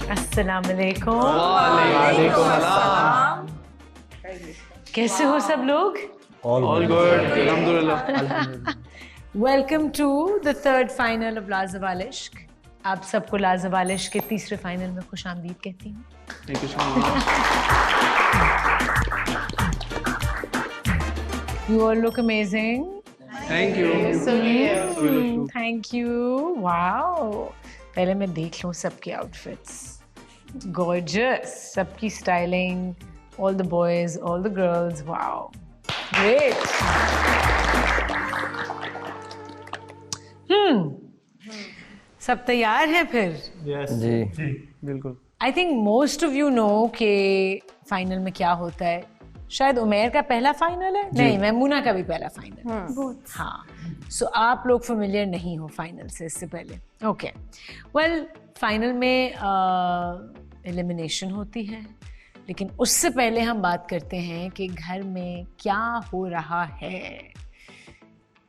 अस्सलाम वालेकुम। वालेकुम अस्सलाम। कैसे हो सब लोग? All good, अल्हम्दुलिल्लाह। Welcome to the third final of Laajawal Ishq. आप सबको लाजवाल इश्क के तीसरे फाइनल में खुश आमदीद कहती हूँ। Thank you so much. You all look amazing. Thank you. Thank you. Wow. पहले मैं देख लूँ सबके outfits. Gorgeous. सबकी styling. All the boys, all the girls. Wow. Great. सब तैयार हैं फिर? Yes. जी बिल्कुल। I think most of you know कि फाइनल में क्या होता है। शायद उमेर का पहला फाइनल है, नहीं मैमूना का भी पहला फाइनल। हाँ, सो आप लोग फेमिलियर नहीं हो फाइनल से इससे पहले। ओके, वेल फाइनल में एलिमिनेशन होती है, लेकिन उससे पहले हम बात करते हैं कि घर में क्या हो रहा है,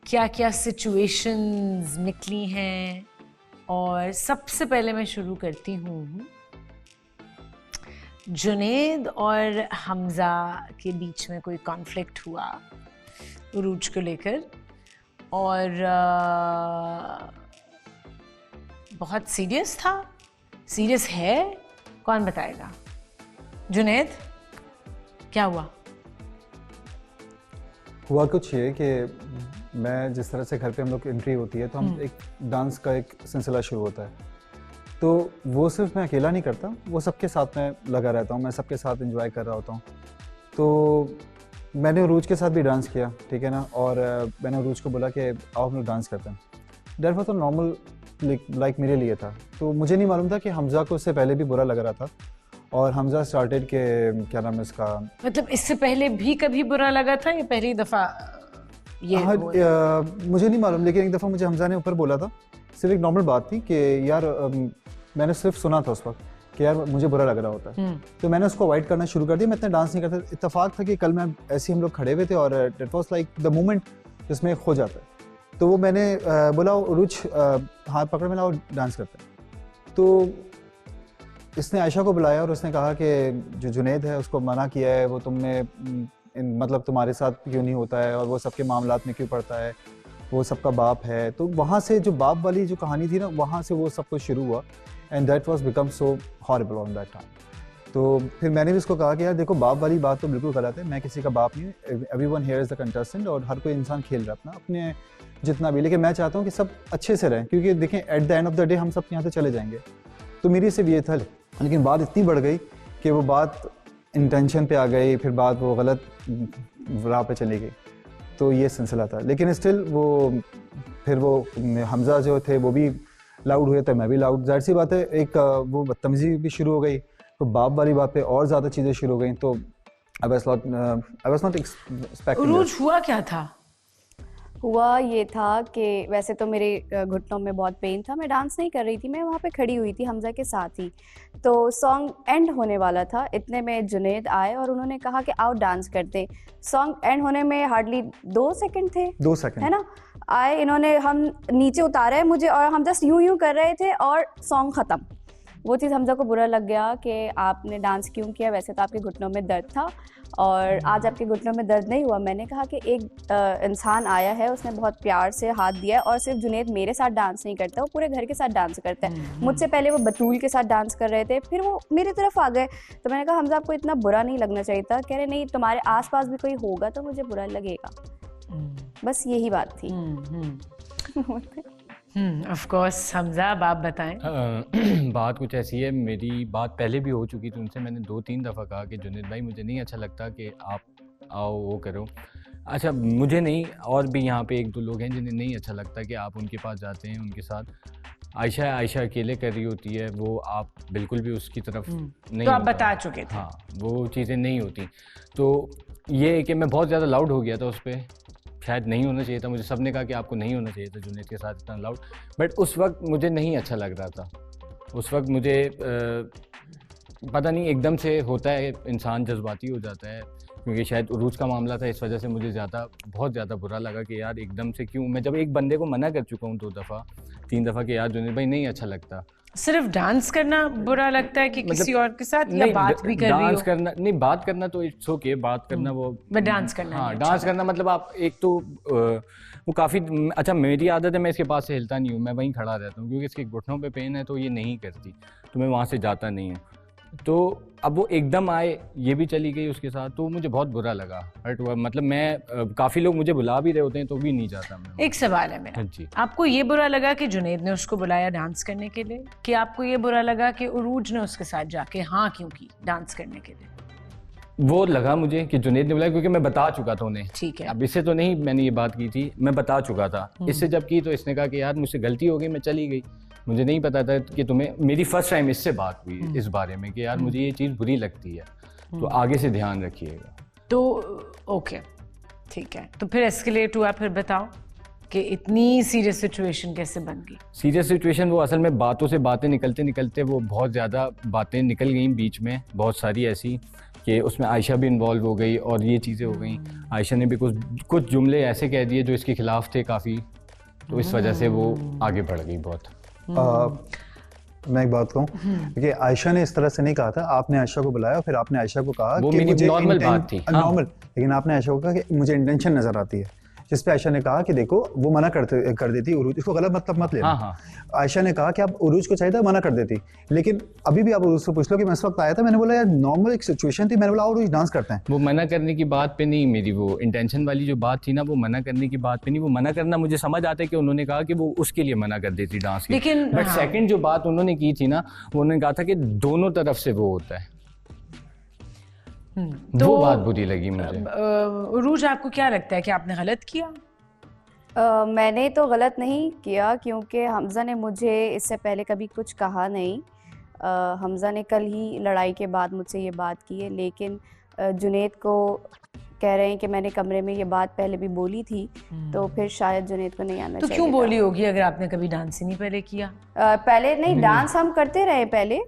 क्या क्या सिचुएशंस निकली हैं। और सबसे पहले मैं शुरू करती हूँ जुनैद और हमज़ा के बीच में कोई कॉन्फ्लिक्ट हुआ उरूज को लेकर, और बहुत सीरियस था। सीरियस है? कौन बताएगा? जुनैद, क्या हुआ? हुआ कुछ ये कि मैं जिस तरह से घर पे हम लोग की एंट्री होती है तो हम एक डांस का एक सिलसिला शुरू होता है, तो वो सिर्फ मैं अकेला नहीं करता, वो सबके साथ में लगा रहता हूँ, मैं सबके साथ एंजॉय कर रहा होता हूँ। तो मैंने उरूज के साथ भी डांस किया, ठीक है ना, और मैंने उरूज को बोला कि आओ हम लोग डांस करते हैं। डर वो तो नॉर्मल लाइक मेरे लिए था, तो मुझे नहीं मालूम था कि हमज़ा को इससे पहले भी बुरा लग रहा था। और हमज़ा स्टार्टेड के क्या नाम है इसका, मतलब इससे पहले भी कभी बुरा लगा था या पहली दफ़ा ये मुझे नहीं मालूम, लेकिन एक दफ़ा मुझे हमज़ा ने ऊपर बोला था, सिर्फ एक नॉर्मल बात थी कि यार मैंने सिर्फ सुना था उस वक्त कि यार मुझे बुरा लग रहा होता है, तो मैंने उसको अवॉइड करना शुरू कर दिया। मैं इतना डांस नहीं करता। इत्तेफाक था कि कल मैं ऐसे ही हम लोग खड़े हुए थे और it was like the moment जिसमें खो जाता है, तो वो मैंने बोला उरूज हाथ पकड़ में लाओ डांस करते हैं। तो इसने आयशा को बुलाया और उसने कहा कि जो जुनैद है उसको मना किया है, वो तुमने मतलब तुम्हारे साथ क्यों नहीं होता है और वो सबके मामलात में क्यों पड़ता है, वो सबका बाप है। तो वहाँ से जो बाप वाली जो कहानी थी ना, वहाँ से वो सब कुछ शुरू हुआ and that was become so horrible on that time. तो फिर मैंने भी उसको कहा कि यार देखो, बाप वाली बात तो बिल्कुल गलत है, मैं किसी का बाप नहीं हूँ, everyone here is the contestant और हर कोई इंसान खेल रहा है अपना अपने जितना भी, लेकिन मैं चाहता हूँ कि सब अच्छे से रहें, क्योंकि देखें at the end of the day हम सब यहाँ से चले जाएंगे। तो मेरी सिर्फ ये था, लेकिन बात इतनी बढ़ गई कि वो बात इंटेंशन पे आ गई, फिर बात वो गलत राह पे चली गई, तो ये सिलसिला था। लेकिन स्टिल वो फिर वो हमज़ा जो थे वो भी लाउड हुए थे, मैं भी लाउड, जाहिर सी बात है एक वो बदतमीजी भी शुरू हो गई, तो बाप वाली बात पे और ज़्यादा चीज़ें शुरू हो गई। तो आई वाज नॉट एक्सपेक्टिंग। उरूज हुआ क्या था? हुआ ये था कि वैसे तो मेरे घुटनों में बहुत पेन था, मैं डांस नहीं कर रही थी, मैं वहाँ पे खड़ी हुई थी हमज़ा के साथ ही। तो सॉन्ग एंड होने वाला था, इतने में जुनैद आए और उन्होंने कहा कि आओ डांस करते। सॉन्ग एंड होने में हार्डली 2 सेकंड थे, 2 सेकंड है ना, आए इन्होंने, हम नीचे उतारा है मुझे और हम जस्ट यूं यूं कर रहे थे और सॉन्ग ख़त्म। वो चीज़ हमज़ा को बुरा लग गया कि आपने डांस क्यों किया, वैसे तो आपके घुटनों में दर्द था और आज आपके घुटनों में दर्द नहीं हुआ। मैंने कहा कि एक इंसान आया है, उसने बहुत प्यार से हाथ दिया है और सिर्फ जुनैद मेरे साथ डांस नहीं करता, वो पूरे घर के साथ डांस करता है। मुझसे पहले वो बतूल के साथ डांस कर रहे थे, फिर वो मेरी तरफ आ गए। तो मैंने कहा हमज़ा आपको इतना बुरा नहीं लगना चाहिए था। कह रहे नहीं, तुम्हारे आसपास भी कोई होगा तो मुझे बुरा लगेगा। बस यही बात थी। ऑफ कोर्स हमज़ा, आप बताएं। बात कुछ ऐसी है, मेरी बात पहले भी हो चुकी थी उनसे। मैंने 2-3 दफ़ा कहा कि जुनैद भाई मुझे नहीं अच्छा लगता कि आप आओ वो करो। अच्छा, मुझे नहीं, और भी यहाँ पे 1-2 लोग हैं जिन्हें नहीं अच्छा लगता कि आप उनके पास जाते हैं, उनके साथ आयशा अकेले कर रही होती है, वो आप बिल्कुल भी उसकी तरफ नहीं। तो आप बता चुके थे। हाँ, वो चीज़ें नहीं होती। तो ये है कि मैं बहुत ज़्यादा लाउड हो गया था उस पर, शायद नहीं होना चाहिए था। मुझे सबने कहा कि आपको नहीं होना चाहिए था जुनैद के साथ इतना लाउड, बट उस वक्त मुझे नहीं अच्छा लग रहा था। उस वक्त मुझे पता नहीं, एकदम से होता है, इंसान जज्बाती हो जाता है, क्योंकि शायद उरूज का मामला था, इस वजह से मुझे बहुत ज़्यादा बुरा लगा कि यार एकदम से क्यों। मैं जब एक बंदे को मना कर चुका हूँ 2 दफ़ा 3 दफ़ा कि यार जुनैद भाई नहीं अच्छा लगता, सिर्फ डांस करना बुरा लगता है कि किसी और के साथ, या नहीं, बात भी कर रही डांस हो? करना नहीं, बात करना तो इट्स ओके, बात करना वो, बट डांस करना हाँ नहीं डांस करना मतलब आप एक तो वो काफ़ी अच्छा, मेरी आदत है मैं इसके पास से हिलता नहीं हूँ, मैं वहीं खड़ा रहता हूँ क्योंकि इसके घुटनों पे पेन है तो ये नहीं करती, तो मैं वहाँ से जाता नहीं हूँ। तो अब वो एकदम आए, ये भी चली गई उसके साथ, तो मुझे बहुत बुरा लगा, हर्ट हुआ। मतलब मैं काफ़ी लोग मुझे बुला भी रहे होते हैं तो भी नहीं जाता मैं। एक सवाल है मेरा, जी। आपको ये बुरा लगा कि जुनैद ने उसको बुलाया डांस करने के लिए, कि आपको ये बुरा लगा कि उरूज ने उसके साथ जाके हाँ क्यों की डांस करने के लिए? वो लगा मुझे कि जुनैद ने बुलाया क्योंकि मैं बता चुका था उन्हें। ठीक है। अब इससे तो नहीं मैंने ये बात की थी, मैं बता चुका था। इससे जब की तो इसने कहा कि यार मुझसे गलती हो गई, मैं चली गई, मुझे नहीं पता था कि तुम्हें, मेरी फर्स्ट टाइम इससे बात हुई इस बारे में कि यार मुझे ये चीज़ बुरी लगती है, तो आगे से ध्यान रखिएगा। तो ओके ठीक है, तो फिर एस्केलेट हुआ, फिर बताओ कि इतनी सीरियस सिचुएशन कैसे बन गई? सीरियस सिचुएशन वो असल में बातों से बातें निकलते निकलते वो बहुत ज़्यादा बातें निकल गई बीच में, बहुत सारी ऐसी कि उसमें आयशा भी इन्वॉल्व हो गई और ये चीज़ें हो गई। आयशा ने भी कुछ जुमले ऐसे कह दिए जो इसके खिलाफ थे काफ़ी, तो इस वजह से वो आगे बढ़ गई बहुत। मैं एक बात कहूँ कि आयशा ने इस तरह से नहीं कहा था, आपने आयशा को बुलाया फिर आपने आयशा को कहा वो कि मेरी मुझे नॉर्मल बात थी, हाँ। नॉर्मल, लेकिन आपने आयशा को कहा कि मुझे इंटेंशन नजर आती है, जिस पे आयशा ने कहा कि देखो वो मना कर देती उरूज, इसको गलत मतलब मत लेना। हाँ। आयशा ने कहा कि आप उरूज को चाहिए था, मना कर देती, लेकिन अभी भी आप उरूज से पूछ लो कि मैं इस वक्त आया था, मैंने बोला यार नॉर्मल एक सिचुएशन थी, मैंने बोला उरूज डांस करते हैं। वो मना करने की बात पे नहीं, मेरी वो इंटेंशन वाली जो बात थी ना, वो मना करने की बात पे नहीं, वो मना करना मुझे समझ आता है कि उन्होंने कहा कि वो उसके लिए मना कर देती डांस की, लेकिन बट सेकंड जो बात उन्होंने की थी ना, वो उन्होंने कहा था कि दोनों तरफ से वो होता है, तो वो बात बुरी लगी मुझे। उरूज आपको क्या लगता है कि आपने गलत किया? मैंने तो गलत नहीं किया क्योंकि हमज़ा ने मुझे इससे पहले कभी कुछ कहा नहीं। हमज़ा ने कल ही लड़ाई के बाद मुझसे ये बात की है, लेकिन जुनैद को कह रहे हैं कि मैंने कमरे में ये बात पहले भी बोली थी, तो फिर शायद जुनैद को नहीं आना तो चाहिए क्यों था। बोली होगी अगर आपने कभी डांस ही नहीं पहले किया? पहले नहीं, डांस हम करते रहे पहले।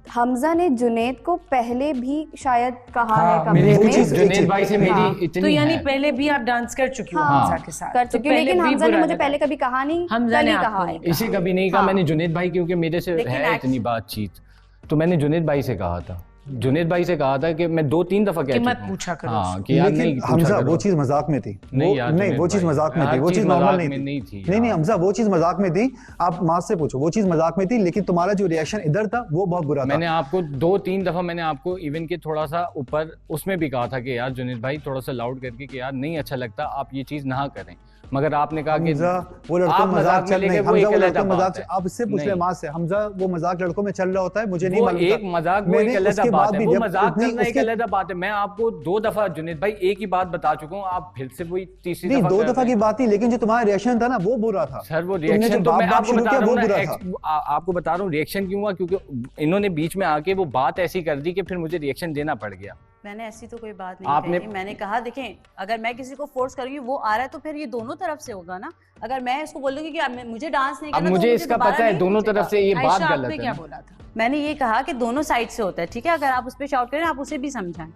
हमज़ा ने जुनैद को पहले भी शायद कहा है कमरे वो में। चीज़ जुनैद भाई से मेरी इतनी तो यानी है। पहले भी आप डांस कर चुकी हो हाँ, हमजा के साथ? कर तो चुकी हूँ, पहले लेकिन भी हमज़ा ने बुरा मुझे लगा? पहले कभी कहा नहीं, हमज़ा कल ने ही आपको कहा नहीं है। इसे कभी नहीं कहा हाँ। मैंने जुनैद भाई, क्योंकि मेरे से लेकिन है इतनी बातचीत, तो मैंने जुनैद भाई से कहा था, जुनैद भाई से कहा था कि मैं 2-3 दफा कह कि चुका मत हूं। पूछा करो हाँ, कि यार नहीं लेकिन पूछा हमजा करो। वो चीज मजाक में थी, नहीं यार, नहीं जुनैद वो चीज भाई, मजाक में थी, हर वो चीज़ चीज नॉर्मल मजाक नहीं में थी। नहीं थी, नहीं हाँ। हमजा वो चीज मजाक में थी, आप माँ से पूछो, वो चीज मजाक में थी, लेकिन तुम्हारा जो रिएक्शन इधर था वो बहुत बुरा था। मैंने आपको 2-3 दफा मैंने आपको इवन के थोड़ा सा ऊपर उसमें भी कहा था कि यार जुनैद भाई थोड़ा सा लाउड करके कि यार नहीं अच्छा लगता, आप ये चीज ना करें, मगर आपने कहा कि हमजा वो लड़कों आप में मजाक में चल लेके नहीं, वो हमजा एक वो अलग लड़कों में बात मजाक है। आप इससे पूछ ले नहीं। माँ से, हमजा वो मजाक लड़कों में चल रहा होता है, मुझे नहीं वो मालूम एक था। मजाक, वो मैंने एक अलग उसके बात बाद है, भी वो जब मजाक उतनी करना एक उसके अलग बात है। मैं आपको 2 दफा जुनैद भाई एक ही बात बता चुका हूँ, आप फिर से वही तीसरी नहीं दफा 2 कर दफा रहे की हैं। बात थी, लेकिन जो तुम्हारा रिएक्शन था ना वो बुरा था सर वो तुमने जो रिएक्शन तो मैं बाप आपको शुरू बता किया रहा वो हूँ बुरा ना, था। आपको बता रहा हूँ रिएक्शन क्यों हुआ, क्योंकि इन्होंने बीच में आके वो बात ऐसी कर दी कि फिर मुझे रिएक्शन देना पड़ गया। मैंने ऐसी तो कोई बात नहीं आपने- कही। मैंने कहा देखें, अगर मैं किसी को फोर्स करूंगी वो आ रहा है तो फिर ये दोनों तरफ से होगा ना। अगर मैं इसको बोलूंगी कि मुझे डांस नहीं अब करना, तो मुझे इसका दोबारा पता है नहीं दोनों पूछेगा। तरफ से ये बात आयशा गलत आपने है क्या ना। बोला था? मैंने ये कहा कि दोनों साइड से होता है, ठीक है। अगर आप उस पर शाउट करें, आप उसे भी समझाएं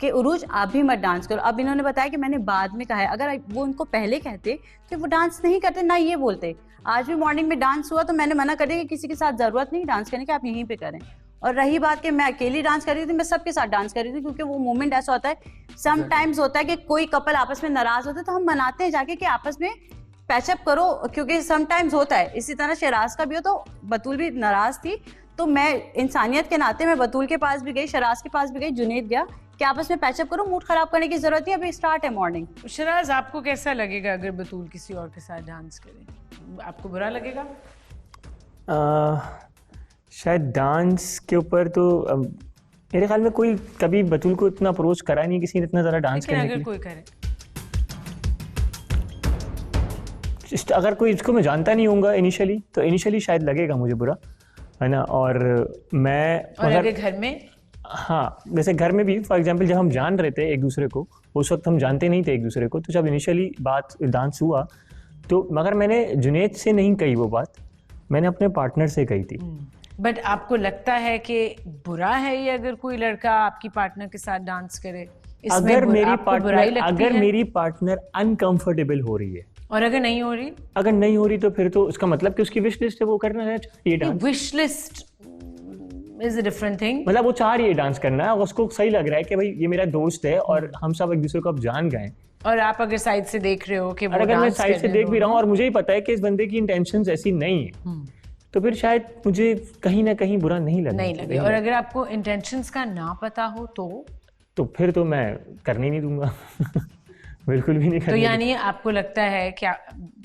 कि उरूज आप भी मत डांस करो। अब इन्होंने बताया कि मैंने बाद में कहा है, अगर वो उनको पहले कहते कि वो डांस नहीं करते ना, ये बोलते आज भी मॉर्निंग में डांस हुआ तो मैंने मना कर दिया कि किसी के साथ जरूरत नहीं डांस करने की, आप यहीं पे करें। और रही बात कि मैं अकेली डांस कर रही थी, मैं सबके साथ डांस कर रही थी, क्योंकि वो मोमेंट ऐसा होता है, समटाइम्स होता है कि कोई कपल आपस में नाराज होता है तो हम मनाते हैं जाके कि आपस में पैचअप करो, क्योंकि समटाइम्स होता है। इसी तरह शराज का भी हो, तो बतूल भी नाराज थी, तो मैं इंसानियत के नाते मैं बतूल के पास भी गई, शराज के पास भी गई, जुनैद गया कि आपस में पैचअप करो, मूड खराब करने की जरूरत नहीं, अभी स्टार्ट है मॉर्निंग। शराज आपको कैसा लगेगा अगर बतूल किसी और के साथ डांस करे? आपको बुरा लगेगा? शायद डांस के ऊपर तो मेरे ख्याल में कोई कभी बतूल को इतना अप्रोच करा नहीं किसी ने इतना ज़्यादा डांस लेकिन करने के अगर लिए। कोई करे? अगर कोई इसको मैं जानता नहीं होऊंगा इनिशियली, तो इनिशियली शायद लगेगा मुझे बुरा, है ना। और मैं और अगर घर में? हाँ, जैसे घर में भी फॉर एग्जांपल जब हम जान रहे थे एक दूसरे को, उस वक्त हम जानते नहीं थे एक दूसरे को, तो जब इनिशियली बात डांस हुआ तो, मगर मैंने जुनैद से नहीं कही वो बात, मैंने अपने पार्टनर से कही थी। बट आपको लगता है कि बुरा है ये अगर कोई लड़का आपकी पार्टनर के साथ डांस करे? इसमें अगर मेरी आपको बुराई पार्टनर लगती अगर है? मेरी पार्टनर अनकंफर्टेबल हो रही है और अगर नहीं हो रही? अगर नहीं हो रही तो फिर तो उसका मतलब कि उसकी विश लिस्ट है, वो करना है ये dance. Wish list is a different thing. मतलब वो चाह रही है डांस करना है और उसको सही लग रहा है कि भाई ये मेरा दोस्त है और हम सब एक दूसरे को अब जान गए। और आप अगर साइड से देख रहे हो कि वो और अगर मैं डांस साइड कर से रहे देख भी हो, रहा हूँ और मुझे ही पता है कि इस बंदे की इंटेंशंस ऐसी नहीं है, तो फिर शायद मुझे कहीं ना कहीं बुरा नहीं लगेगा। नहीं लगे। और अगर आपको इंटेंशंस का ना पता हो तो फिर तो मैं करने नहीं दूंगा। बिल्कुल भी नहीं तो करने यानी आपको लगता है क्या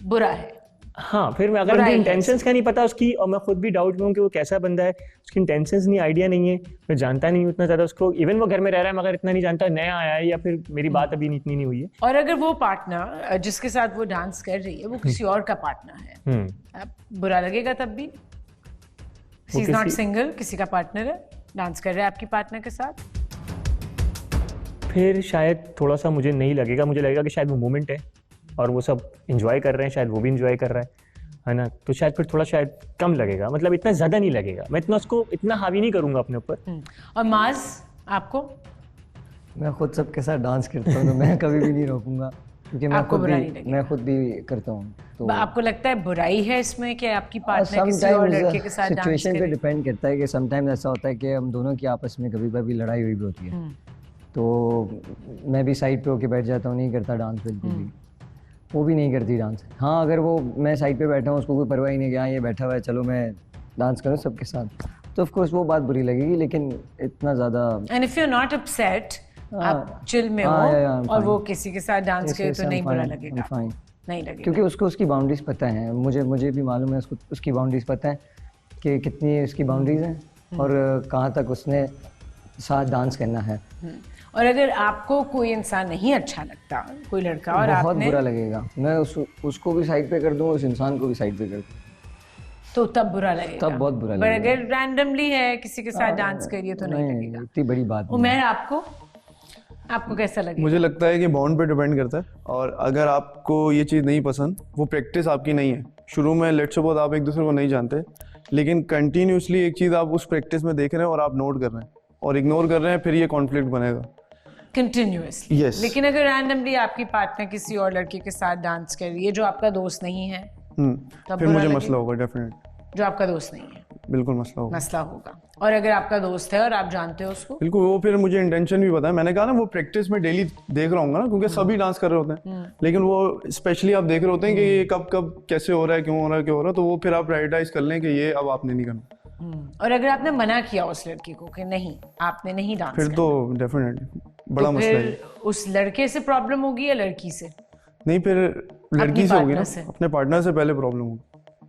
बुरा है? हाँ, फिर मैं अगर बुराई मुझे है इंटेंशंस का नहीं पता उसकी और मैं खुद भी डाउट में हूँ कि वो कैसा बंदा है, उसकी इंटेंशंस नहीं, आइडिया नहीं है, मैं जानता नहीं हूँ इतना ज़्यादा उसको, इवन वो घर में रह रहा है मगर इतना नहीं जानता, नया आया है या फिर मेरी बात अभी इतनी नहीं हुई है। और अगर वो पार्टनर जिसके साथ वो डांस कर रही है वो किसी और का पार्टनर है, अब बुरा लगेगा तब भी? शी इज नॉट सिंगल, किसी का पार्टनर है, डांस कर रहा है आपकी पार्टनर के साथ, फिर शायद थोड़ा सा मुझे नहीं लगेगा, मुझे लगेगा कि शायद वो मोमेंट है और वो सब इंजॉय कर रहे हैं, शायद वो भी इंजॉय कर रहा है ना, तो शायद फिर थोड़ा शायद कम लगेगा, मतलब इतना ज़्यादा नहीं लगेगा, मैं इतना उसको इतना हावी नहीं करूँगा अपने ऊपर। और माज आपको? मैं खुद सबके साथ डांस करता हूँ तो मैं कभी भी नहीं रोकूंगा, क्योंकि मैं खुद भी करता हूँ। तो आपको लगता है बुराई है इसमें कि आपकी पार्टनर किसी और लड़के के साथ डांस करे? सिचुएशन पे डिपेंड करता है कि समटाइम्स ऐसा होता है कि हम दोनों की आपस में कभी कभी लड़ाई हुई भी होती है, तो मैं भी साइड पे होके बैठ जाता हूँ, नहीं करता डांस बिल्कुल भी, वो भी नहीं करती डांस। हाँ, अगर वो मैं साइड पे बैठा हूँ, उसको कोई परवाह ही नहीं कि हाँ ये बैठा हुआ है चलो मैं डांस करूँ सबके साथ, तो ऑफ कोर्स वो बात बुरी लगेगी, लेकिन इतना ज़्यादा। And if you are not upset, आप चिल में हो और वो किसी के साथ डांस करे तो नहीं बुरा लगेगा? नहीं लगेगा, क्योंकि उसको उसकी बाउंड्रीज पता है, मुझे भी मालूम है उसको उसकी बाउंड्रीज पता है कि कितनी उसकी बाउंड्रीज हैं और कहाँ तक उसने साथ डांस करना है। और अगर आपको कोई इंसान नहीं अच्छा लगता, कोई लड़का, और बहुत आपने बुरा लगेगा, मैं उसको भी साइड पे कर दूँ, उस इंसान को भी साइड पे कर दूँ, तो तब बुरा लगेगा, तब बहुत बुरा पर लगेगा। अगर रैंडमली है किसी के साथ डांस करिए तो नहीं लगेगा। इतनी बड़ी बात नहीं। उमर आपको कैसा लगेगा? मुझे लगता है कि बाउंड पे डिपेंड करता है, और अगर आपको ये चीज़ नहीं पसंद, वो प्रैक्टिस आपकी नहीं है, शुरू में लेट्स सपोज आप एक दूसरे को नहीं जानते, लेकिन कंटिन्यूसली एक चीज़ आप उस प्रैक्टिस में देख रहे हैं और आप नोट कर रहे हैं और इग्नोर कर रहे हैं, फिर ये कॉन्फ्लिक्ट बनेगा कंटिन्यूअसली। Yes. लेकिन अगर रैंडमली आपकी पार्टनर किसी और लड़के के साथ डांस कर रही है जो आपका दोस्त नहीं है, तब फिर बुरा मुझे लगेगा? मसला होगा, डेफिनेट जो आपका दोस्त नहीं है, बिल्कुल मसला होगा। मसला होगा। और अगर आपका दोस्त है और आप जानते हो उसको, बिल्कुल, वो फिर मुझे इंटेंशन भी पता है, मैंने कहा ना वो प्रैक्टिस में डेली देख रहा हूँ ना, क्योंकि सभी डांस कर रहे होते हैं, लेकिन वो स्पेशली आप देख रहे होते हैं कि ये कब कब कैसे हो रहा है, क्यों हो रहा है, क्यों हो रहा है, तो वो फिर आप प्रायोरिटाइज कर लें कि ये अब आपने नहीं करना। और अगर आपने मना किया उस लड़की को कि नहीं आपने नहीं डांस फिर करना, तो डेफिनेटली बड़ा तो मसला है। फिर उस लड़के से प्रॉब्लम होगी या लड़की से? नहीं, फिर लड़की से होगी ना, पार्टनर से। अपने पार्टनर से पहले प्रॉब्लम होगी।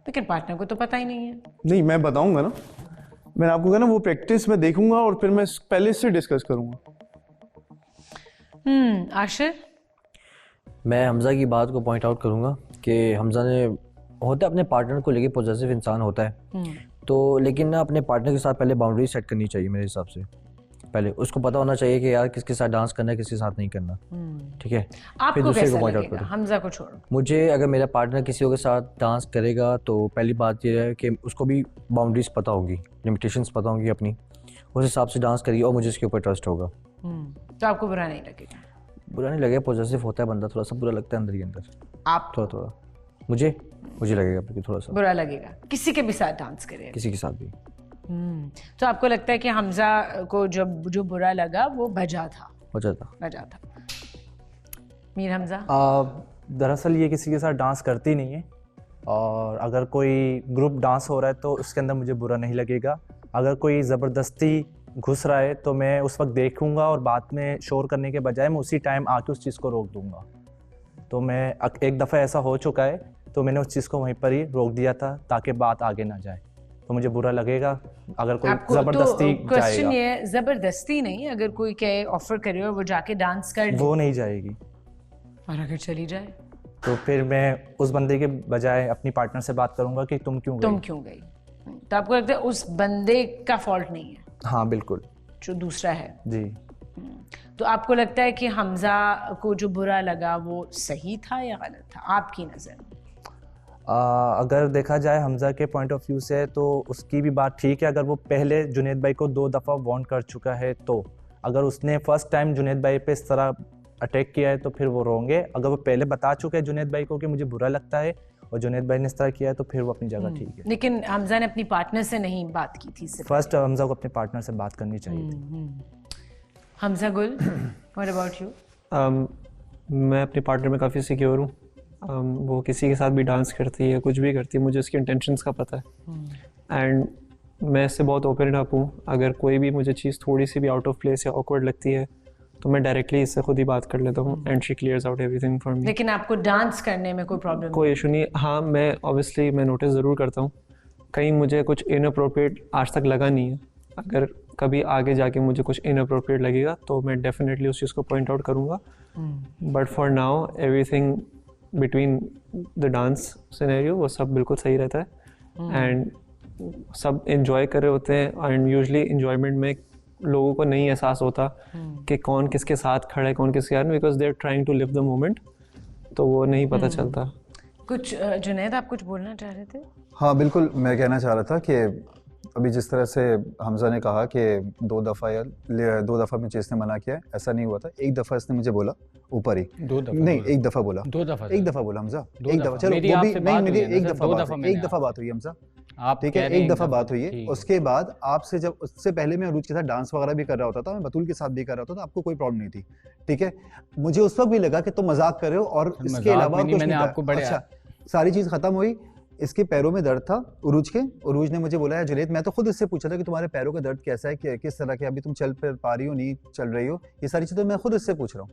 लेकिन पार्टनर को तो पता ही नहीं है। नहीं, मैं बताऊंगा ना, मैंने आपको कहा ना वो प्रैक्टिस में देखूंगा और फिर मैं पहले से डिस्कस करूंगा। आशिर? मैं हमजा की बात को पॉइंट आउट करूंगा कि हमजा ने होता है अपने पार्टनर को लेके पॉजिटिव इंसान होता है, तो लेकिन ना अपने पार्टनर के साथ पहले बाउंड्री सेट करनी चाहिए मेरे हिसाब से। पहले उसको पता होना चाहिए कि यार किसके साथ डांस करना है, किसके साथ नहीं करना, ठीक है। आपको कैसा लगेगा? हमजा को छोड़ो। मुझे अगर मेरा पार्टनर किसी और के साथ डांस करेगा तो पहली बात ये है कि उसको भी बाउंड्रीज पता होगी, लिमिटेशंस पता होंगी अपनी, उस हिसाब से डांस करिए और मुझे इसके ऊपर ट्रस्ट होगा। तो आपको बुरा नहीं लगेगा? बुरा नहीं लगेगा, पॉजिटिव होता है बंदा, थोड़ा सा बुरा लगता है अंदर ही अंदर, आप थोड़ा मुझे लगेगा कि थोड़ा सा बुरा लगेगा किसी के भी साथ डांस करे, किसी के साथ भी। तो आपको लगता है कि हमजा को जो बुरा लगा वो वजह था? मीर हमजा? दरअसल ये किसी के साथ डांस करती नहीं है, और अगर कोई ग्रुप डांस हो रहा है तो उसके अंदर मुझे बुरा नहीं लगेगा। अगर कोई ज़बरदस्ती घुस रहा है तो मैं उस वक्त देखूंगा और बाद में शोर करने के बजाय मैं उसी टाइम आके उस चीज़ को रोक दूंगा। तो मैं एक दफ़ा ऐसा हो चुका है, तो मैंने उस चीज़ को वहीं पर ही रोक दिया था ताकि बात आगे ना जाए, तो मुझे बुरा लगेगा अगर कोई ज़बरदस्ती तो क्वेश्चन ये ज़बरदस्ती नहीं, अगर कोई कहे ऑफर करे और वो जाके डांस कर ले, वो नहीं जाएगी, और अगर चली जाए तो फिर मैं उस बंदे के बजाय अपनी पार्टनर से बात करूंगा कि तुम क्यों गई। तो आपको लगता है उस बंदे का फॉल्ट नहीं है? हाँ बिल्कुल, जो दूसरा है जी। तो आपको लगता है कि हमजा को जो बुरा लगा वो सही था या गलत था आपकी नज़र में? अगर देखा जाए हमजा के पॉइंट ऑफ व्यू से तो उसकी भी बात ठीक है। अगर वो पहले जुनैद भाई को 2 दफ़ा वार्न कर चुका है, तो अगर उसने फर्स्ट टाइम जुनैद भाई पे इस तरह अटैक किया है तो फिर वो रॉन्ग है। अगर वो पहले बता चुके हैं जुनैद भाई को कि मुझे बुरा लगता है और जुनैद भाई ने इस तरह किया है तो फिर वो अपनी जगह ठीक है। लेकिन हमजा ने अपनी पार्टनर से नहीं बात की थी सिर्फ। फर्स्ट हमजा को अपने पार्टनर से बात करनी चाहिए थी। हमजा गुल, व्हाट अबाउट यू? मैं अपने पार्टनर में काफ़ी सिक्योर हूँ। वो किसी के साथ भी डांस करती है, कुछ भी करती है, मुझे उसकी इंटेंशंस का पता है एंड मैं इससे बहुत ओपन अप हूँ। अगर कोई भी मुझे चीज़ थोड़ी सी भी आउट ऑफ प्लेस या ऑकवर्ड लगती है तो मैं डायरेक्टली इससे खुद ही बात कर लेता हूँ and she clears out everything for me. लेकिन आपको डांस करने में कोई प्रॉब्लम? कोई इशू नहीं। हाँ, मैं ऑब्वियसली मैं नोटिस ज़रूर करता हूँ, कहीं मुझे कुछ इनअप्रोप्रिएट आज तक लगा नहीं है। अगर कभी आगे जाके मुझे कुछ इनअप्रोप्रिएट लगेगा तो मैं डेफिनेटली उस चीज़ को पॉइंट आउट करूँगा, but for now everything between the dance scenario वो सब बिल्कुल सही रहता है एंड सब इन्जॉय कर रहे होते हैं। एंड यूजुअली इन्जॉयमेंट में लोगों को नहीं एहसास होता कि कौन किसके साथ खड़ा है, कौन किसके साथ, because they are trying to live the moment, तो वो नहीं पता चलता। कुछ जुनैद आप कुछ बोलना चाह रहे थे? हाँ बिल्कुल, मैं कहना चाह रहा था कि अभी जिस तरह से हमजा ने कहा कि 2 दफ़ा मुझे इसने मना किया, ऐसा नहीं हुआ था। 1 दफ़ा इसने मुझे बोला ऊपर ही, 2 दफ़ा नहीं 1 दफ़ा बोला, 2 दफ़ा 1 दफ़ा बोला हमजा, 1 दफ़ा, चलो वो भी नहीं, मेरी 1 दफ़ा बात हुई हमजा, ठीक है, 1 दफ़ा बात हुई है। उसके बाद आपसे, जब उससे पहले मैं अरूज के साथ डांस वगैरह भी कर रहा होता था, मैं बतूल के साथ भी कर रहा होता था, आपको कोई प्रॉब्लम नहीं थी, ठीक है। मुझे उस वक्त भी लगा कि तुम मजाक कर रहे हो और इसके अलावा कुछ नहीं। अच्छा, सारी चीज़ खत्म हुई, इसके पैरों में दर्द था उरूज के। उरूज ने मुझे बोला है जुनैद, मैं तो खुद इससे पूछा था कि तुम्हारे पैरों का दर्द कैसा है, कि किस तरह के, अभी तुम चल पा रही हो, नहीं चल रही हो, ये सारी चीज़ें मैं खुद इससे पूछ रहा हूँ।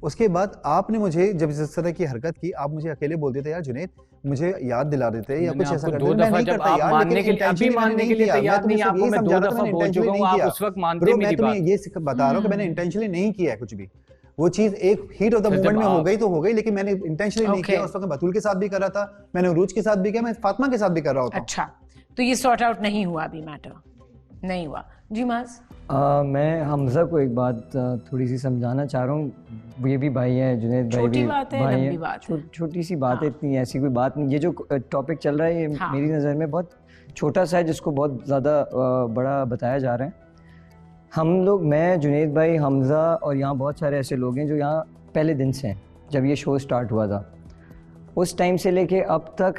उसके बाद आपने मुझे जब इस तरह की हरकत की, आप मुझे अकेले बोल देते यार जुनैद मुझे याद दिला देते या कुछ ऐसा करते, मैं नहीं करता यार, लेकिन इंटेंशनली नहीं किया। मैं तुम्हें सिर्फ ये समझा रहा था, मैंने इंटेंशनली नहीं किया। ब्रो, मैं तुम्हें ये बता रहा हूँ कि मैंने इंटेंशनली नहीं किया है कुछ भी। वो चीज एक हीट ऑफ द मोमेंट में हो गई तो हो गई, लेकिन मैंने इंटेंशनली नहीं किया। उस वक्त बतूल के साथ भी कर रहा था, मैंने उरूज के साथ भी किया, मैं फातिमा के साथ भी कर रहा होता। अच्छा, तो ये सॉर्ट आउट नहीं हुआ अभी, मैटर नहीं हुआ। जी माज, मैं हमजा को एक बात थोड़ी सी समझाना चाह रहा हूँ। ये भी भाई है, जुनैद भाई भी भाई है, छोटी सी बात है, इतनी ऐसी कोई बात नहीं। ये जो टॉपिक चल रहा है ये मेरी नज़र में बहुत छोटा सा है, जिसको बहुत ज़्यादा बड़ा बताया जा रहा है। हम लोग, मैं, जुनैद भाई, हमजा और यहाँ बहुत सारे ऐसे लोग हैं जो यहाँ पहले दिन से हैं। जब ये शो स्टार्ट हुआ था उस टाइम से लेके अब तक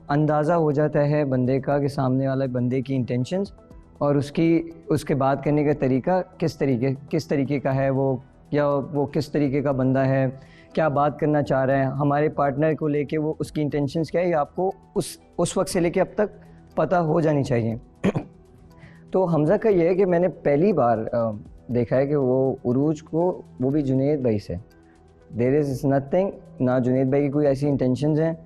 अंदाज़ा हो जाता है बंदे का कि सामने वाले बंदे की इंटेंशंस और उसके बात करने का तरीका किस तरीके का है वो, या वो किस तरीके का बंदा है, क्या बात करना चाह रहा है हमारे पार्टनर को लेके, वो उसकी इंटेंशंस क्या है, ये आपको उस वक्त से लेके अब तक पता हो जानी चाहिए। तो हमजा का ये है कि मैंने पहली बार देखा है कि वो उरूज को, वो भी जुनैद भाई से, देयर इज़ नथिंग, ना जुनैद भाई की कोई ऐसी इंटेंशंस हैं,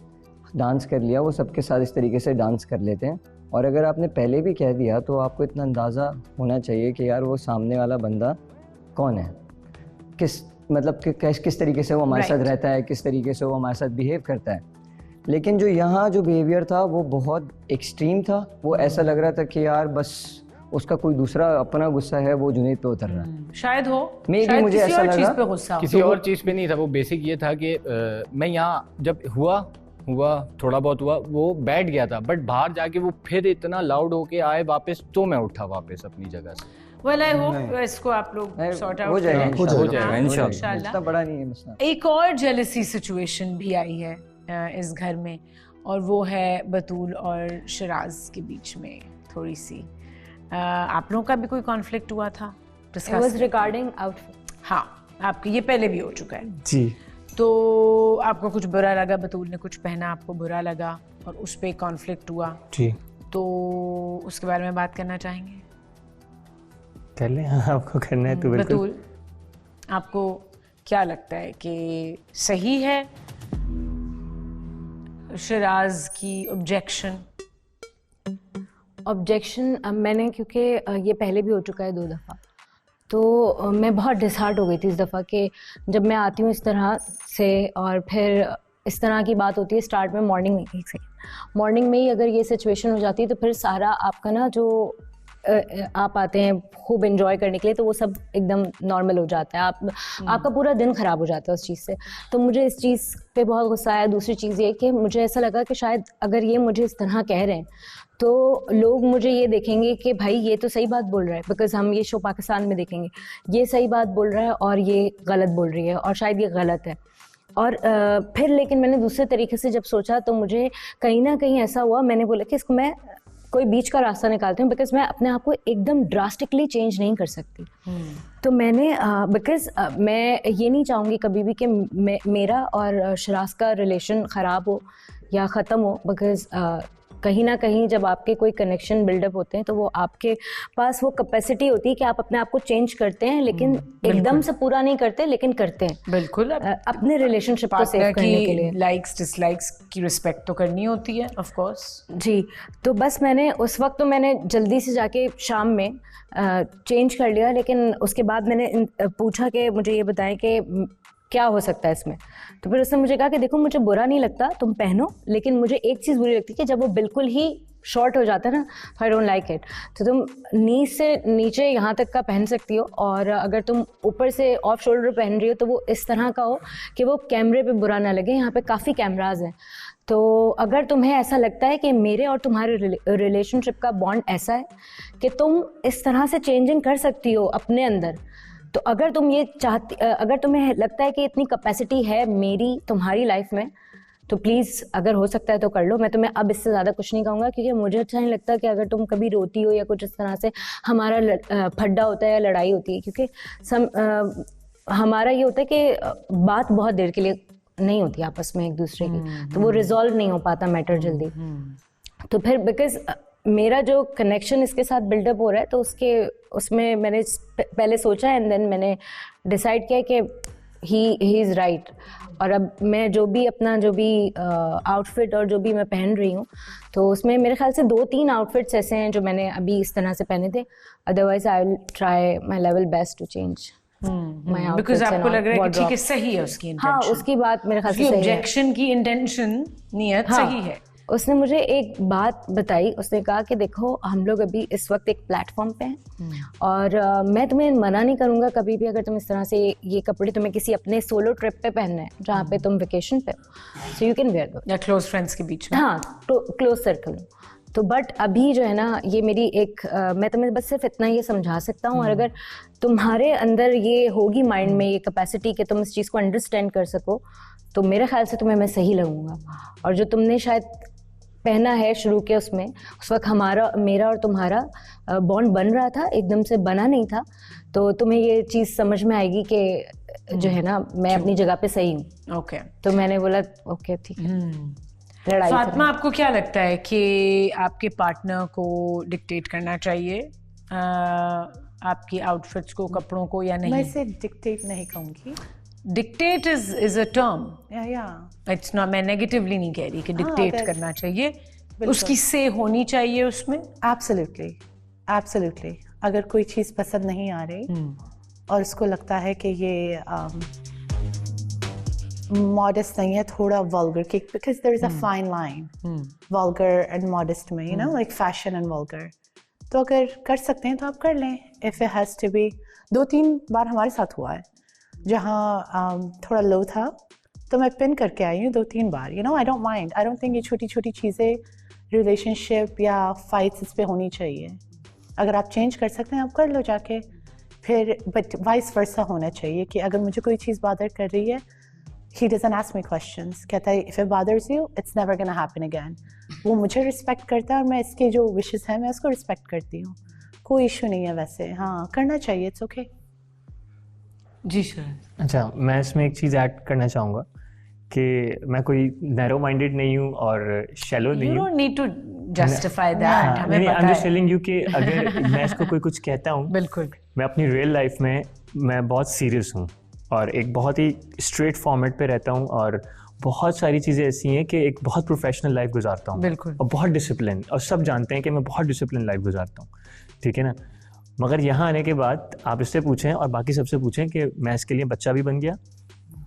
डांस कर लिया, वो सबके साथ इस तरीके से डांस कर लेते हैं। और अगर आपने पहले भी कह दिया तो आपको इतना अंदाज़ा होना चाहिए कि यार वो सामने वाला बंदा कौन है, किस तरीके से वो हमारे साथ रहता है, किस तरीके से वो हमारे साथ बिहेव करता है। लेकिन जो यहाँ जो बिहेवियर था वो बहुत एक्सट्रीम था। वो ऐसा लग रहा था कि यार बस उसका कोई दूसरा अपना गुस्सा है, वो जुनैद पे उतर रहा है। शायद हो, शायद मुझे ऐसा लगा किसी और चीज़ पे नहीं था। वो बेसिक ये था कि मैं यहाँ जब हुआ थोड़ा बहुत हुआ, वो बैठ गया था, बट बाहर जाके वो फिर इतना लाउड होके आए वापस, तो मैं उठा वापस अपनी जगह से। Well, I hope इसको आप लोग सॉर्ट आउट हो जाएगा इंशाल्लाह। इतना बड़ा नहीं है मसला। एक और जेलसी सिचुएशन भी आई है इस घर में, और वो है बतूल और शिराज के बीच में थोड़ी सी। आप लोगों का भी कोई कॉन्फ्लिक्ट हुआ था? It was regarding outfit. हाँ, आपके ये पहले भी हो चुका है जी। तो आपको कुछ बुरा लगा, बतूल ने कुछ पहना, आपको बुरा लगा और उस पर कॉन्फ्लिक्ट हुआ जी, तो उसके बारे में बात करना चाहेंगे? कर ले, आपको करना है तो बिल्कुल। बतूल, आपको क्या लगता है कि सही है शिराज की ऑब्जेक्शन? मैंने, क्योंकि ये पहले भी हो चुका है 2 दफ़ा, तो मैं बहुत डिसहार्ट हो गई थी इस दफ़ा कि जब मैं आती हूँ इस तरह से और फिर इस तरह की बात होती है स्टार्ट में, मॉर्निंग में ही अगर ये सिचुएशन हो जाती है तो फिर सारा आपका ना जो आप आते हैं खूब एंजॉय करने के लिए, तो वो सब एकदम नॉर्मल हो जाता है, आपका पूरा दिन ख़राब हो जाता है उस चीज़ से। तो मुझे इस चीज़ पे बहुत गुस्सा आया। दूसरी चीज़ ये कि मुझे ऐसा लगा कि शायद अगर ये मुझे इस तरह कह रहे हैं तो लोग मुझे ये देखेंगे कि भाई ये तो सही बात बोल रहा है, बिकॉज हम ये शो पाकिस्तान में देखेंगे, ये सही बात बोल रहा है और ये गलत बोल रही है, और शायद ये गलत है। और फिर लेकिन मैंने दूसरे तरीके से जब सोचा तो मुझे कहीं ना कहीं ऐसा हुआ, मैंने बोला कि इसको मैं कोई बीच का रास्ता निकालती हूँ, बिकॉज मैं अपने आप को एकदम ड्रास्टिकली चेंज नहीं कर सकती। तो मैंने बिकॉज मैं ये नहीं चाहूँगी कभी भी कि मेरा और शराज का रिलेशन ख़राब हो या ख़त्म हो, बिकॉज कहीं ना कहीं जब आपके कोई कनेक्शन बिल्डअप होते हैं तो वो आपके पास वो कैपेसिटी होती है कि आप अपने आप को चेंज करते हैं, लेकिन एकदम से पूरा नहीं करते, लेकिन करते हैं बिल्कुल अपने रिलेशनशिप को सेव करने के लिए। लाइक्स डिसलाइक्स की रिस्पेक्ट तो करनी होती है ऑफ कोर्स। जी, तो बस मैंने उस वक्त तो मैंने जल्दी से जाके शाम में चेंज कर लिया, लेकिन उसके बाद मैंने पूछा कि मुझे ये बताएं कि क्या हो सकता है इसमें। तो फिर उसने मुझे कहा कि देखो मुझे बुरा नहीं लगता तुम पहनो, लेकिन मुझे एक चीज़ बुरी लगती है कि जब वो बिल्कुल ही शॉर्ट हो जाता है ना, आई डोंट लाइक इट। तो तुम नी से नीचे यहाँ तक का पहन सकती हो, और अगर तुम ऊपर से ऑफ शोल्डर पहन रही हो तो वो इस तरह का हो कि वो कैमरे पे बुरा ना लगे। यहाँ पे काफ़ी कैमराज हैं, तो अगर तुम्हें ऐसा लगता है कि मेरे और तुम्हारे रिलेशनशिप का बॉन्ड ऐसा है कि तुम इस तरह से चेंजिंग कर सकती हो अपने अंदर, तो अगर तुम ये चाहती, अगर तुम्हें लगता है कि इतनी कैपेसिटी है मेरी तुम्हारी लाइफ में, तो प्लीज़ अगर हो सकता है तो कर लो। मैं तुम्हें अब इससे ज़्यादा कुछ नहीं कहूँगा, क्योंकि मुझे अच्छा नहीं लगता कि अगर तुम कभी रोती हो या कुछ इस तरह से हमारा फड्डा होता है या लड़ाई होती है, क्योंकि हमारा ये होता है कि बात बहुत देर के लिए नहीं होती आपस में एक दूसरे की, तो वो रिजॉल्व नहीं हो पाता मैटर जल्दी। तो फिर बिकॉज मेरा जो कनेक्शन इसके साथ बिल्डअप हो रहा है, तो उसमें मैंने पहले सोचा एंड देन मैंने डिसाइड किया कि ही इज़ राइट। और अब मैं जो भी आउटफिट और जो भी मैं पहन रही हूँ, तो उसमें मेरे ख्याल से 2-3 आउटफिट्स ऐसे हैं जो मैंने अभी इस तरह से पहने थे। Otherwise I will try my level best to change my outfits. Because आपको लग रहा है कि ठीक है, सही है उसकी इंटेंशन। हाँ, उसकी बात मेरे ख्याल से सही है, ऑब्जेक्शन की इंटेंशन नियत सही है। उसने मुझे एक बात बताई, उसने कहा कि देखो हम लोग अभी इस वक्त एक प्लेटफॉर्म पे हैं, और मैं तुम्हें मना नहीं करूँगा कभी भी, अगर तुम इस तरह से ये कपड़े तुम्हें किसी अपने सोलो ट्रिप पे पहनना है जहाँ पे तुम वेकेशन पे हो, सो यू कैन वेयर दो, या क्लोज फ्रेंड्स के बीच में। हाँ, तो क्लोज सर्कल। तो बट अभी जो है ना, ये मेरी मैं तुम्हें बस सिर्फ इतना ये समझा सकता हूँ, और अगर तुम्हारे अंदर ये होगी माइंड में ये कैपेसिटी कि तुम इस चीज़ को अंडरस्टैंड कर सको, तो मेरे ख्याल से तुम्हें मैं सही लगूंगा। और जो तुमने शायद पहना है शुरू के उसमें, उस वक्त मेरा और तुम्हारा बॉन्ड बन रहा था, एकदम से बना नहीं था, तो तुम्हें ये चीज़ समझ में आएगी कि जो है ना मैं अपनी जगह पे सही हूँ। ओके, तो मैंने बोला ओके ठीक है। लड़ाई फातिमा, आपको क्या लगता है कि आपके पार्टनर को डिक्टेट करना चाहिए आपकी आउटफिट्स को, कपड़ों को, या नहीं? मैं इसे डिक्टेट नहीं कहूँगी। डिक्टेट इज अ टर्म, या इट्स नॉट, मैं नेगेटिवली नहीं कह रही कि डिक्टेट करना चाहिए, उसकी से होनी चाहिए उसमें। Absolutely, absolutely. अगर कोई चीज़ पसंद नहीं आ रही और उसको लगता है कि ये मॉडेस्ट नहीं है, थोड़ा vulgar, because there is a fine line vulgar and modest में, you know, like fashion and vulgar. तो अगर कर सकते हैं तो आप कर लें, if it has to be. 2-3 बार हमारे साथ हुआ है जहाँ थोड़ा लो था तो मैं पिन करके आई हूँ 2-3 बार, you know. I don't mind, I don't think ये छोटी छोटी चीज़ें रिलेशनशिप या फाइट्स इस पे होनी चाहिए। अगर आप चेंज कर सकते हैं आप कर लो जाके, फिर बट वाइस वर्सा होना चाहिए कि अगर मुझे कोई चीज़ बादर कर रही है, he doesn't ask me questions, कहता है if it bothers you it's never gonna happen again। वो मुझे रिस्पेक्ट करता है और मैं इसके जो विशेस हैं मैं उसको रिस्पेक्ट करती हूँ, कोई इशू नहीं है वैसे। हाँ, करना चाहिए, इट्स ओके। Ji sir. अच्छा, मैं इसमें एक चीज़ ऐड करना चाहूँगा कि मैं कोई नैरो माइंडेड नहीं हूँ और शैलो नहीं हूँ। You don't need to justify that, हमें पता है। I'm just telling you कि अगर मैं इसको कोई कुछ कहता हूँ, बिल्कुल, मैं अपनी रियल लाइफ में मैं बहुत सीरियस हूँ और एक बहुत ही स्ट्रेट फॉर्मेट पे रहता हूँ, और बहुत सारी चीज़ें ऐसी हैं कि एक बहुत प्रोफेशनल लाइफ गुजारता हूँ, बिल्कुल, और बहुत डिसिप्लिन, और सब जानते हैं कि मैं बहुत डिसिप्लिन लाइफ गुजारता हूँ, ठीक है ना। मगर यहाँ आने के बाद आप इससे पूछें और बाकी सबसे पूछें कि मैं इसके लिए बच्चा भी बन गया,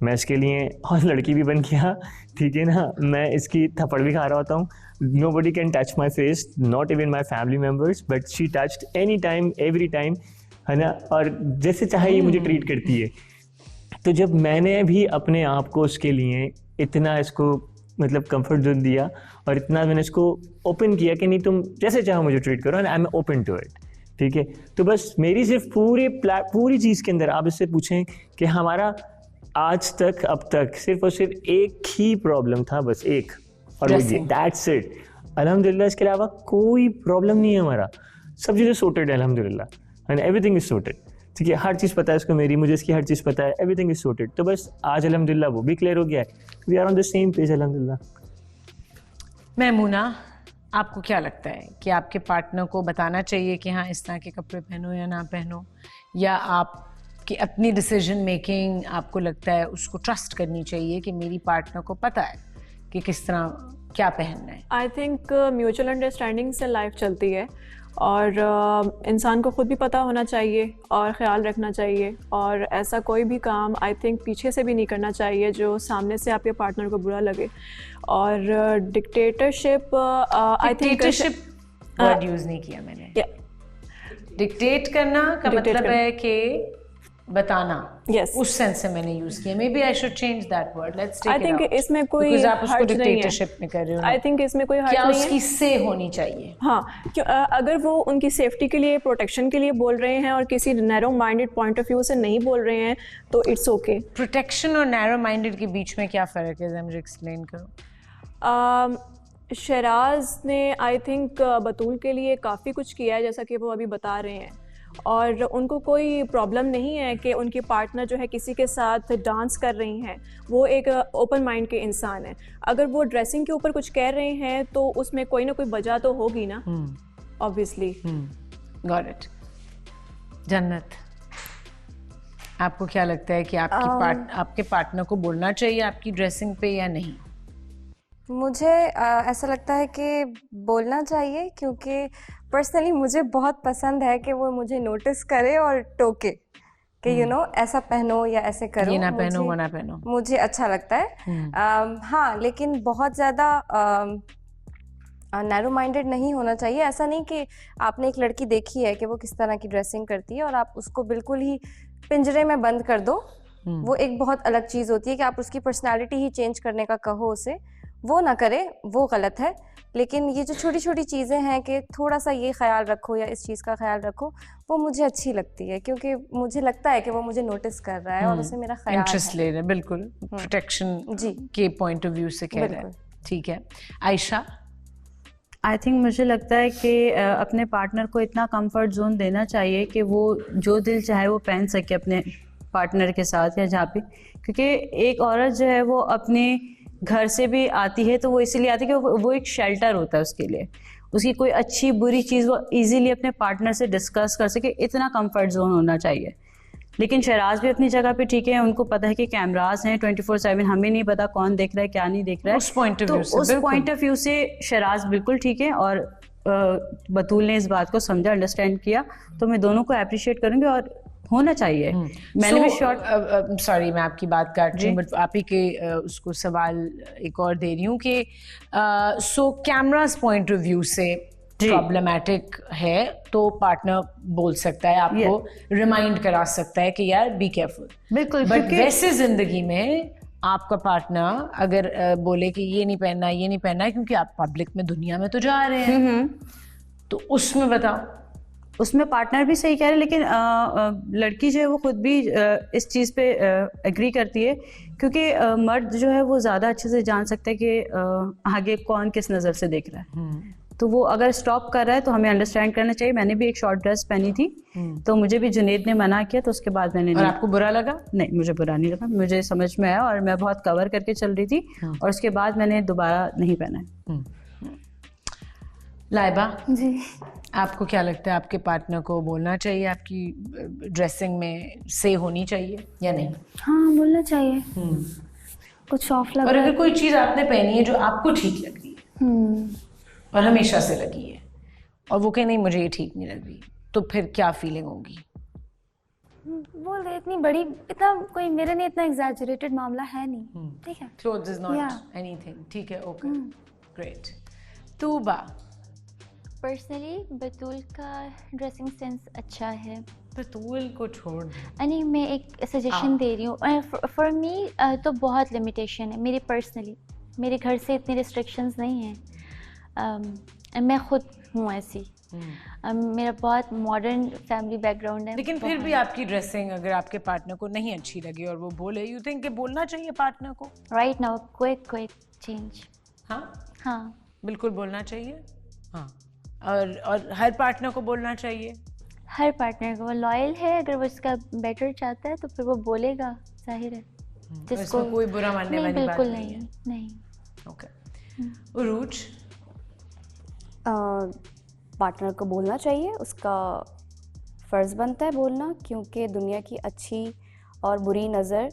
मैं इसके लिए और लड़की भी बन गया, ठीक है ना, मैं इसकी थप्पड़ भी खा रहा होता हूँ। Nobody can touch my face, not even my family members, but she touched any time, every time, है ना, और जैसे चाहे ये मुझे ट्रीट करती है। तो जब मैंने भी अपने आप को उसके लिए इतना इसको मतलब कंफर्ट जोन दिया और इतना मैंने इसको ओपन किया कि नहीं तुम जैसे चाहो मुझे ट्रीट करो and I am open to it, ठीक है। तो बस मेरी सिर्फ पूरी चीज़ के अंदर आप इससे पूछें कि हमारा आज तक अब तक सिर्फ और सिर्फ एक ही प्रॉब्लम था, बस एक, और वो दैट्स इट। अल्हम्दुलिल्लाह इसके अलावा कोई प्रॉब्लम नहीं है हमारा, सब चीज़ें सॉर्टेड है अल्हम्दुलिल्लाह एंड एवरीथिंग इज सॉर्टेड, ठीक है। हर चीज़ पता है इसको मेरी, मुझे इसकी हर चीज़ पता है, एवरीथिंग इज सॉर्टेड। तो बस आज अल्हम्दुलिल्लाह वो भी क्लियर हो गया है, we are on the same page अल्हम्दुलिल्लाह। मैमूना, आपको क्या लगता है कि आपके पार्टनर को बताना चाहिए कि हाँ इस तरह के कपड़े पहनो या ना पहनो, या आपकी अपनी डिसीजन मेकिंग आपको लगता है उसको ट्रस्ट करनी चाहिए कि मेरी पार्टनर को पता है कि किस तरह क्या पहनना है? आई थिंक म्यूचुअल अंडरस्टैंडिंग से लाइफ चलती है और इंसान को ख़ुद भी पता होना चाहिए और ख़्याल रखना चाहिए, और ऐसा कोई भी काम आई थिंक पीछे से भी नहीं करना चाहिए जो सामने से आपके पार्टनर को बुरा लगे। और dictatorship I think dictatorship word use नहीं किया मैंने। डिक्टेट करना का मतलब है कि बताना, yes. उस सेंस से मैंने यूज किया। Maybe I should change that word, let's take it out. I think इसमें कोई आप उसको डिक्टेटरशिप में कर रहे हो। आई थिंक इसमें कोई हर्ज क्या नहीं है। उसकी से होनी चाहिए। हाँ, अगर वो उनकी सेफ्टी के लिए, प्रोटेक्शन के लिए बोल रहे हैं और किसी narrow minded point of view से नहीं बोल रहे हैं तो इट्स ओके। प्रोटेक्शन और नैरो माइंडेड के बीच में क्या फ़र्क है, मुझे एक्सप्लेन करो। शराज ने आई थिंक बतूल के लिए काफ़ी कुछ किया है जैसा कि वो अभी बता रहे हैं, और उनको कोई प्रॉब्लम नहीं है कि उनकी पार्टनर जो है किसी के साथ डांस कर रही हैं। वो एक ओपन माइंड के इंसान है। अगर वो ड्रेसिंग के ऊपर कुछ कह रहे हैं तो उसमें कोई ना कोई वजह तो होगी ना, ऑब्वियसली। Got it. जन्नत, आपको क्या लगता है कि आपके पार्टनर को बोलना चाहिए आपकी ड्रेसिंग पे या नहीं? मुझे ऐसा लगता है कि बोलना चाहिए, क्योंकि पर्सनली मुझे बहुत पसंद है कि वो मुझे नोटिस करे और टोके कि यू नो ऐसा पहनो या ऐसे करो, ये ना पहनो वो ना पहनो, मुझे अच्छा लगता है। हाँ, लेकिन बहुत ज़्यादा नैरो माइंडेड नहीं होना चाहिए। ऐसा नहीं कि आपने एक लड़की देखी है कि वो किस तरह की ड्रेसिंग करती है और आप उसको बिल्कुल ही पिंजरे में बंद कर दो। वो एक बहुत अलग चीज़ होती है कि आप उसकी पर्सनैलिटी ही चेंज करने का कहो उसे, वो ना करे, वो गलत है। लेकिन ये जो छोटी छोटी चीज़ें हैं कि थोड़ा सा ये ख्याल रखो या इस चीज़ का ख्याल रखो, वो मुझे अच्छी लगती है, क्योंकि मुझे लगता है कि वो मुझे नोटिस कर रहा है और उसे मेरा ख्याल इंटरेस्ट ले रहे हैं। बिल्कुल, प्रोटेक्शन के पॉइंट ऑफ व्यू से कह रहे हैं। ठीक है आयशा। आई थिंक मुझे लगता है कि अपने पार्टनर को इतना कंफर्ट जोन देना चाहिए कि वो जो दिल चाहे वो पहन सके अपने पार्टनर के साथ या जहाँ पे, क्योंकि एक औरत जो है वो अपने घर से भी आती है तो वो इसीलिए आती है कि वो एक शेल्टर होता है उसके लिए। उसकी कोई अच्छी बुरी चीज़ वो इजीली अपने पार्टनर से डिस्कस कर सके, इतना कंफर्ट जोन होना चाहिए। लेकिन शराज भी अपनी जगह पे ठीक है, उनको पता है कि कैमरास हैं 24/7, हमें नहीं पता कौन देख रहा है क्या नहीं देख रहा है। उस पॉइंट ऑफ व्यू से शराज बिल्कुल ठीक है, और बतूल ने इस बात को समझा, अंडरस्टैंड किया, तो मैं दोनों को अप्रिशिएट करूँगी और होना चाहिए। मैंने भी शॉर्ट सॉरी मैं आपकी बात काट रही हूँ, बट आप ही के उसको सवाल एक और दे रही हूँ कि सो कैमरास पॉइंट ऑफ व्यू से प्रॉब्लमेटिक है तो पार्टनर बोल सकता है, आपको रिमाइंड करा सकता है कि यार बी केयरफुल। बिल्कुल, बट वैसे जिंदगी में आपका पार्टनर अगर बोले कि ये नहीं पहनना ये नहीं पहनना है क्योंकि आप पब्लिक में दुनिया में तो जा रहे हैं, तो उसमें बताओ। उसमें पार्टनर भी सही कह रहे हैं, लेकिन लड़की जो है वो खुद भी इस चीज़ पे एग्री करती है, क्योंकि मर्द जो है वो ज़्यादा अच्छे से जान सकता है कि आगे कौन किस नज़र से देख रहा है। तो वो अगर स्टॉप कर रहा है तो हमें अंडरस्टैंड करना चाहिए। मैंने भी एक शॉर्ट ड्रेस पहनी थी तो मुझे भी जुनेद ने मना किया, तो उसके बाद मैंने और आपको बुरा लगा? नहीं, मुझे बुरा नहीं लगा, मुझे समझ में आया और मैं बहुत कवर करके चल रही थी, और उसके बाद मैंने दोबारा नहीं पहना है। लाइबा जी, आपको क्या लगता है आपके पार्टनर को बोलना चाहिए आपकी ड्रेसिंग में से होनी चाहिए या नहीं? हाँ, बोलना चाहिए। कुछ सॉफ्ट लग और रहा है। अगर कोई चीज़ आपने पहनी है जो आपको ठीक लग रही है और हमेशा से लगी है और वो कहे नहीं मुझे ये ठीक नहीं लग रही, तो फिर क्या फीलिंग होगी? बोल दे, इतनी बड़ी, इतना कोई मेरे लिए इतना एग्जैजरेटेड मामला है नहीं। ठीक है, क्लोथ्स इज नॉट एनीथिंग। ठीक है, ओके, ग्रेट। तूबा। पर्सनली बतूल का ड्रेसिंग सेंस अच्छा है। बतूल को छोड़ नहीं, मैं एक सजेशन दे रही हूँ। फॉर मी तो बहुत लिमिटेशन है मेरी पर्सनली, मेरे घर से इतनी रिस्ट्रिक्शंस नहीं हैं। मैं खुद हूँ ऐसी। मेरा बहुत मॉडर्न फैमिली बैकग्राउंड है। लेकिन फिर भी आपकी ड्रेसिंग अगर आपके पार्टनर को नहीं अच्छी लगे और वो बोले, यू थिंक कि बोलना चाहिए पार्टनर को? Right now quick change. हाँ बिल्कुल बोलना चाहिए। हाँ, और हर पार्टनर को बोलना चाहिए। हर पार्टनर को, वो लॉयल है, अगर वो इसका बेटर चाहता है तो फिर वो बोलेगा, जाहिर है। जिसको कोई बुरा मानने वाली बात बिल्कुल नहीं है। नहीं। ओके। उरूज? पार्टनर को बोलना चाहिए, उसका फ़र्ज़ बनता है बोलना, क्योंकि दुनिया की अच्छी और बुरी नज़र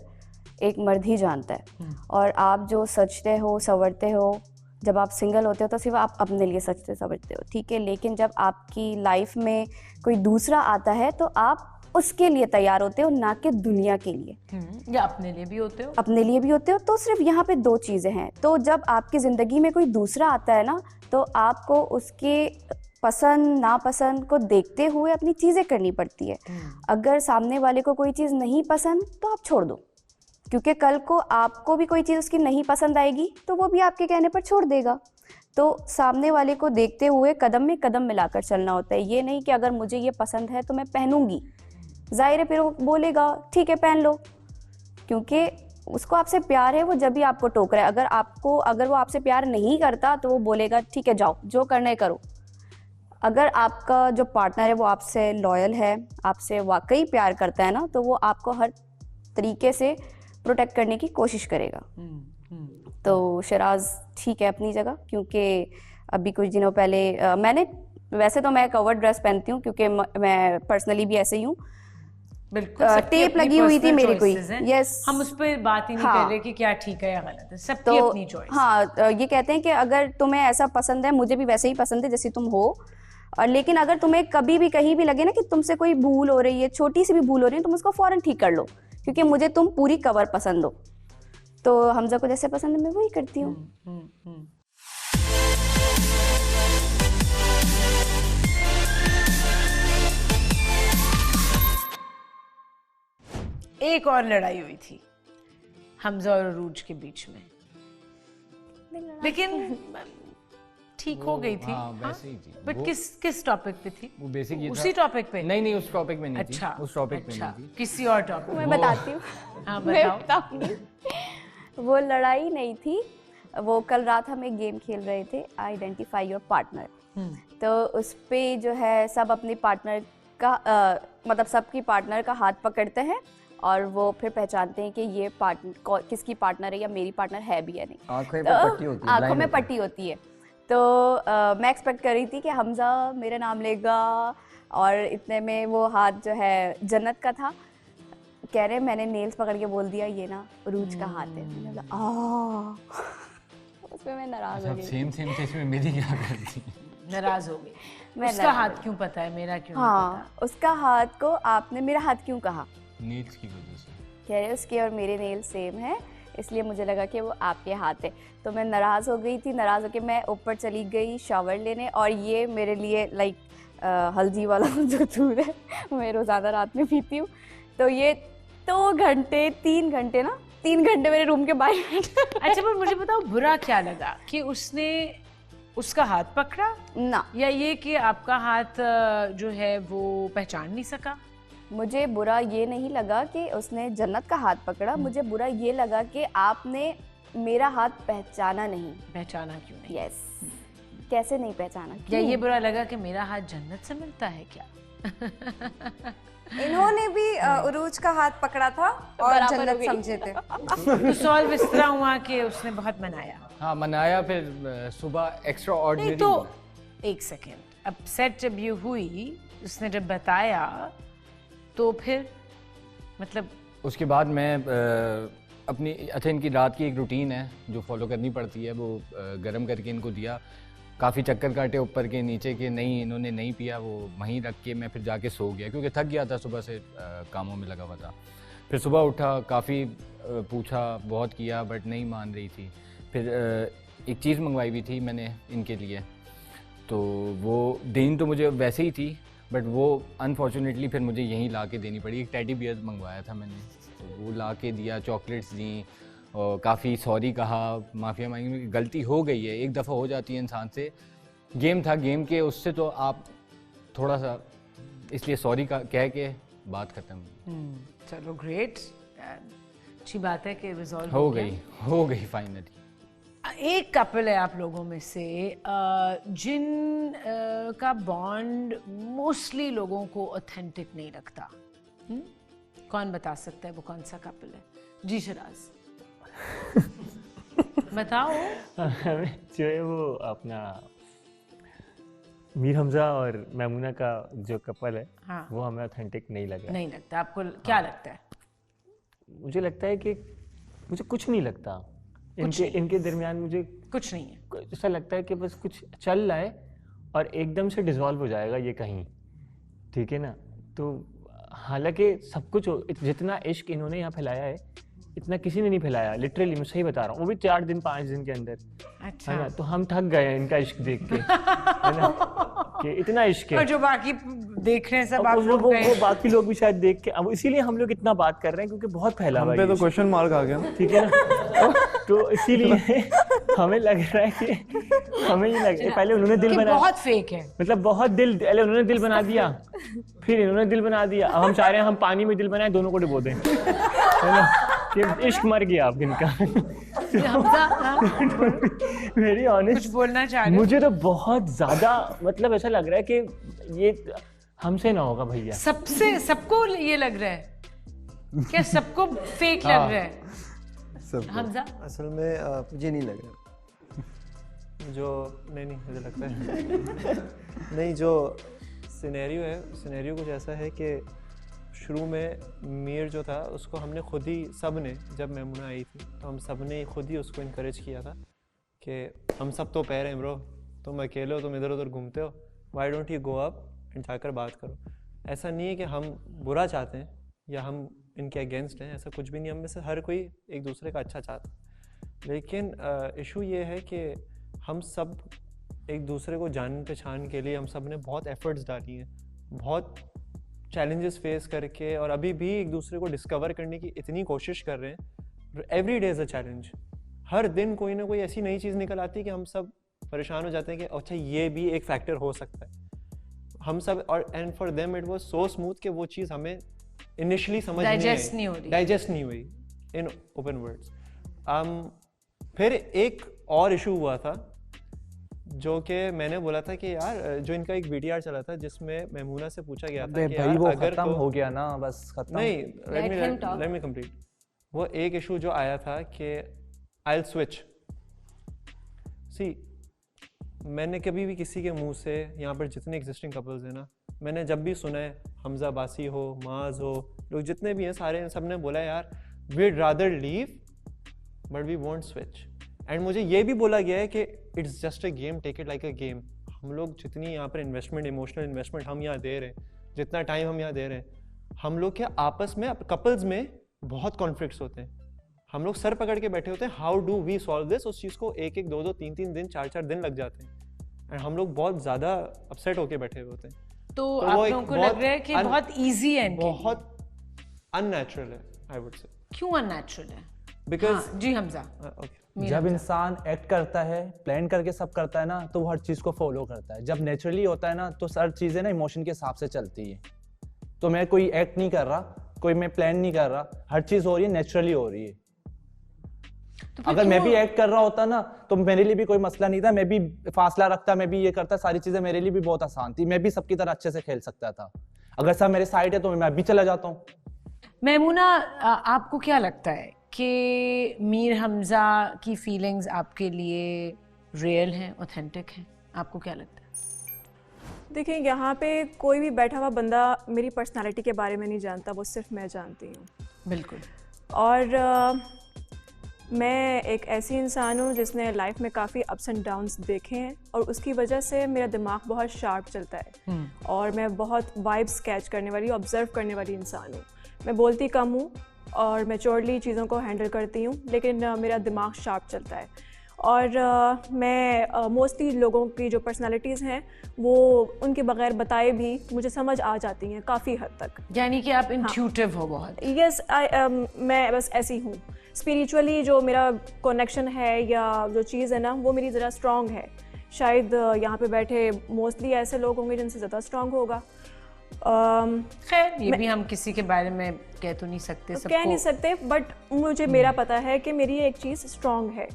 एक मर्द ही जानता है। और आप जो सजते हो संवरते हो, जब आप सिंगल होते हो तो सिर्फ आप अपने लिए सजते संवरते हो, ठीक है, लेकिन जब आपकी लाइफ में कोई दूसरा आता है तो आप उसके लिए तैयार होते हो, ना कि दुनिया के लिए। या अपने लिए भी होते हो? अपने लिए भी होते हो। तो सिर्फ यहाँ पे दो चीज़ें हैं। तो जब आपकी ज़िंदगी में कोई दूसरा आता है ना, तो आपको उसके पसंद नापसंद को देखते हुए अपनी चीज़ें करनी पड़ती है। अगर सामने वाले को कोई चीज़ नहीं पसंद तो आप छोड़ दो, क्योंकि कल को आपको भी कोई चीज़ उसकी नहीं पसंद आएगी तो वो भी आपके कहने पर छोड़ देगा। तो सामने वाले को देखते हुए कदम में कदम मिलाकर चलना होता है। ये नहीं कि अगर मुझे ये पसंद है तो मैं पहनूंगी, जाहिर है फिर वो बोलेगा ठीक है पहन लो, क्योंकि उसको आपसे प्यार है, वो जब भी आपको टोक रहा है। अगर वो आपसे प्यार नहीं करता तो वो बोलेगा ठीक है जाओ जो करना है करो। अगर आपका जो पार्टनर है वो आपसे लॉयल है, आपसे वाकई प्यार करता है ना, तो वो आपको हर तरीके से प्रोटेक्ट करने की कोशिश करेगा। तो शराज ठीक है अपनी जगह, क्योंकि अभी कुछ दिनों पहले वैसे तो मैं कवर ड्रेस पहनती हूँ, क्योंकि मैं पर्सनली भी ऐसे ही हूँ। टेप लगी हुई थी मेरी कोई, यस, हम उस पर बात ही नहीं कर रहे कि क्या ठीक है या गलत है, सबकी अपनी चॉइस। हाँ, ये कहते हैं कि अगर तुम्हें ऐसा पसंद है, मुझे भी वैसे ही पसंद है जैसी तुम हो, और लेकिन अगर तुम्हें कभी भी कहीं भी लगे ना कि तुमसे कोई भूल हो रही है, छोटी सी भी भूल हो रही है, तुम उसको फौरन ठीक कर लो, क्योंकि मुझे तुम पूरी कवर पसंद हो। तो हमजा को जैसे पसंद है मैं वही करती हूँ। एक और लड़ाई हुई थी हमजा और अरूज के बीच में, लेकिन ठीक हो गई थी। हाँ, वैसे ही थी। बट किस टॉपिक पे थी? वो बेसिक ये उसी टॉपिक पे? नहीं उस टॉपिक में नहीं अच्छा, थी। उस टॉपिक में नहीं थी, किसी और टॉपिक। मैं बताती हूँ। हाँ बताओ। वो लड़ाई नहीं थी, वो कल रात हम एक गेम खेल रहे थे, आइडेंटिफाई योर पार्टनर। तो उस पे जो है सब अपने पार्टनर का मतलब सबकी पार्टनर का हाथ पकड़ते हैं और वो फिर पहचानते हैं कि ये पार्टनर किसकी पार्टनर है या मेरी पार्टनर है भी या नहीं। आंखों में पट्टी होती है। तो मैं एक्सपेक्ट कर रही थी कि हमजा मेरा नाम लेगा, और इतने में वो हाथ जो है जन्नत का था। कह रहे मैंने नेल्स पकड़ के बोल दिया ये ना अरूज का हाथ है। मैंने बोला उसमें मैं नाराज हो गई। सेम चीज में मेरी क्या करती, नाराज हो गई। उसका हाथ क्यों पता है, मेरा क्यों नहीं पता? उसका हाथ को आपने मेरा हाथ क्यों कहा? नेल्स की वजह से। कह रहे उसके और मेरे नेल सेम है, इसलिए मुझे लगा कि वो आपके हाथ है। तो मैं नाराज़ हो गई थी। नाराज़ होकर मैं ऊपर चली गई शावर लेने, और ये मेरे लिए लाइक हल्दी वाला जो दूध है मैं रोज़ाना रात में पीती हूँ। तो ये 3 घंटे मेरे रूम के बाहर। अच्छा, पर मुझे बताओ बुरा क्या लगा कि उसने उसका हाथ पकड़ा ना, या ये कि आपका हाथ जो है वो पहचान नहीं सका? मुझे बुरा ये नहीं लगा कि उसने जन्नत का हाथ पकड़ा, मुझे बुरा ये लगा कि आपने मेरा हाथ पहचाना नहीं। पहचाना क्यों नहीं? यस, कैसे नहीं पहचाना? क्या ये बुरा लगा कि मेरा हाथ जन्नत से मिलता है क्या? इन्होंने भी उरूज का हाथ पकड़ा था और जन्नत समझे थे। तो सॉल्व इस तरह हुआ कि उसने बहुत मनाया। हाँ मनाया, फिर सुबह एक्स्ट्रा ऑर्डिनरी। तो एक सेकेंड, अब सेट जब ये हुई, उसने जब बताया तो फिर मतलब उसके बाद मैं अपनी अच्छा इनकी रात की एक रूटीन है जो फॉलो करनी पड़ती है, वो गर्म करके इनको दिया। काफ़ी चक्कर काटे ऊपर के नीचे के, नहीं इन्होंने नहीं पिया, वो वहीं रख के मैं फिर जाके सो गया क्योंकि थक गया था, सुबह से कामों में लगा हुआ था। फिर सुबह उठा, काफ़ी पूछा बहुत किया बट नहीं मान रही थी। फिर एक चीज़ मंगवाई हुई थी मैंने इनके लिए, तो वो देनी तो मुझे वैसे ही थी बट वो अनफॉर्चुनेटली फिर मुझे यहीं ला के देनी पड़ी। एक टेडी बियर मंगवाया था मैंने, तो वो ला के दिया, चॉकलेट्स दी और काफ़ी सॉरी कहा, माफ़िया मांगी, गलती हो गई है, एक दफ़ा हो जाती है इंसान से, गेम था, गेम के उससे तो आप थोड़ा सा इसलिए सॉरी का कह के बात खत्म। चलो ग्रेट, अच्छी बात है कि रिजॉल्व हो गई फाइनली। एक कपल है आप लोगों में से जिन का बॉन्ड मोस्टली लोगों को ऑथेंटिक नहीं लगता। कौन बता सकता है वो कौन सा कपल है? जी शराज बताओ। जो है वो अपना मीर हमजा और मैमूना का जो कपल है, हाँ। वो हमें ऑथेंटिक नहीं लगा। नहीं लगता आपको? क्या लगता है? मुझे लगता है कि मुझे कुछ नहीं लगता इनके दरमियान, मुझे कुछ नहीं है। ऐसा लगता है कि बस कुछ चल रहा है और एकदम से डिसॉल्व हो जाएगा ये कहीं, ठीक है ना। तो हालांकि सब कुछ जितना इश्क इन्होंने यहाँ फैलाया है इतना किसी ने नहीं फैलाया, लिटरली मैं सही बता रहा हूँ, वो भी 4 दिन 5 दिन के अंदर। अच्छा। है ना, तो हम थक गए हैं इनका इश्क देख के, है ना, कि इतना इश्क है। और जो बाकी देख रहे हैं सब आप वो लोग बाकी लोग भी शायद देख के, अब इसीलिए हम लोग इतना बात कर रहे हैं क्योंकि बहुत फैला हुआ है। हम पे तो क्वेश्चन मार्क आ गया, ठीक है ना। तो इसीलिए हमें लग रहा है कि हमें ये लग, पहले उन्होंने दिल बनाया, बहुत फेक है, मतलब बहुत दिल, पहले उन्होंने दिल बना दिया, फिर इन्होंने दिल बना दिया, अब हम चाह रहे हैं हम पानी में दिल बनाए, दोनों को डुबो दें, है ना, कि इश्क मर गया आप इनका। मेरी ऑनेस्ट कुछ बोलना चाह रहे? मुझे तो बहुत ज्यादा मतलब ऐसा लग रहा है कि ये हमसे ना होगा भैया। सबको ये लग रहा है क्या? सबको फेक लग रहा है? हमजा असल में मुझे नहीं लग रहा, जो नहीं मुझे लगता है नहीं, जो सिनेरियो कुछ ऐसा है कि शुरू में मीर जो था उसको हमने खुद ही, सब ने, जब मैमूना आई थी तो हम सब ने खुद ही उसको इनकरेज किया था कि हम सब तो पैर हैं ब्रो, तुम अकेले हो, तुम इधर उधर घूमते हो, why don't you go up and जाकर बात करो। ऐसा नहीं है कि हम बुरा चाहते हैं या हम इनके अगेंस्ट हैं, ऐसा कुछ भी नहीं, हम में से हर कोई एक दूसरे का अच्छा चाहता है, लेकिन इशू ये है कि हम सब एक दूसरे को जान पहचान के लिए हम सब ने बहुत एफर्ट्स डाली हैं, बहुत चैलेंजेस फेस करके, और अभी भी एक दूसरे को डिस्कवर करने की इतनी कोशिश कर रहे हैं। Every day is a challenge, हर दिन कोई ना कोई ऐसी नई चीज़ निकल आती है कि हम सब परेशान हो जाते हैं कि अच्छा ये भी एक फैक्टर हो सकता है, हम सब। और and for them it was so smooth कि वो चीज़ हमें इनिशियली समझ डाइजेस्ट नहीं हुई इन ओपन वर्ड्स। फिर एक और इशू हुआ था जो कि मैंने बोला था कि यार, जो इनका एक वीडियो चला था जिसमें मैमूना से पूछा गया था कि यार, वो अगर खत्म हो गया ना, बस खत्म नहीं, लेट मी कंप्लीट। वो एक इशू जो आया था कि आई विल स्विच। सी, मैंने कभी भी किसी के मुंह से, यहाँ पर जितने एग्जिस्टिंग कपल्स हैं ना, मैंने जब भी सुना है, हमजा बासी हो, माज हो, लोग जितने भी हैं सारे, सब ने बोला यार we'd rather leave but we won't switch. And मुझे ये भी बोला गया है कि it's just a game, take it like a game. हम लोग जितनी यहाँ पर इन्वेस्टमेंट, इमोशनल इन्वेस्टमेंट हम यहाँ दे रहे हैं, जितना टाइम हम यहाँ दे रहे हैं, हम लोग क्या आपस में, कपल्स में बहुत कॉन्फ्लिक्ट्स होते हैं, हम लोग सर पकड़ के बैठे होते हैं, how do we solve this. उस चीज़ को 1-1, 2-2, 3-3 दिन, 4-4 दिन लग जाते हैं, एंड हम लोग बहुत ज़्यादा अपसेट होके बैठे हुए होते हैं। तो आप लोगों को लग रहा है कि बहुत इजी है, बहुत अननेचुरल है, आई वुड से। क्यों अननेचुरल है? बिकॉज जी हमजा, जब इंसान एक्ट करता है, प्लान करके सब करता है ना, तो वो हर चीज़ को फॉलो करता है। जब नेचुरली होता है ना, तो हर चीज़ें ना इमोशन के हिसाब से चलती है। तो मैं कोई एक्ट नहीं कर रहा, कोई मैं प्लान नहीं कर रहा, हर चीज़ हो रही है, नेचुरली हो रही है। तो अगर मैं भी एक्ट कर रहा होता ना, तो मेरे लिए भी कोई मसला नहीं था, मैं भी फासला रखता, मैं भी ये करता, सारी चीज़ें मेरे लिए भी बहुत आसान थी, मैं भी सबकी तरह अच्छे से खेल सकता था। अगर सब मेरे साइड है तो मैं भी चला जाता हूँ। मैमूना, आपको क्या लगता है कि मीर हमजा की फीलिंग्स आपके लिए रियल हैं, ऑथेंटिक हैं? आपको क्या लगता है? देखिए, यहाँ पे कोई भी बैठा हुआ बंदा मेरी पर्सनालिटी के बारे में नहीं जानता, वो सिर्फ मैं जानती हूँ। बिल्कुल। और मैं एक ऐसी इंसान हूँ जिसने लाइफ में काफ़ी अप्स एंड डाउन्स देखे हैं, और उसकी वजह से मेरा दिमाग बहुत शार्प चलता है, और मैं बहुत वाइब्स कैच करने वाली, ऑब्जर्व करने वाली इंसान हूँ। मैं बोलती कम हूँ और मैच्योरली चीज़ों को हैंडल करती हूँ, लेकिन मेरा दिमाग शार्प चलता है। और मैं मोस्टली लोगों की जो पर्सनालिटीज़ हैं वो उनके बगैर बताए भी मुझे समझ आ जाती हैं काफ़ी हद तक। यानी कि आप इंट्यूटिव हो बहुत? यस, मैं बस ऐसी हूँ। स्पिरिचुअली जो मेरा कनेक्शन है या जो चीज़ है ना वो मेरी ज़रा स्ट्रॉन्ग है। शायद यहाँ पे बैठे मोस्टली ऐसे लोग होंगे जिनसे ज़्यादा स्ट्रॉन्ग होगा। खैर ये भी हम किसी के बारे में कह तो नहीं सकते, कह नहीं सकते, बट मुझे मेरा पता है कि मेरी एक चीज़ स्ट्रॉन्ग है।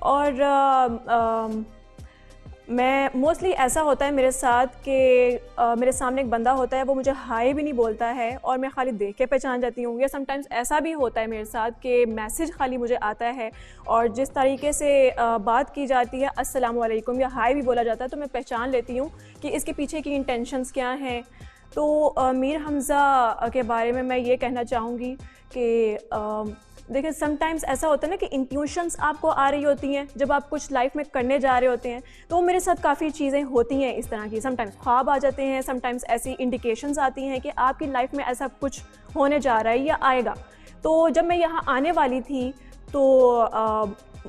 और मैं मोस्टली ऐसा होता है मेरे साथ कि मेरे सामने एक बंदा होता है, वो मुझे हाय भी नहीं बोलता है और मैं खाली देख के पहचान जाती हूँ। या समटाइम्स ऐसा भी होता है मेरे साथ कि मैसेज खाली मुझे आता है और जिस तरीके से बात की जाती है अस्सलाम वालेकुम या हाय भी बोला जाता है तो मैं पहचान लेती हूँ कि इसके पीछे की इंटेंशंस क्या हैं। तो मीर हमज़ा के बारे में मैं ये कहना चाहूँगी कि देखिए समटाइम्स ऐसा होता है ना कि इंट्यूशंस आपको आ रही होती हैं जब आप कुछ लाइफ में करने जा रहे होते हैं, तो वो मेरे साथ काफ़ी चीज़ें होती हैं इस तरह की। समटाइम्स ख्वाब आ जाते हैं, समटाइम्स ऐसी इंडिकेशंस आती हैं कि आपकी लाइफ में ऐसा कुछ होने जा रहा है या आएगा। तो जब मैं यहाँ आने वाली थी तो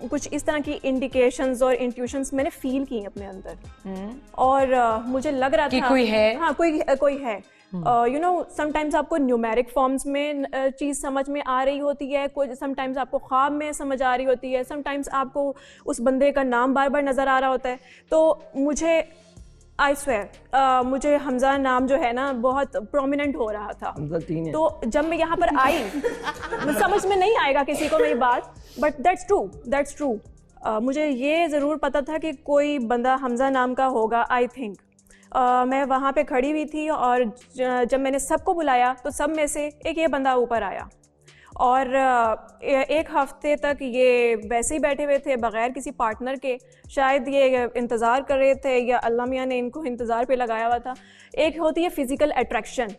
कुछ इस तरह की इंडिकेशंस और इंट्यूशंस मैंने फील की अपने अंदर और मुझे लग रहा था कोई है, हाँ कोई है। यू नो समटाइम्स आपको न्यूमेरिक फॉर्म्स में चीज़ समझ में आ रही होती है, कोई समटाइम्स आपको ख्वाब में समझ आ रही होती है, समटाइम्स आपको उस बंदे का नाम बार बार नज़र आ रहा होता है। तो मुझे आई स्वेयर मुझे हमज़ा नाम जो है ना बहुत प्रोमिनेंट हो रहा था। तो जब मैं यहाँ पर आई समझ में नहीं आएगा किसी को मेरी बात, बट दैट्स ट्रू। मुझे ये ज़रूर पता था कि कोई बंदा हमज़ा नाम का होगा। आई थिंक मैं वहाँ पे खड़ी हुई थी और जब मैंने सबको बुलाया तो सब में से एक ये बंदा ऊपर आया और एक हफ्ते तक ये वैसे ही बैठे हुए थे बग़ैर किसी पार्टनर के। शायद ये इंतज़ार कर रहे थे या अल्लाह मियाँ ने इनको इंतज़ार पे लगाया हुआ था। एक होती है फ़िज़िकल अट्रैक्शन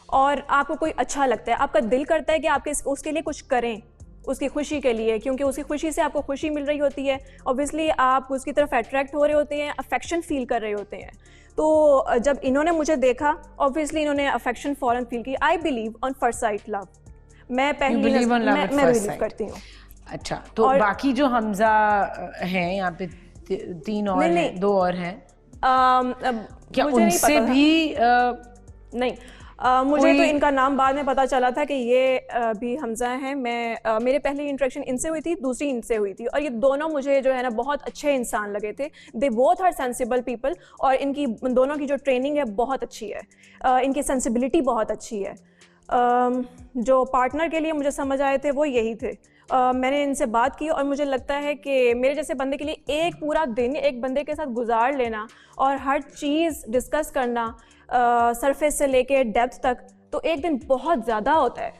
और आपको कोई अच्छा लगता है, आपका दिल करता है कि आपके उसके लिए कुछ करें, उसकी खुशी के लिए, क्योंकि उसकी खुशी से आपको खुशी मिल रही होती है। ऑब्वियसली आप उसकी तरफ अट्रैक्ट हो रहे होते हैं, अफेक्शन फील कर रहे होते हैं। तो जब इन्होंने मुझे देखा ऑब्वियसली इन्होंने अफेक्शन फ़ौरन फील की। I believe on first sight love. मैं पहली मैं बिलीव करती हूँ। अच्छा, तो बाकी जो हमज़ा हैं यहाँ पे 3 और हैं, 2 और हैं, क्या उनसे भी नहीं? मुझे तो इनका नाम बाद में पता चला था कि ये भी हमज़ा हैं। मैं मेरे पहली इंटरेक्शन इनसे हुई थी, दूसरी इनसे हुई थी और ये दोनों मुझे जो है ना बहुत अच्छे इंसान लगे थे। They both are sensible people और इनकी दोनों की जो ट्रेनिंग है बहुत अच्छी है, इनकी सेंसिबिलिटी बहुत अच्छी है। जो पार्टनर के लिए मुझे समझ आए थे वो यही थे। मैंने इनसे बात की और मुझे लगता है कि मेरे जैसे बंदे के लिए एक पूरा दिन एक बंदे के साथ गुजार लेना और हर चीज़ डिस्कस करना सरफेस से लेके डेप्थ तक, तो एक दिन बहुत ज़्यादा होता है।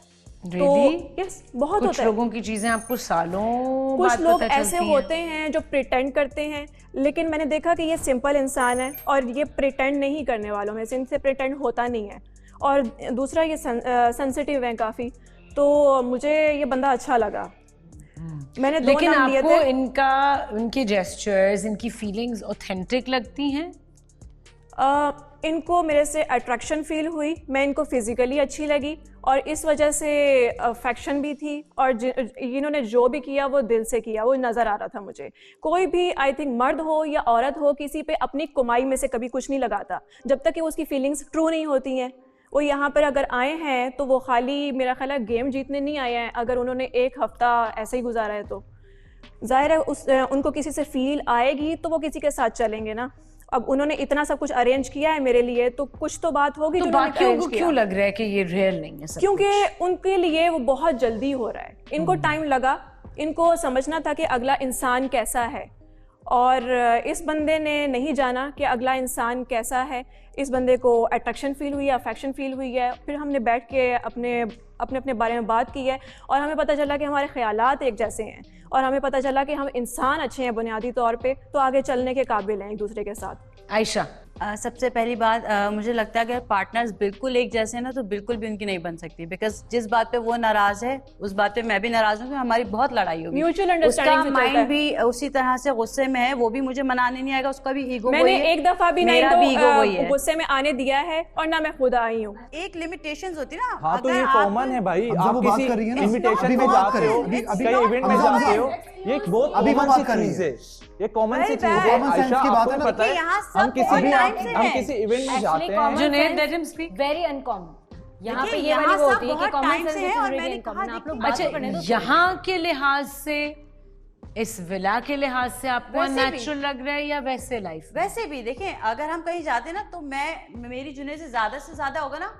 Really? तो यस बहुत होता है। कुछ लोगों की चीज़ें आपको सालों कुछ लोग ऐसे होते हैं जो प्रिटेंड करते हैं, लेकिन मैंने देखा कि ये सिंपल इंसान है और ये प्रिटेंड नहीं करने वालों में से, इनसे प्रिटेंड होता नहीं है। और दूसरा ये सेंसिटिव है काफ़ी, तो मुझे ये बंदा अच्छा लगा। मैंने लेकिन आपको इनके जेस्चर्स, इनकी फीलिंग्स ऑथेंटिक लगती हैं? इनको मेरे से अट्रैक्शन फील हुई, मैं इनको फिज़िकली अच्छी लगी और इस वजह से अफेक्शन भी थी और इन्होंने जो भी किया वो दिल से किया, वो नज़र आ रहा था मुझे। कोई भी आई थिंक मर्द हो या औरत हो किसी पे अपनी कमाई में से कभी कुछ नहीं लगाता जब तक कि उसकी फीलिंग्स ट्रू नहीं होती हैं। वो यहाँ पर अगर आए हैं तो वो खाली मेरा ख्याल है गेम जीतने नहीं आए हैं। अगर उन्होंने एक हफ़्ता ऐसे ही गुजारा है तो ज़ाहिर है उनको किसी से फील आएगी तो वो किसी के साथ चलेंगे ना। अब उन्होंने इतना सब कुछ अरेंज किया है मेरे लिए तो कुछ तो बात होगी। तो बाकियों को क्यों लग रहा है कि ये रियल नहीं है? क्योंकि उनके लिए वो बहुत जल्दी हो रहा है, इनको टाइम लगा, इनको समझना था कि अगला इंसान कैसा है और इस बंदे ने नहीं जाना कि अगला इंसान कैसा है। इस बंदे को अट्रैक्शन फील हुई है, अफेक्शन फील हुई है, फिर हमने बैठ के अपने बारे में बात की है और हमें पता चला कि हमारे ख्यालात एक जैसे हैं और हमें पता चला कि हम इंसान अच्छे हैं बुनियादी तौर पे, तो आगे चलने के काबिल हैं एक दूसरे के साथ। आयशा, सबसे पहली बात मुझे लगता है अगर पार्टनर्स बिल्कुल एक जैसे हैं ना तो बिल्कुल भी उनकी नहीं बन सकती, बिकॉज जिस बात पे वो नाराज है उस बात पे मैं भी नाराज हूँ, हमारी बहुत लड़ाई होगी। म्यूचुअल अंडरस्टैंडिंग उसका माइंड भी उसी तरह से गुस्से में है, वो भी मुझे मनाने नहीं आएगा, उसका भी ईगो मैंने एक दफा भी नहीं तो गुस्से में आने दिया है और ना मैं खुद आई हूँ। एक लिमिटेशंस होती है ना। हाँ तो ये कॉमन है भाई, आप किसी इनविटेशन में जाते हो, कई इवेंट में जाते हो, ये एक बहुत कॉमन सी चीज है, ये कॉमन सी चीज है। आयशा आपको पता है हम किसी इवेंट में जाते हैं, Junaid let him speak, very uncommon. यहाँ पे देखिए, ये वाली यहाँ वो सब होती है कि बहुत कॉमन time सेंस से है और इज मैंने इनकम, कहा आप लोग देखिए, बात तो करने दो। यहाँ के लिहाज से, इस विला के लिहाज से आपको वैसे भी। अननेचुरल लग रहा है या वैसे लाइफ? वैसे भी देखिए, अगर हम कहीं जाते ना तो मेरी जुनेद से ज्यादा होगा ना,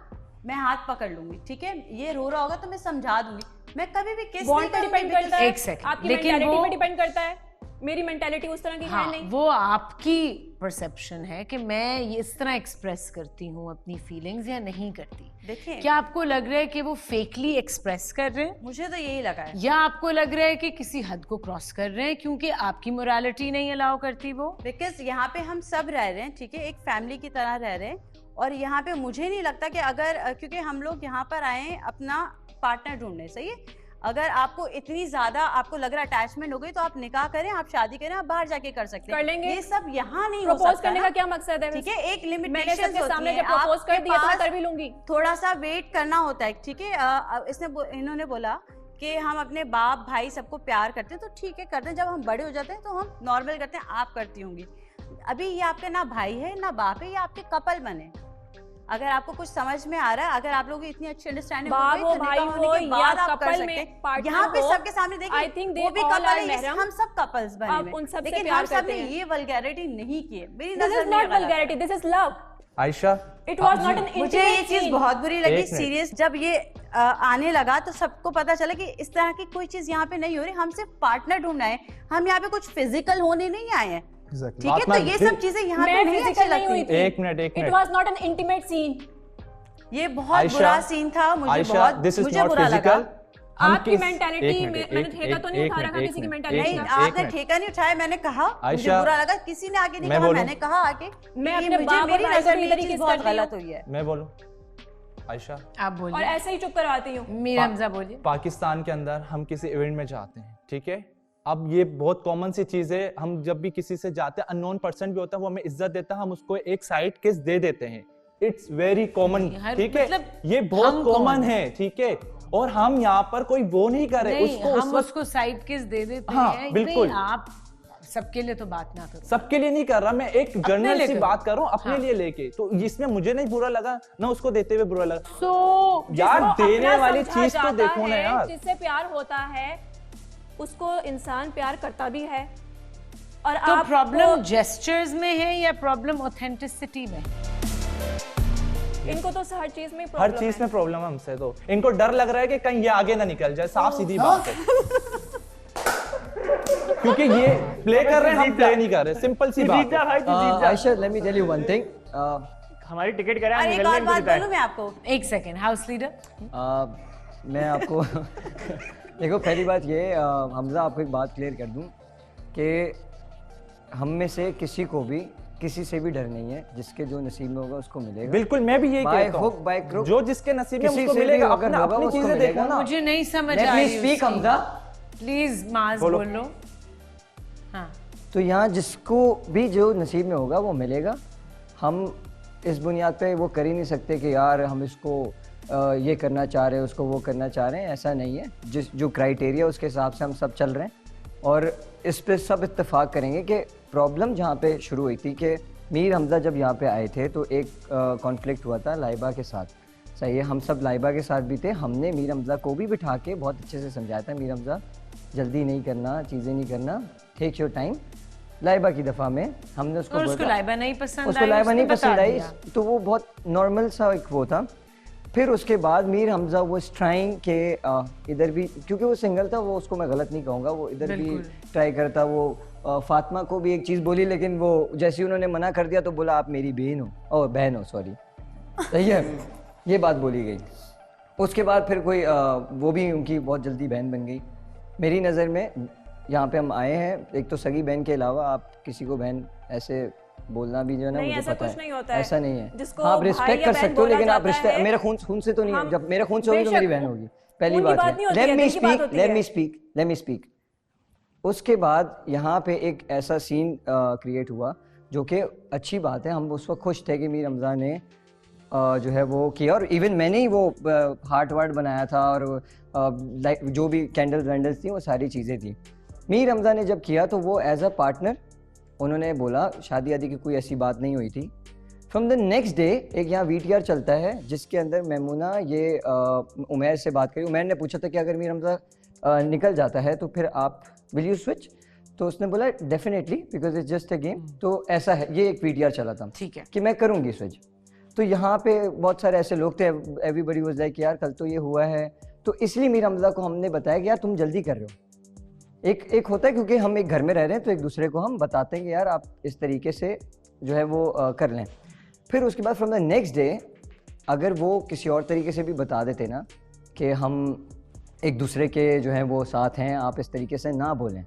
मैं हाथ पकड़ लूंगी, ठीक है, ये रो रहा होगा तो मैं समझा दूंगी, मैं कभी भी किस बॉन्ड पे डिपेंड करता है, एक सेकंड, आपकी लेकिन मेंटालिटी वो- पे डिपेंड करता है। मेरी मेंटालिटी उस तरह की हाँ, है नहीं। वो आपकी परसेप्शन है कि मैं ये इस तरह एक्सप्रेस करती हूँ अपनी फीलिंग्स या नहीं करती। देखिए, क्या आपको लग रहा है कि वो फेकली एक्सप्रेस कर रहे हैं, मुझे तो यही लगा है, या आपको लग रहा है कि किसी हद को क्रॉस कर रहे हैं क्योंकि आपकी मोरालिटी नहीं अलाउ करती वो? बिकॉज यहाँ पे हम सब रह रहे हैं, ठीक है, एक फैमिली की तरह रह रहे हैं, और यहाँ पे मुझे नहीं लगता कि अगर, क्योंकि हम लोग यहाँ पर आए हैं अपना पार्टनर ढूंढने, सही है, अगर आपको इतनी ज्यादा आपको लग रहा है अटैचमेंट हो गई तो आप निकाह करें, आप शादी करें, आप बाहर जाके कर सकते हैं, कर लेंगे। ये सब यहाँ नहीं हो प्रपोज सकता करने ना। का क्या मकसद है? ठीक है, एक मैंने लिमिटेशन सबके सामने जब प्रपोज कर दिया तो मैं कर भी लूंगी। थोड़ा सा वेट करना होता है, ठीक है, इन्होंने बोला कि हम अपने बाप भाई सबको प्यार करते हैं, तो ठीक है करते हैं, जब हम बड़े हो जाते हैं तो हम नॉर्मल करते हैं, आप करती होंगी। अभी ये आपका ना भाई है ना बाप है, ये आपके कपल बने। अगर आपको कुछ समझ में आ रहा है, अगर आप लोग इतनी अच्छी अंडरस्टैंडिंग हो गई, बाप हो, तो भाई निकाह होने हो के बाद या आप कर कपल सकते में हैं। पार्टनर यहाँ पे हो, सबके सामने I think देखिए, they वो भी all कपल are है, महरम। हम सब कपल्स बने आप हुए उन हैं। सबसे लेकिन प्यार हम सब करते ने हैं। ये वल्गैरिटी नहीं की है, मेरी This नजर is में ये not गलत है। vulgarity, this is love. Ayesha, It was not an मुझे ये intimate चीज scene. बहुत बुरी लगी, एक मिनट। सीरियस, जब ये आने लगा तो सबको पता चला कि इस तरह की कोई चीज यहाँ पे नहीं हो रही, हम सिर्फ पार्टनर ढूंढना है, हम यहाँ पे कुछ फिजिकल होने नहीं आए हैं, ठीक है, तो ये सब चीजें यहाँ पे मैं नहीं अच्छी physical नहीं हुई लगती। थी। एक minute It was not an intimate scene. ये बहुत आयशा, बुरा सीन था, मुझे आयशा, बहुत this is मुझे not बुरा लगा। physical. हम आपकी किस- मेंटालिटी एक मिनट, मैंने एक- ठेका तो नहीं एक उठा मिनट, रखा एक किसी की मिनट, मेंटालिटी नहीं, का। एक आपने मिनट। ठेका नहीं उठाया, मैंने कहा मुझे आयशा, बुरा लगा, किसी ने आगे नहीं मैं कहा, बोलूं? मैंने कहा आके मैं कि अपने मुझे बाप और मेरी भाई को नजर में इधर ये ही चीज किस बहुत करती गलत हूँ। हुई है। मैं बोलूं? आयशा, आप बोलिए। और ऐसे ही चुप करवाती हूँ। मीर हमजा बोलिए। पाकिस्तान के अंदर हम किसी इवेंट में जाते हैं, ठीक है, अब ये बहुत कॉमन सी चीज है, हम जब भी किसी से जाते हैं, अननोन पर्सन भी होता है, वो हमें इज्जत देता है, हम उसको एक साइड किस दे देते हैं, इट्स वेरी कॉमन, ठीक है, मतलब ये बहुत कॉमन है, ठीक है, और हम यहाँ पर कोई वो नहीं कर रहे, नहीं, उसको हम उसको साइड किस दे देते हाँ, हैं। बिल्कुल। नहीं, आप सबके लिए तो बात ना करो। सबके लिए नहीं कर रहा, मैं एक जनरल लिए सी करो। बात कर रहा हूँ अपने हाँ। लिए लेके, तो इसमें मुझे नहीं बुरा लगा ना उसको देते हुए बुरा लगा। So, यार जिसको देने अपना वाली समझा चीज तो जाता देखो ना है, यार। जिससे प्यार होता है उसको इंसान प्यार करता भी है। और तो आप प्रॉब्लम जेस्चर्स में है या प्रॉब्लम ऑथेंटिसिटी में? इनको तो हर चीज में हर प्रॉब्लम चीज है। में प्रॉब्लम है हमसे, तो इनको डर लग रहा है कि कहीं ये आगे ना निकल जाए, साफ सीधी बात है, क्योंकि ये प्ले कर रहे हैं, हम प्ले नहीं कर रहे, सिंपल सी बात है। Ayesha, let me tell you one thing. हमारी टिकट करा, और एक और बात बोलूं मैं आपको, एक सेकंड, हाउस लीडर। मैं आपको देखो, पहली बात ये हमजा, आपको एक बात क्लियर कर दूं कि हम में से किसी को भी किसी से भी डर नहीं है, जिसके जो नसीब में होगा उसको मिलेगा। बिल्कुल, मैं भी यही By कहता hook, by हूँ, crook, जो जिसके नसीब में किसी उसको से भी मिलेगा, अगर अपना होगा अपनी उसको चीजें देखो मिलेगा। ना। मुझे नहीं समझ Let आ me रही speak, उसकी। हमजा। प्लीज माज बोलो। बोलो। हाँ, तो यहाँ जिसको भी जो नसीब में होगा वो मिलेगा। हम इस बुनियाद पे वो कर ही नहीं सकते कि यार हम इसको ये करना चाह रहे हैं, उसको वो करना चाह रहे हैं, ऐसा नहीं है। जिस जो क्राइटेरिया उसके हिसाब से हम सब चल रहे हैं, और इस पे सब इत्तेफाक करेंगे कि प्रॉब्लम जहाँ पे शुरू हुई थी कि मीर हमजा जब यहाँ पे आए थे तो एक कॉन्फ्लिक्ट हुआ था लाइबा के साथ, सही है, हम सब लाइबा के साथ भी थे। हमने मीर हमजा को भी बिठा के बहुत अच्छे से समझाया था, मीर हमजा जल्दी नहीं करना, चीज़ें नहीं करना, टेक योर टाइम। लाइबा की दफ़ा में हमने उसको और उसको बोला- लाइबा नहीं पसंद आई, उसको लाइबा उसने नहीं बता पसंद आई, दिया। तो वो बहुत नॉर्मल सा एक वो था। फिर उसके बाद मीर हमजा वो ट्राइंग के इधर भी, क्योंकि वो सिंगल था, वो उसको मैं गलत नहीं कहूँगा, वो इधर भी बिल्कुल। ट्राई करता। वो फातिमा को भी एक चीज़ बोली, लेकिन वो जैसे उन्होंने मना कर दिया तो बोला आप मेरी बहन हो, और बहन हो, सॉरी, सही है, ये बात बोली गई। उसके बाद फिर कोई वो भी उनकी बहुत जल्दी बहन बन गई। मेरी नज़र में यहाँ पे हम आए हैं, एक तो सगी बहन के अलावा आप किसी को बहन ऐसे बोलना भी जो है ना, नहीं, मुझे ऐसा पता कुछ है नहीं होता है। ऐसा नहीं है। जिसको हाँ, आप भाई रिस्पेक्ट या कर बहन सकते हो, बोला लेकिन आप जाता रिश्ते है, मेरा खून से तो नहीं है। हम- जब मेरा खून से होगी तो बेशक, मेरी बहन होगी, पहली खून की बात बात नहीं है। होती है, लेट मी दिल की बात स्पीक, होती लेट है। Me speak, let me speak. उसके बाद यहाँ पे एक ऐसा सीन क्रिएट हुआ जो कि अच्छी बात है, हम उस वक्त खुश थे कि मीर रमज़ान ने जो है वो किया, और इवन मैंने ही वो हार्ट वार्ट बनाया था, और जो भी कैंडल्स वैंडल्स थी वो सारी चीज़ें थी। मीर रमज़ान ने जब किया तो वो एज अ पार्टनर उन्होंने बोला, शादी आदि की कोई ऐसी बात नहीं हुई थी, फ्रॉम द नेक्स्ट डे एक यहाँ VTR चलता है जिसके अंदर मैमूना ये उमैर से बात करी। उमैर ने पूछा था कि अगर मीर हमजा निकल जाता है तो फिर आप विल यू स्विच, तो उसने बोला definitely because it's just a game. तो ऐसा है, ये एक VTR चला था ठीक है कि मैं करूँगी स्विच। तो यहाँ पे बहुत सारे ऐसे लोग थे, एवरीबडी वाज लाइक यार कल तो ये हुआ है, तो इसलिए मीर हमजा को हमने बताया कि यार तुम जल्दी कर रहे हो। एक होता है क्योंकि हम एक घर में रह रहे हैं तो एक दूसरे को हम बताते हैं कि यार आप इस तरीके से जो है वो कर लें। फिर उसके बाद फ्रॉम द नेक्स्ट डे अगर वो किसी और तरीके से भी बता देते ना कि हम एक दूसरे के जो है वो साथ हैं, आप इस तरीके से ना बोलें,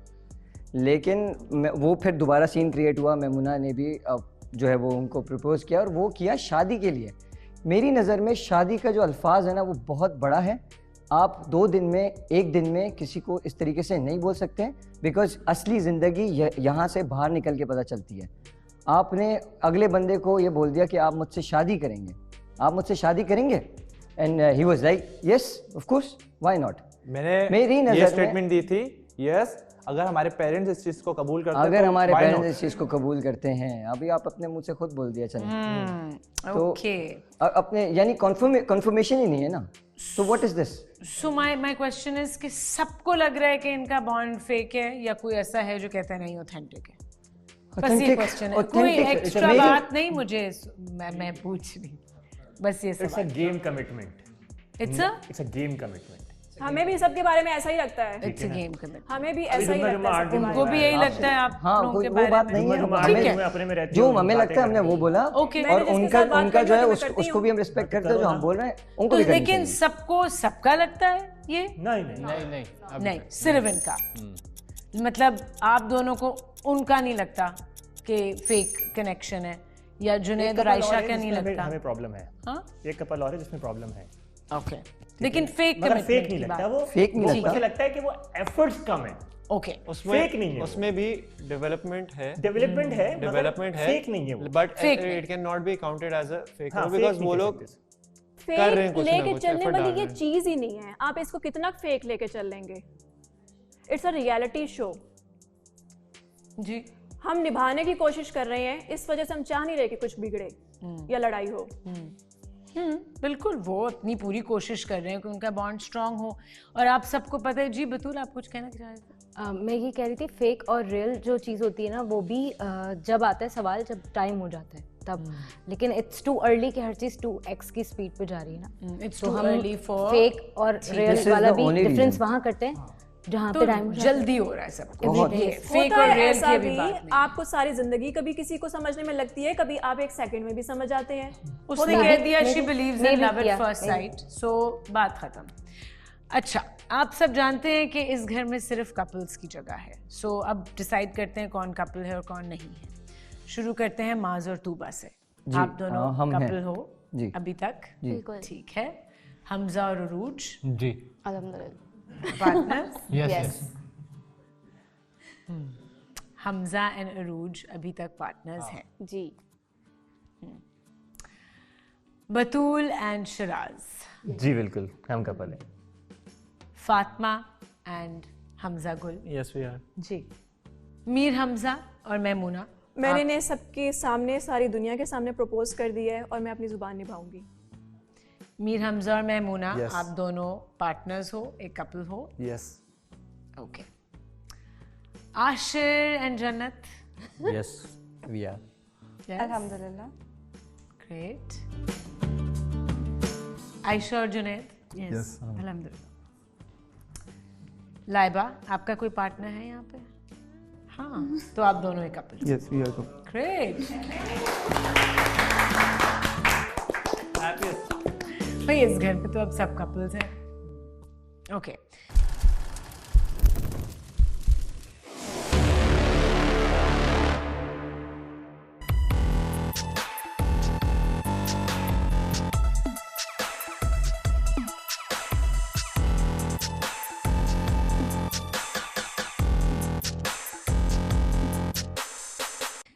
लेकिन वो फिर दोबारा सीन क्रिएट हुआ। मैमूना ने भी जो है वो उनको प्रपोज़ किया और वो किया शादी के लिए। मेरी नज़र में शादी का जो अल्फाज है ना वो बहुत बड़ा है। आप 2 दिन में, 1 दिन में किसी को इस तरीके से नहीं बोल सकते हैं बिकॉज असली ज़िंदगी यहाँ से बाहर निकल के पता चलती है। आपने अगले बंदे को ये बोल दिया कि आप मुझसे शादी करेंगे, आप मुझसे शादी करेंगे, and he was like yes of course why not. मेरी नज़र ये स्टेटमेंट दी थी यस, अगर हमारे पेरेंट्स इस चीज को कबूल करते हैं, अगर हमारे पेरेंट्स इस चीज को कबूल करते हैं, अभी आप अपने मुंह से खुद बोल दिया चले तो अपने यानी कंफर्मेशन ही नहीं है ना। So what is this? So my question is कि सबको लग रहा है कि इनका बॉन्ड फेक है या कोई ऐसा है जो कहता है नहीं ऑथेंटिक है? बस ये क्वेश्चन है, कोई एक्स्ट्रा बात नहीं मुझे, मैं पूछ रही बस ये सब। It's a game commitment. It's a game commitment. हमें भी सबके बारे में ऐसा ही लगता है। It's a game commitment. हमें भी ऐसा ही लगता है, उनको भी यही लगता है आप लोगों के बारे में। वो बात नहीं है, जो हमें लगता है हमने वो बोला और उनका जो है उसको भी हम रिस्पेक्ट करते हैं, जो हम बोल रहे हैं उनको भी। लेकिन सबको सबका लगता है ये? नहीं, सिर्फ इनका। मतलब आप दोनों को उनका नहीं लगता कि फेक कनेक्शन है, या जुनैद और आयशा का नहीं लगता? हमें प्रॉब्लम है, एक कपल और है जिसमें प्रॉब्लम है। ओके, लेकिन फेक नहीं लगता, वो फेक नहीं लगता, मुझे लगता है कि वो एफर्ट्स कम है। ओके, फेक नहीं है, उसमें भी डेवलपमेंट है, फेक नहीं है वो, but it can not be counted as a fake because वो लोग कर रहे हैं कुछ लेके चलने वाली ये चीज ही नहीं है। आप इसको कितना फेक लेके चल लेंगे? इट्स अ रियलिटी शो जी, हम निभाने की कोशिश कर रहे हैं, इस वजह से हम चाह नहीं रहे कि कुछ बिगड़े या लड़ाई हो। बिल्कुल, वो अपनी पूरी कोशिश कर रहे हैं कि उनका बॉन्ड स्ट्रांग हो, और आप सबको पता है। जी बतूल, आप कुछ कहना चाह रहे थे? मैं ये कह रही थी फेक और रियल जो चीज़ होती है ना वो भी जब आता है सवाल, जब टाइम हो जाता है तब। लेकिन इट्स टू अर्ली कि हर चीज़ 2x की स्पीड पे जा रही है ना, इट्स तो टू हम अर्ली फॉर फेक और रियल वाला भी डिफरेंस वहाँ करते हैं जहाँ पे टाइम जल्दी हो रहा है सब। फेक और रियल की भी आपको सारी जिंदगी कभी किसी को समझने में लगती है, कभी आप 1 सेकंड में भी समझ जाते हैं। उसने कह दिया she believes in love at first sight, so बात खत्म। अच्छा, आप सब जानते हैं कि इस घर में सिर्फ कपल्स की जगह है, सो अब डिसाइड करते हैं कौन कपल है और कौन नहीं है। शुरू करते हैं माज और तूबा से। आप दोनों कपल हो अभी तक? ठीक है। हमजा और उरूज? जी अल्हम्दुलिल्लाह। पार्टनर्स? यस। हमजा एंड अरूज अभी तक पार्टनर्स हैं जी। बतूल एंड शराज? जी बिल्कुल, हम कपल हैं। Fatima and Hamza Gul? Yes we are. जी। मीर हमजा और मैमूना? मैंने इन्हें सबके सामने, सारी दुनिया के सामने प्रपोज कर दिया है और मैं अपनी जुबान निभाऊंगी। मीर हमजा और मैमूना, आप दोनों पार्टनर्स हो, एक कपल हो? Yes. Okay. Aashir and Jannat? Yes we are. अल्हम्दुलिल्लाह। ग्रेट। आयशा और जुनैद? यस अल्हम्दुलिल्लाह। लाइबा, आपका कोई पार्टनर है यहाँ पे? हाँ, तो आप दोनों एक couple? Yes we are couple. Great. भाई इस घर पे तो अब सब कपल्स हैं। ओके।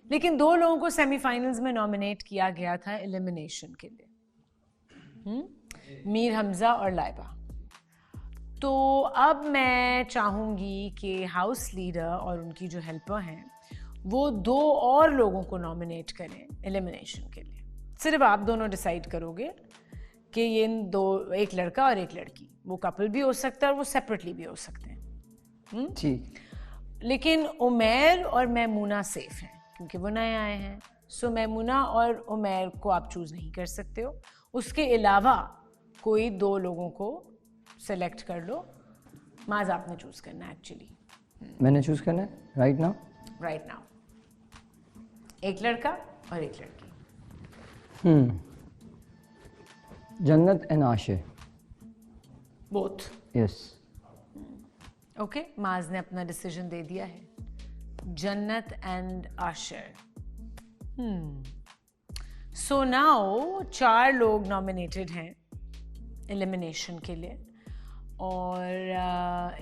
लेकिन 2 लोगों को सेमीफाइनल्स में नॉमिनेट किया गया था एलिमिनेशन के लिए, मीर हमजा और लाइबा। तो अब मैं चाहूँगी कि हाउस लीडर और उनकी जो हेल्पर हैं वो 2 और लोगों को नॉमिनेट करें एलिमिनेशन के लिए। सिर्फ आप दोनों डिसाइड करोगे कि ये इन दो, एक लड़का और एक लड़की, वो कपल भी हो सकता है और वो सेपरेटली भी हो सकते हैं। ठीक। लेकिन उमैर और मैमूना सेफ हैं क्योंकि वो नए आए हैं। सो मैमूना और उमैर को आप चूज़ नहीं कर सकते हो। उसके अलावा कोई 2 लोगों को सेलेक्ट कर लो। माज आपने चूज़ करना है एक्चुअली। मैंने चूज़ करना है राइट नाउ। राइट नाउ एक लड़का और एक लड़की। जन्नत and Ashir. Both. Yes. Okay, माज ने अपना डिसीजन दे दिया है, जन्नत एंड आशिर। सो नाउ 4 लोग नॉमिनेटेड हैं एलिमिनेशन के लिए, और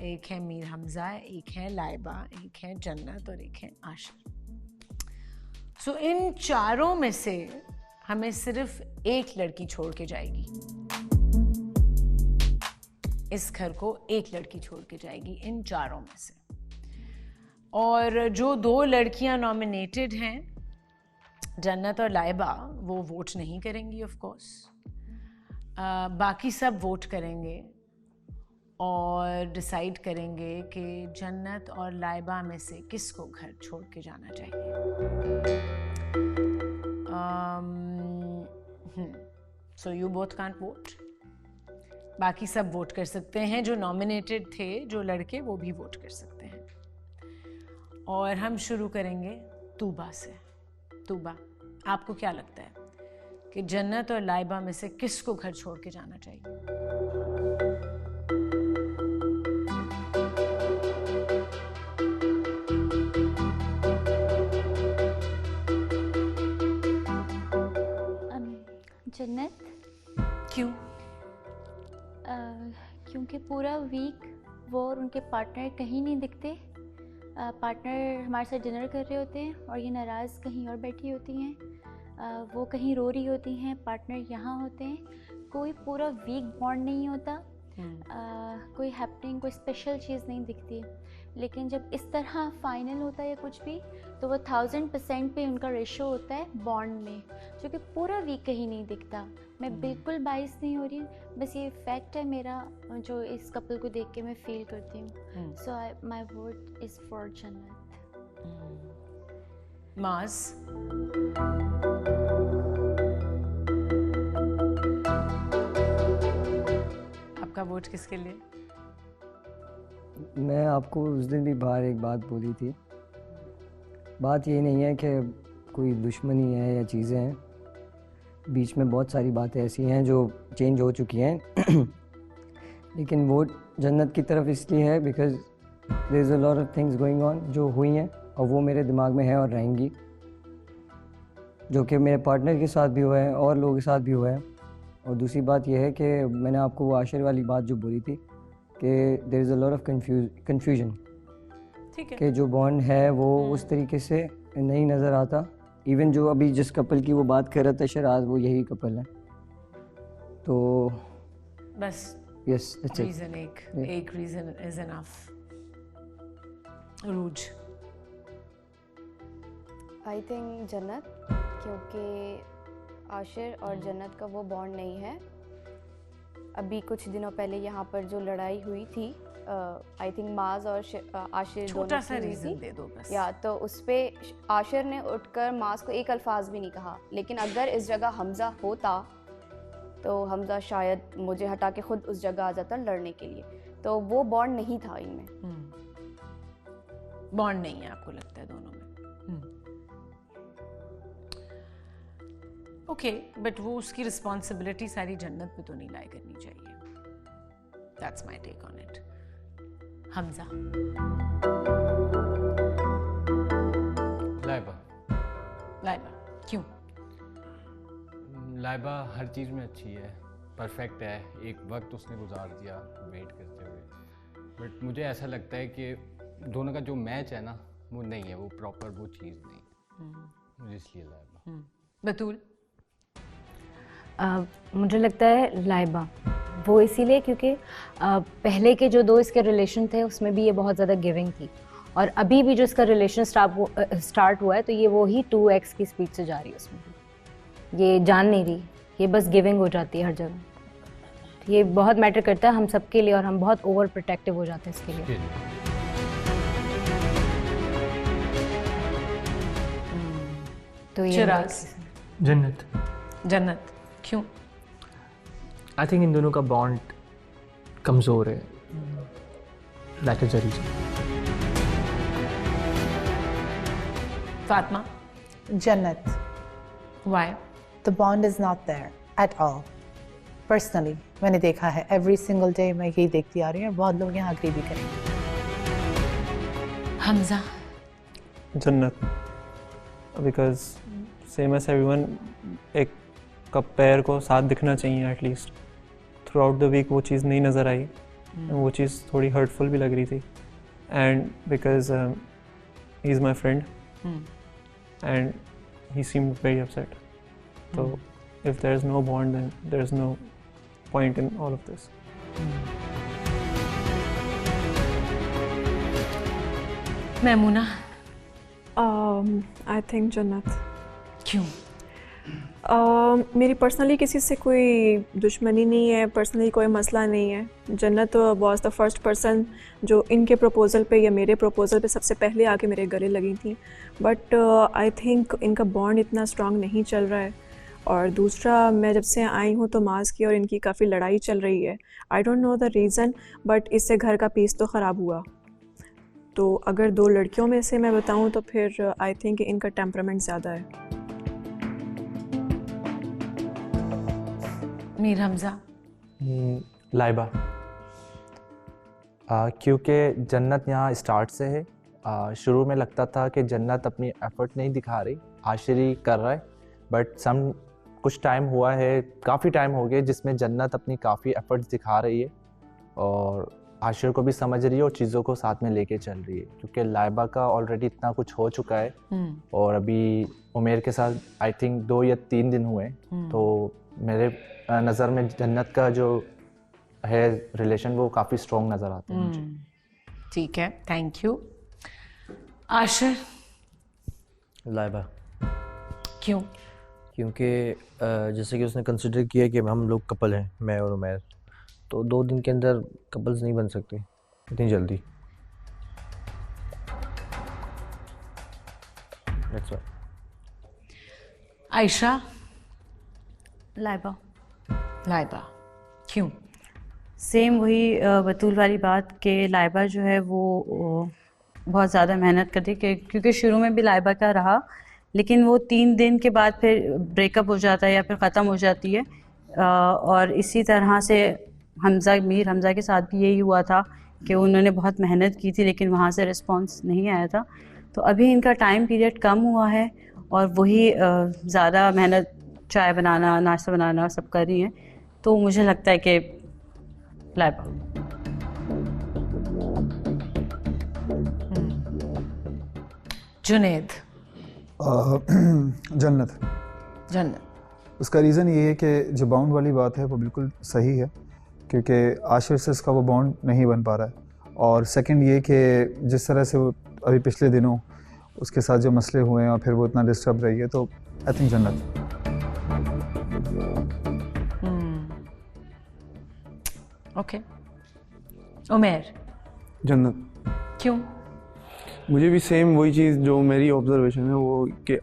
एक है मीर हमजा, एक है लाइबा, एक है जन्नत और एक है आशिर। सो इन चारों में से हमें सिर्फ एक लड़की छोड़ के जाएगी। इस घर को एक लड़की छोड़ के जाएगी इन चारों में से। और जो 2 लड़कियां नॉमिनेटेड हैं, जन्नत और लाइबा, वो वोट नहीं करेंगी ऑफ कोर्स। बाकी सब वोट करेंगे और डिसाइड करेंगे कि जन्नत और लाइबा में से किसको घर छोड़ के जाना चाहिए। So you both can't vote. बाकी सब वोट कर सकते हैं, जो नॉमिनेटेड थे जो लड़के वो भी वोट कर सकते हैं। और हम शुरू करेंगे तूबा से। तूबा, आपको क्या लगता है कि जन्नत और लाइबा में से किसको घर छोड़ के जाना चाहिए? जन्नत। क्यों? क्योंकि पूरा वीक वो और उनके पार्टनर कहीं नहीं दिखते। पार्टनर हमारे साथ डिनर कर रहे होते हैं और ये नाराज़ कहीं और बैठी होती हैं। वो कहीं रो रही होती हैं, पार्टनर यहाँ होते हैं। कोई पूरा वीक बॉन्ड नहीं होता। कोई हैपनिंग, कोई स्पेशल चीज़ नहीं दिखती। लेकिन जब इस तरह फाइनल होता है या कुछ भी, तो वो 1000% पे उनका रेशो होता है बॉन्ड में, जो कि पूरा वीक कहीं नहीं दिखता। मैं बिल्कुल बाइस नहीं हो रही, बस ये फैक्ट है मेरा जो इस कपल को देख के मैं फील करती हूँ। So my vote is for जन्नत। मास। आपका वोट किसके लिए? मैं आपको उस दिन भी बाहर एक बात बोली थी। बात ये नहीं है कि कोई दुश्मनी है या चीज़ें हैं, बीच में बहुत सारी बातें ऐसी हैं जो चेंज हो चुकी हैं। लेकिन वोट जन्नत की तरफ इसलिए है because there is a lot of things going on जो हुई हैं और वो मेरे दिमाग में है और रहेंगी, जो कि मेरे पार्टनर के साथ भी हुआ है और लोगों के साथ भी हुआ है। और दूसरी बात यह है कि मैंने आपको वो आशिर वाली बात जो बोली थी कि there is a lot of confusion, कि जो बॉन्ड है वो उस तरीके से नहीं नज़र आता। इवन जो अभी जिस कपल की वो बात कर रहा था शराज, वो यही कपल है। तो बस यस, रीजन एक रीजन इज इनफ। रूज। आई थिंक जन्नत, क्योंकि आशिर और जन्नत का वो बॉन्ड नहीं है। अभी कुछ दिनों पहले यहाँ पर जो लड़ाई हुई थी, आई थिंक माज और आशिर छोटा सा रीजन दे दो बस। या तो उस पे आशिर ने उठकर माज को एक अल्फाज भी नहीं कहा। लेकिन अगर इस जगह हमजा होता तो हमजा शायद मुझे हटा के खुद उस जगह आ जाता लड़ने के लिए। तो वो बॉन्ड नहीं था इनमें। बॉन्ड नहीं है आपको लगता है दोनों में? ओके, बट वो उसकी रिस्पॉन्सिबिलिटी सारी जन्नत पे तो नहीं लाई करनी चाहिए। That's my take on it. Hamza. Laiba. Laiba क्यों? लाइबा हर चीज़ में अच्छी है, परफेक्ट है। एक वक्त उसने गुजार दिया वेट करते हुए, बट मुझे ऐसा लगता है कि दोनों का जो मैच है ना वो नहीं है, वो प्रॉपर वो चीज़ नहीं, मुझे इसलिए लाइबा। बतूल। मुझे लगता है लाइबा, वो इसीलिए क्योंकि पहले के जो 2 इसके रिलेशन थे उसमें भी ये बहुत ज़्यादा गिविंग थी, और अभी भी जो इसका रिलेशन स्टार्ट हुआ है तो ये वही 2x की स्पीड से जा रही है उसमें भी। ये जान नहीं रही, ये बस गिविंग हो जाती है हर जगह। तो ये बहुत मैटर करता है हम सबके लिए, और हम बहुत ओवर प्रोटेक्टिव हो जाते हैं इसके लिए। तो ये चिराग। जन्नत। जन्नत क्यों? आई थिंक इन दोनों का बॉन्ड कमज़ोर है, that is the reason. Fatima. Jannat. Why? The bond is not there at all. Personally, मैंने देखा है every single day, मैं यही देखती आ रही हूँ और बहुत लोग यहाँ agree भी करेंगे। Hamza. Jannat, because same as everyone, एक कप पैर को साथ दिखना चाहिए at least. Throughout the week वो चीज़ नहीं नज़र आई, वो चीज़ थोड़ी हर्टफुल भी लग रही थी। And because he is my friend and he seemed very upset. So if there is no bond, then there is no point in all of this. Maimoona. I think जन्नत। क्यों? मेरी पर्सनली किसी से कोई दुश्मनी नहीं है, पर्सनली कोई मसला नहीं है। जन्नत वॉज द फर्स्ट पर्सन जो इनके प्रपोज़ल पे या मेरे प्रपोज़ल पे सबसे पहले आके मेरे गले लगी थी, बट आई थिंक इनका बॉन्ड इतना स्ट्रांग नहीं चल रहा है। और दूसरा, मैं जब से आई हूँ तो मास की और इनकी काफ़ी लड़ाई चल रही है। I don't know the reason, but इससे घर का पीस तो ख़राब हुआ। तो अगर दो लड़कियों में से मैं बताऊँ तो फिर आई थिंक इनका टेम्परामेंट ज़्यादा है। मीर हमजा। लाइबा, क्योंकि जन्नत यहाँ स्टार्ट से है। शुरू में लगता था कि जन्नत अपनी एफर्ट नहीं दिखा रही, आशिरी कर रहा है, बट कुछ टाइम हुआ है, काफ़ी टाइम हो गया जिसमें जन्नत अपनी काफ़ी एफर्ट्स दिखा रही है और आशिर को भी समझ रही है और चीज़ों को साथ में लेके चल रही है। क्योंकि लाइबा का ऑलरेडी इतना कुछ हो चुका है और अभी उमेर के साथ आई थिंक 2 या 3 दिन हुए, तो मेरे नज़र में जन्नत का जो है रिलेशन वो काफ़ी स्ट्रॉन्ग नज़र आता है मुझे। ठीक है, थैंक यू। आशिर। लाइबा। क्यों? क्योंकि जैसे कि उसने कंसिडर किया कि हम लोग कपल हैं, मैं और उमैर, तो 2 दिन के अंदर कपल्स नहीं बन सकते इतनी जल्दी। That's why. आयशा। लाइबा। लाइबा क्यों? सेम वही बतूल वाली बात कि लाइबा जो है वो बहुत ज़्यादा मेहनत करती है, क्योंकि शुरू में भी लाइबा का रहा, लेकिन वो 3 दिन के बाद फिर ब्रेकअप हो जाता है या फिर ख़त्म हो जाती है। और इसी तरह से मीर हमज़ा के साथ भी यही हुआ था कि उन्होंने बहुत मेहनत की थी लेकिन वहाँ से रिस्पॉन्स नहीं आया था। तो अभी इनका टाइम पीरियड कम हुआ है और वही ज़्यादा मेहनत, चाय बनाना, नाश्ता बनाना सब कर रही हैं, तो मुझे लगता है कि लाइबा। जुनैद। जन्नत। जन्नत। उसका रीज़न ये है कि जो बाउंड वाली बात है वो बिल्कुल सही है, क्योंकि आशिर से इसका वो बाउंड नहीं बन पा रहा है। और सेकंड ये कि जिस तरह से वो अभी पिछले दिनों उसके साथ जो मसले हुए हैं और फिर वो इतना डिस्टर्ब रही है, तो आई थिंक जन्नत। ओके। उमैर। जन्नत। क्यों? मुझे भी सेम वही चीज़ जो मेरी ऑब्जर्वेशन है वो कि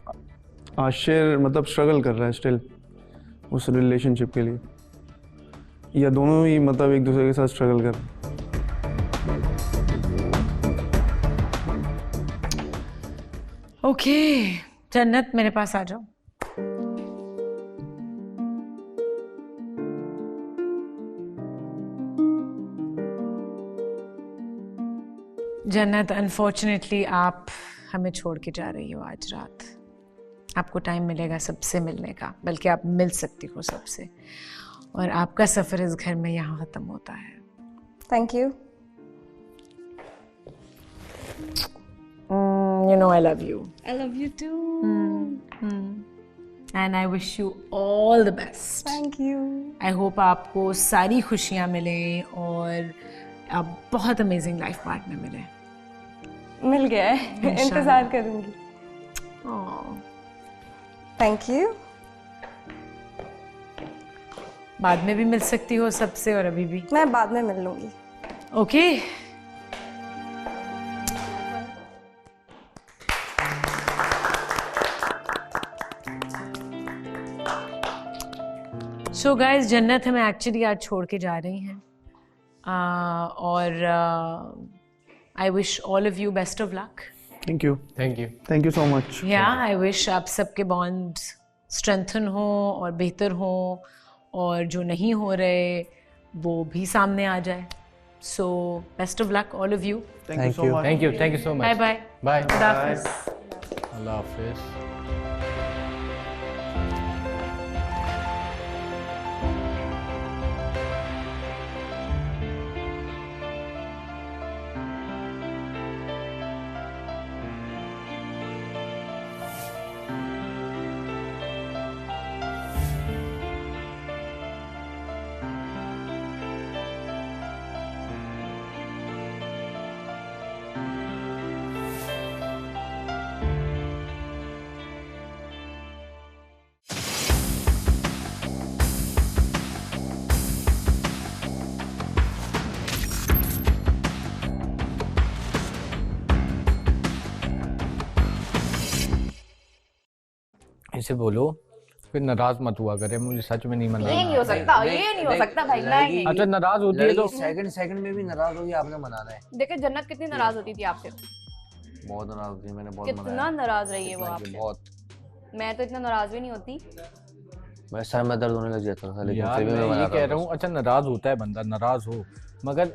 आशिर मतलब स्ट्रगल कर रहा है स्टिल उस रिलेशनशिप के लिए, या दोनों ही मतलब एक दूसरे के साथ स्ट्रगल कर रहे हैं। ओके, जन्नत मेरे पास आ जाओ। जन्नत, अनफॉर्चुनेटली आप हमें छोड़ के जा रही हो आज रात। आपको टाइम मिलेगा सबसे मिलने का, बल्कि आप मिल सकती हो सबसे, और आपका सफ़र इस घर में यहाँ ख़त्म होता है। Thank you. You know I love you. I love you too. And I wish you all the best. Thank you. I hope आपको सारी खुशियाँ मिलें और आप बहुत अमेजिंग लाइफ पार्टनर मिले। मिल गया है, इंतजार करूंगी। Oh. Thank you. बाद में भी मिल सकती हो सबसे और अभी भी। मैं बाद में मिल लूंगी। ओके सो गाइस, जन्नत हमें एक्चुअली आज छोड़ के जा रही हैं और I wish all of you best of luck. Thank you so much. या आई विश आप सबके बॉन्ड स्ट्रेंथन हो और बेहतर हो और जो नहीं हो रहे वो भी सामने आ जाए। So best of luck all of you. Thank you so much. Bye bye. Bye. खुदा हाफिज़। अल्लाह हाफिज़। इसे बोलो फिर नाराज मत हुआ करे, मुझे सच में नहीं मना। ये नहीं हो सकता, ये नहीं हो सकता भाई। नहीं अच्छा नाराज होती है तो सेकंड में भी नाराज होगी, आपने मनाना है। देखिए जन्नत कितनी नाराज होती थी आपसे, बहुत नाराज होती है, मैंने बहुत मनाया। कितना नाराज रही है वो आपसे। बहुत। मैं तो इतना नाराज भी नहीं होती। मैं सर में दर्द होने लग जाता था, लेकिन यार फिर भी मैं मैं ये मनाता कह रहा हूँ, अच्छा नाराज होता है बंदा, नाराज हो मगर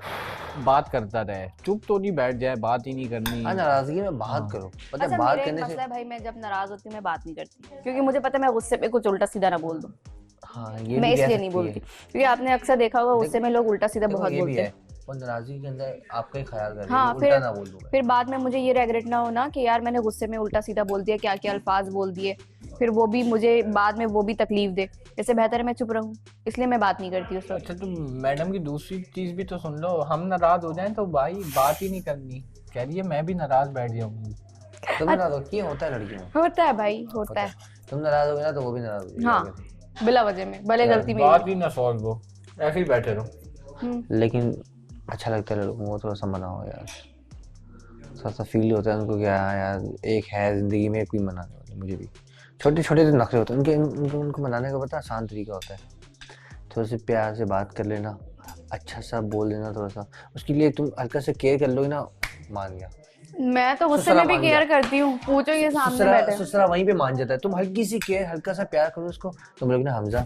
बात करता रहे, चुप तो नहीं बैठ जाए, बात ही नहीं करनी। नाराजगी में बात करो, पता है अच्छा बात मेरा एक करने मसला से। है भाई, मैं जब नाराज होती हूँ मैं बात नहीं करती, क्योंकि मुझे पता है मैं गुस्से पे कुछ उल्टा सीधा ना बोल दूँ। हाँ, ये मैं भी कह इसलिए नहीं सकती है। बोलती, क्योंकि आपने अक्सर देखा होगा गुस्से में लोग उल्टा सीधा देखो, बहुत ये भी बोलते हैं। है, और नाराजगी के अंदर आपका ही ख्याल कर रही है, हाँ उल्टा ना बोल दूं। फिर बाद में मुझे ये रेगरेट ना होना कि यार मैंने गुस्से में उल्टा सीधा बोल दिया, क्या क्या अल्फाज बोल दिए, फिर वो भी मुझे बाद में वो भी तकलीफ दे। इससे बेहतर है मैं चुप रहूं, इसलिए मैं बात नहीं करती उस वक्त। अच्छा तो मैडम की दूसरी चीज भी तो सुन लो, हम नाराज हो जाएं तो भाई बात ही नहीं करनी। कह रही है मैं भी नाराज बैठ जाऊंगी। तुम नाराज हो, क्यों होता है लड़कियों में? होता है भाई, होता है। तुम नाराज हो ना तो वो भी नाराज होगी। हाँ बिला वजह में, भले गलती मेरी। बात ही ना सॉल्व हो, ऐसे ही बैठे रहो। लेकिन अच्छा लगता है लड़कों को, थोड़ा सा मनाओ यार, थोड़ा सा फील होता है उनको, क्या यार एक है जिंदगी में कोई मनाने वाले। मुझे भी छोटे छोटे तो नखरे होते हैं उनको मनाने का पता आसान तरीका होता है, थोड़ा सा प्यार से बात कर लेना, अच्छा सा बोल देना, थोड़ा सा उसके लिए तुम हल्का से केयर कर लोगे ना, मान गया। मैं तो गुस्से में भी केयर करती हूँ, पूछो ये सामने बैठे। ससुरा वहीं पे मान जाता है, तुम हल्की सी केयर, हल्का सा प्यार करो उसको, तुम लोग ना हमजा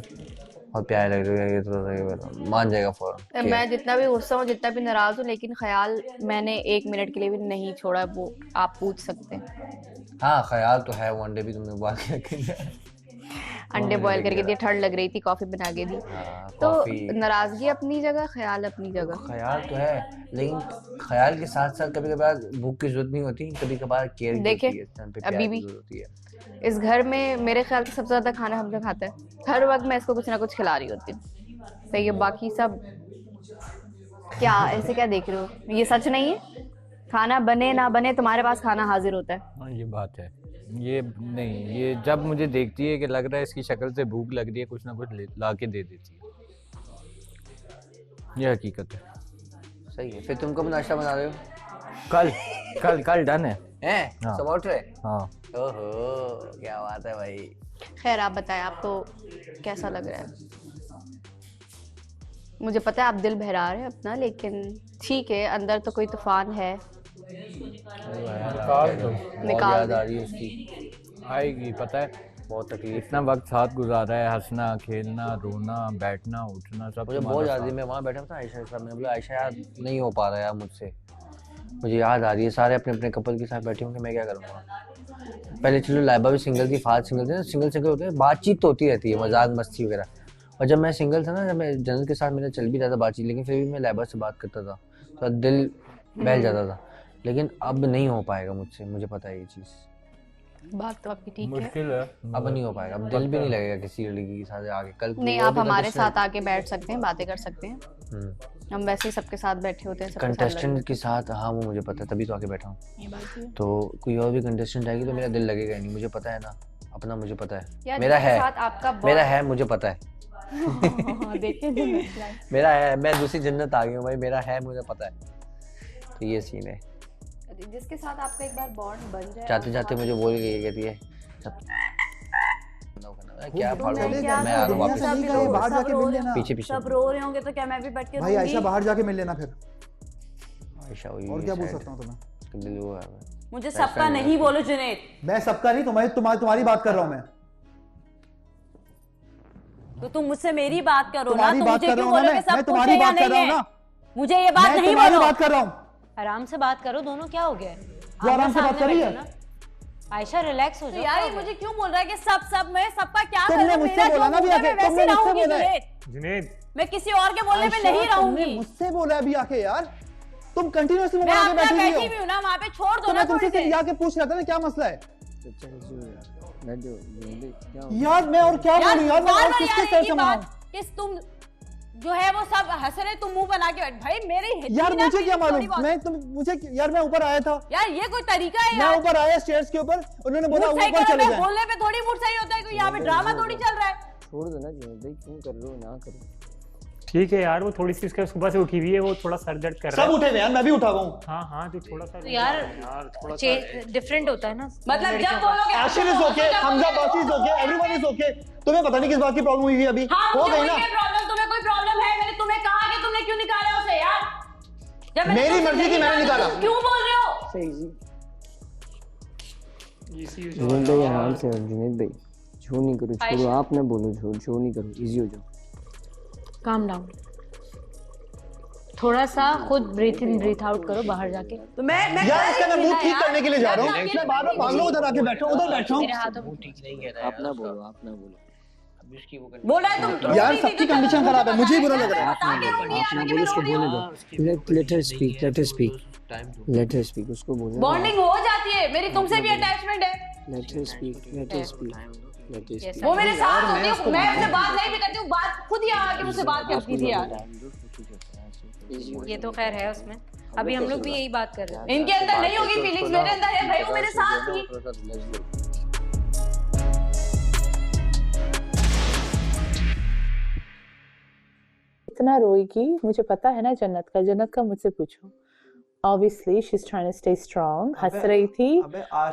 और प्यार लग रहा है, ये तो मान जाएगा फौरन। मैं जितना भी गुस्सा हूँ, जितना भी नाराज हूँ, लेकिन ख्याल मैंने 1 मिनट के लिए भी नहीं छोड़ा, वो आप पूछ सकते हैं। हाँ ख्याल तो है, वो अंडे भी तुमने उबाल के रखे, अंडे बॉयल करके दिए, ठंड लग रही थी, कॉफी बना के दी। तो नाराजगी अपनी जगह, ख्याल अपनी जगह। ख्याल तो है, लेकिन ख्याल के साथ साथ कभी कभार भूख की जरूरत नहीं होती, कभी कभार केयर की देखिए होती है, अभी भी इस घर में मेरे ख्याल से सबसे ज्यादा खाना हमजा खाता है, हर वक्त मैं इसको कुछ ना कुछ खिला रही होती हूँ। सही है, बाकी सब क्या ऐसे क्या देख रहे हो, ये सच नहीं है? खाना बने ना बने तुम्हारे पास खाना हाजिर होता है। हाँ ये बात है, ये नहीं, ये जब मुझे देखती है कि लग रहा है इसकी शक्ल से भूख लग रही है, कुछ ना कुछ ला के दे देती है, ये हकीकत है। सही है, फिर तुम कब नाश्ता बना रहे हो? कल कल कल डन है। हैं सब आउट रहे? हाँ। ओहो क्या बात है भाई। खैर आप बताएं, आपको कैसा लग रहा है? मुझे पता है आप दिल बहरा रहे हैं अपना, लेकिन ठीक है, अंदर तो कोई तूफान है। निकाल याद आ रही है उसकी, आएगी पता है, बहुत तकलीफ, इतना वक्त साथ गुजारा है, हंसना खेलना रोना बैठना उठना सब। मुझे बहुत याद है, मैं वहाँ बैठा था आयशा के साथ, मैंने बोला आयशा यार नहीं हो पा रहा यार मुझसे, मुझे याद आ रही है, सारे अपने अपने कपल के साथ बैठे होंगे, मैं क्या करूँगा। पहले चलो लाइबा भी सिंगल थी, फाद सिंगल थे, सिंगल होते हैं, बातचीत तो होती रहती है, मजाक मस्ती वगैरह। और जब मैं सिंगल था ना, जब मैं जनरल के साथ मेरा चल भी रहा था बातचीत, लेकिन फिर भी मैं लाइबा से बात करता था तो दिल बहल जाता था, लेकिन अब नहीं हो पाएगा मुझसे, मुझे पता है ये चीज़। बात तो आपकी ठीक है, मुश्किल है, अब नहीं हो पाएगा, अब दिल भी नहीं लगेगा किसी लड़की के साथ आगे। कल नहीं, आप हमारे साथ आके बैठ सकते हैं, बातें कर सकते हैं, हम वैसे ही सबके साथ बैठे होते हैं। कंटेस्टेंट के साथ, हाँ वो मुझे पता है, तभी तो आके बैठा हूँ। तो कोई और भी कंटेस्टेंट आएगी तो मेरा दिल लगेगा नहीं, मुझे पता है ना अपना, मुझे पता है, मेरा है, मेरा है, मुझे पता है। मेरा है, मैं दूसरी जन्नत आ गई हूँ भाई, मेरा है, मुझे पता है। तो ये सीन है। जिसके साथ आपका एक बार बॉन्ड बन जाए, जाते जाते मुझे बोल गई, कहती है क्या फाड़ू, मैं आ रहा हूँ वापस। बाहर जाके मिल लेना। पीछे पीछे सब रो रहे होंगे तो क्या मैं भी बैठ के भाई आयशा बाहर जाके मिल लेना फिर। आयशा और क्या बोल सकता हूँ तुम्हें? मुझे सबका नहीं बोलो जुनैद। मैं सबका नहीं, तुम्हारी बात कर रहा हूँ मैं। तो तुम मुझसे मेरी बात करो ना, तुम्हारी तुम बात मुझे कर क्यों रहा हूँ बोलोगे मैं सब कुछ तुम्हारी है या बात कर नहीं रहा हूँ है? ना। मुझे ये बात नहीं तुम्हारी बोलो। बात कर रहा हूँ। आराम से बात करो दोनों, क्या हो गया? वो आराम से बात कर रही है। आयशा रिलैक्स हो जाओ। यार ये मुझे क्यों बोल रहा है कि सब मैं सबका क्या तुमने करूं? मुझसे मेरा बोला जो ना अभी मूड है आके, मैं वैसे तुमने मुझसे रहूंगी बोला है। जुनैद। मैं किसी और के बोलने पे आयशा, नहीं रहूंगी। तुमने मुझसे बोला अभी आके यार, तुम कंटिन्यूअसली मैं वहां पे अपना बैठी बैठी हुई भी हो। हूं ना वहां पे, छोड़ दो तो ना मैं तुमसे थोड़ी सिर्फ देर। जाके पूछ रहा था ना क्या मसला है। यार यार मैं और क्या बोलूं यार, मैं और बार-बार किसके यार सर एक ही से बात मनाऊं? कि तुम जो है वो सब हंस रहे, तुम मुंह बना के बैठ। भाई मेरी यार मुझे क्या मालूम, यार मैं ऊपर आया था। यार ये कोई तरीका है मैं यार? ऊपर आया स्टेयर्स के ऊपर, उन्होंने बोला मूड सही ऊपर करो, चले मैं जाएं। बोलने पे थोड़ी मूड सही होता है, कोई यहाँ पे ड्रामा थोड़ी चल रहा है। छोड़ दो ना जुनैद भाई, क्यों कर रहे हो, ना करो। ठीक है यार, वो थोड़ी सी उसके सुबह से उठी हुई है, वो थोड़ा सर दर्द कर रहा है। सब उठे हुए यार, मैं भी उठा हुआ हूँ। हाँ तो थोड़ा सा यार थोड़ा डिफरेंट होता है ना, मतलब जब बोलोगे आशिर इज ओके, हमजा बासी is okay, everyone is okay. तुम्हें पता नहीं किस बात की प्रॉब्लम हुई है अभी, हो गई ना। प्रॉब्लम तुम्हें कोई प्रॉब्लम है? मैंने तुम्हें कहा कि तुमने क्यों निकाला उसे यार? जब मैंने मेरी तुमसे मर्जी थी, मैंने निकाला। तुम क्यों बोल रहे हो? जुनैद भाई आराम से, जुनैद भाई जो नहीं करो, छोड़ो, आप ना बोलो, जो नहीं करो, इजी हो जाओ। काम डाउन, थोड़ा सा खुद ब्रीथ इन ब्रीथ आउट करो बाहर जाके। तो मैं यार इसका मैं मूड ठीक करने के लिए जा रहा हूँ। मैं बार-बार मान लो उधर आके बैठो, उधर बैठो। मेरे हाथों में ठीक नहीं कह रहा है, आप ना बोलो, आप ना बोलो। बोल रहा है तुम यार सबकी कंडीशन खराब है, मुझे ही बुरा लग रहा है। आप ना बोलो, उसको बोलने दो। लेट हर स्पीक, उसको बोलने दो। बॉन्डिंग हो जाती है, मेरी तुमसे भी अटैचमेंट है। Let her speak. वो मेरे साथ होती है, मैं उससे बात नहीं भी करती हूँ, बात खुद ही आके मुझसे बात करती थी यार। ये तो खैर है उसमें, अभी हम लोग भी यही बात कर रहे हैं। इनके अंदर नहीं होगी फीलिंग्स, मेरे अंदर है भाई, वो मेरे साथ थी। इतना रोएगी, मुझे पता है ना जन्नत का मुझसे पूछो। Obviously she's trying to stay strong, हंस रही थी,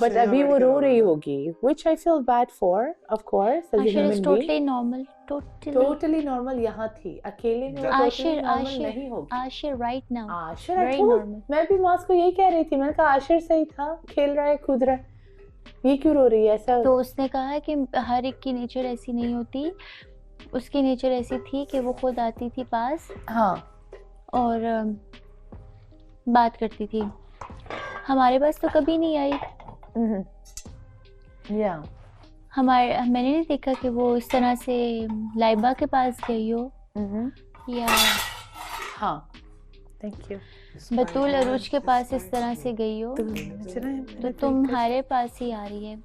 but अभी वो रो रही होगी, which I feel bad for, of course, as a Ashir human is being. totally normal, Totally normal यहाँ थी, अकेले में वो totally normal नहीं होगी। Ashir right now, Ashir very normal. मैं भी मॉस को यही कह रही थी, मैंने कहा आशिर सही था, खेल रहा है, कूद रहा है, ये क्यों रो रही है ऐसा? तो उसने कहा कि हर एक की नेचर ऐसी नहीं होती, उसकी नेचर ऐसी थी कि वो खुद आती थी पास, हाँ, और बात करती थी। हमारे पास तो कभी नहीं आई। या मैंने नहीं देखा कि वो इस तरह से लाइबा के पास गई हो, या हाँ, थैंक यू, बतूल अरूज के पास इस तरह से गई हो, तो तुम्हारे पास ही आ रही है।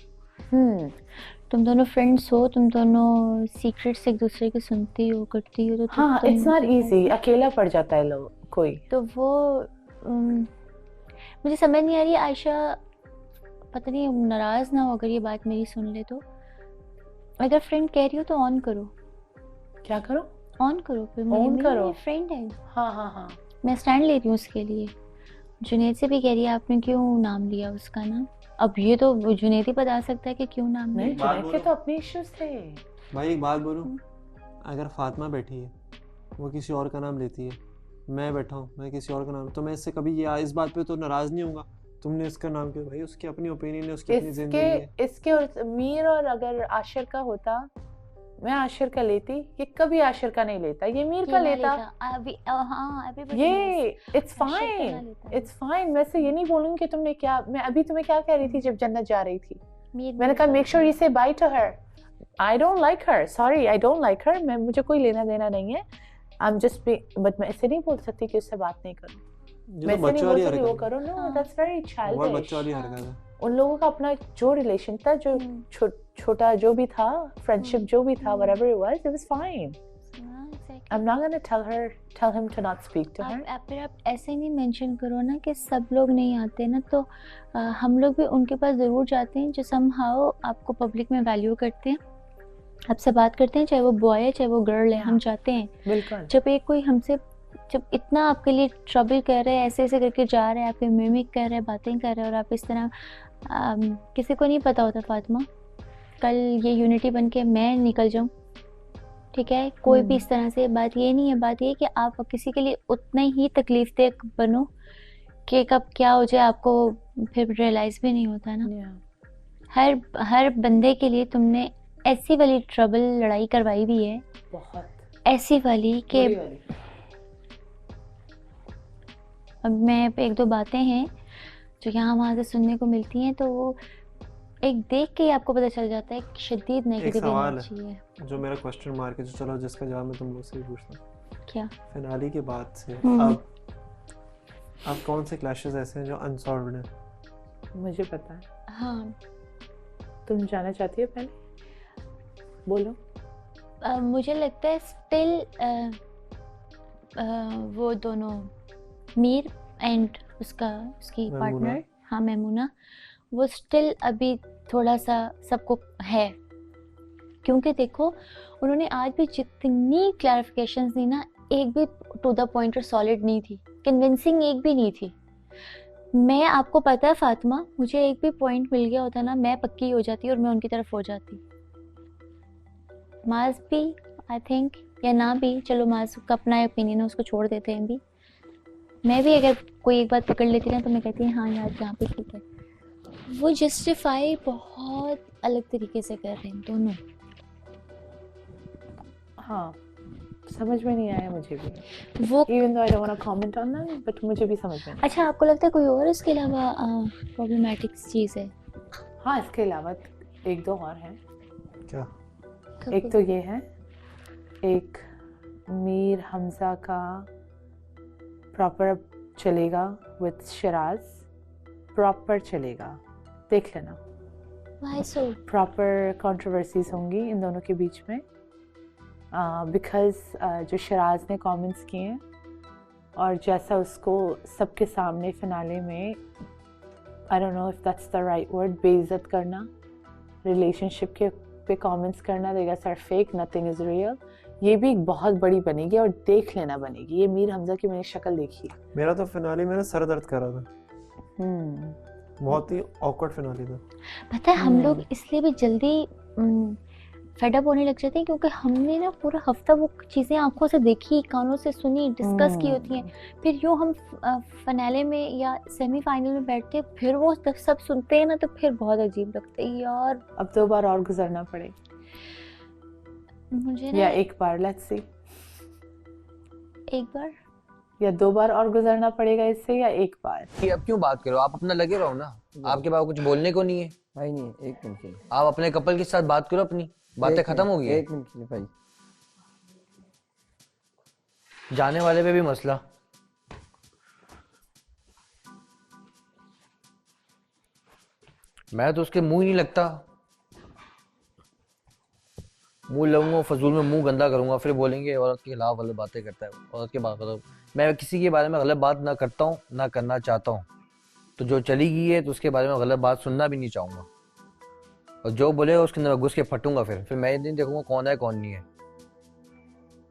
तुम दोनों फ्रेंड्स हो, तुम दोनों सीक्रेट्स एक दूसरे के सुनती हो, करती हो, तो हाँ, इट्स नॉट इजी, अकेला पड़ जाता है लोग कोई। तो वो मुझे समझ नहीं आ रही आयशा, पता नहीं नाराज ना हो अगर ये बात मेरी सुन ले तो। अगर फ्रेंड कह रही हो तो ऑन करो। क्या करो? ऑन करो, फिर ऑन करो, फ्रेंड है। हाँ, मैं स्टैंड ले रही हूँ उसके लिए। जुनैद से भी कह रही है आपने क्यों नाम लिया उसका ना, अब ये तो जुनैद ही बता सकता है कि क्यों नाम लिया। जुनैद के तो अपने इश्यूज थे। भाई एक बात बोलूं, अगर फातिमा बैठी है वो किसी और का नाम लेती है, मैं बैठा हूँ मैं किसी और का नाम, तो मैं इससे कभी ये इस बात पे तो नाराज नहीं होऊंगा तुमने इसका नाम क्यों। भाई उसकी अपनी ओपिनियन है, उसकी अपनी जिंदगी है। इसके और मीर और अगर आशिर का होता, मैं आशिर का लेती, ये कभी आशिर का नहीं लेता, ये मीर का लेता। ये इट्स फाइन। वैसे ये नहीं बोलूंगी कि तुमने क्या, मैं अभी तुम्हें क्या कह रही थी जब जन्नत जा रही थी, मैंने कहा make sure you say bye to her, I don't like her, sorry I don't like her, मैं मुझे कोई लेना देना नहीं है, आई एम जस्ट बट मैं ऐसे नहीं बोल सकती कि उससे बात नहीं करूं, मैं ऐसे नहीं बोल सकती वो करो, नो दैट्स वेरी चाइल्डिश। उन लोगों का अपना जो रिलेशन था, जो छोटा जो भी था, फ्रेंडशिप जो भी था, whatever it was, it was fine. I'm not gonna tell him to not speak to her. फिर आप ऐसे नहीं मेंशन करो ना कि सब लोग नहीं आते ना, तो हम लोग भी उनके पास ज़रूर जाते हैं जो somehow आपको पब्लिक में वैल्यू करते हैं, आपसे बात करते हैं, चाहे वो बॉय है चाहे वो गर्ल है, हम चाहते हैं बिल्कुल। जब एक कोई हमसे जब इतना आपके लिए ट्रबल कर रहे हैं, ऐसे ऐसे करके जा रहे हैं, आपके मिमिक कर रहे हैं, बातें कर रहे हैं, और आप इस तरह किसी को नहीं पता होता फातिमा, कल ये यूनिटी बन के मैं निकल जाऊँ, ठीक है, कोई भी इस तरह से, बात ये नहीं है, बात ये कि आप किसी के लिए उतना ही तकलीफ दे बनो कि कब क्या हो जाए आपको फिर रियलाइज भी नहीं होता ना। हर बंदे के लिए तुमने ऐसी वाली ट्रबल लड़ाई करवाई भी है, बहुत ऐसी वाली कि अब मैं एक दो बातें हैं जो यहाँ वहाँ से सुनने को मिलती हैं, तो वो एक देख के ही आपको पता चल जाता है कि शदीद नेगेटिव एनर्जी है। जो मेरा क्वेश्चन मार्क है, जो चलो जिसका जवाब मैं तुम लोग से ही पूछता हूँ, क्या फिनाले के बाद से अब कौन से क्लैशेस ऐसे हैं जो अनसॉल्व्ड हैं? मुझे पता है। हाँ, तुम जाना चाहती हो पहले? बोलो। मुझे लगता है स्टिल वो दोनों मीर एंड उसकी पार्टनर, हाँ मैमूना, वो स्टिल अभी थोड़ा सा सबको है, क्योंकि देखो उन्होंने आज भी जितनी क्लैरिफिकेशंस दी ना, एक भी टू द पॉइंट और सॉलिड नहीं थी, कन्विंसिंग एक भी नहीं थी। मैं आपको पता है फातिमा, मुझे एक भी पॉइंट मिल गया होता ना, मैं पक्की हो जाती और मैं उनकी तरफ हो जाती। माज भी आई थिंक, या ना भी, चलो माज का अपना ओपिनियन है, उसको छोड़ देते हैं भी। मैं भी अगर कोई एक बात पकड़ लेती ना तो मैं कहती हाँ यार यहाँ पे ठीक है। वो जस्टिफाई बहुत अलग तरीके से कर रहे हैं दोनों। हाँ, समझ में नहीं आया मुझे भी वो, even though I don't want to comment on them, but मुझे भी समझ में नहीं। अच्छा, आपको लगता है कोई और इसके अलावा प्रॉब्लमेटिक चीज़ है? हाँ, इसके अलावा एक दो और हैं। क्या? एक तो ये है, एक मीर हमजा का प्रॉपर अब चलेगा विद शिराज, प्रॉपर चलेगा, देख लेना। Why so? प्रॉपर कंट्रोवर्सीज होंगी इन दोनों के बीच में, बिकॉज जो शिराज ने कमेंट्स किए हैं और जैसा उसको सबके सामने फिनाले में, I don't know if that's the right word, बेइज्जत करना, रिलेशनशिप के पे कमेंट्स करना, देगा sir fake, nothing is real, ये भी एक बहुत बड़ी बनेगी और देख लेना बनेगी। ये मीर हमजा की मैंने शक्ल देखी। मेरा तो फिनाले में सर दर्द कर रहा था, बहुत ही ऑकवर्ड फिनाले था। पता है हम लोग इसलिए भी जल्दी फेड अप होने लग जाते हैं क्योंकि हमने ना पूरा हफ्ता वो चीज़ें आंखों से देखी, कानों से सुनी, डिस्कस की होती हैं, फिर यूँ हम फिनाले में या सेमीफाइनल में बैठते हैं, फिर वो सब सुनते हैं ना, तो फिर बहुत अजीब लगता है यार। अब 2 बार और गुजरना पड़े मुझे या 1 बार, लेट्स सी, 1 बार या 2 बार और गुजरना पड़ेगा इससे, या 1 बार। अब क्यों बात करो, आप अपना लगे रहो ना, आपके पास कुछ बोलने को नहीं है भाई। नहीं, एक मिनट के लिए आप अपने कपल के साथ बात करो, अपनी बातें खत्म हो गई है। 1 मिनट के लिए भाई, जाने वाले पे भी मसला। मैं तो उसके मुंह ही नहीं लगता, मुंह लगूंगा फजूल में, मुंह गंदा करूंगा, फिर बोलेंगे औरत के खिलाफ गलत बातें करता है, औरत के बात। मैं किसी के बारे में गलत बात ना करता हूँ, ना करना चाहता हूँ, तो जो चली गई है तो उसके बारे में गलत बात सुनना भी नहीं चाहूँगा, और जो बोलेगा उसके अंदर घुस के फटूंगा, फिर मैं नहीं देखूंगा कौन है कौन नहीं है।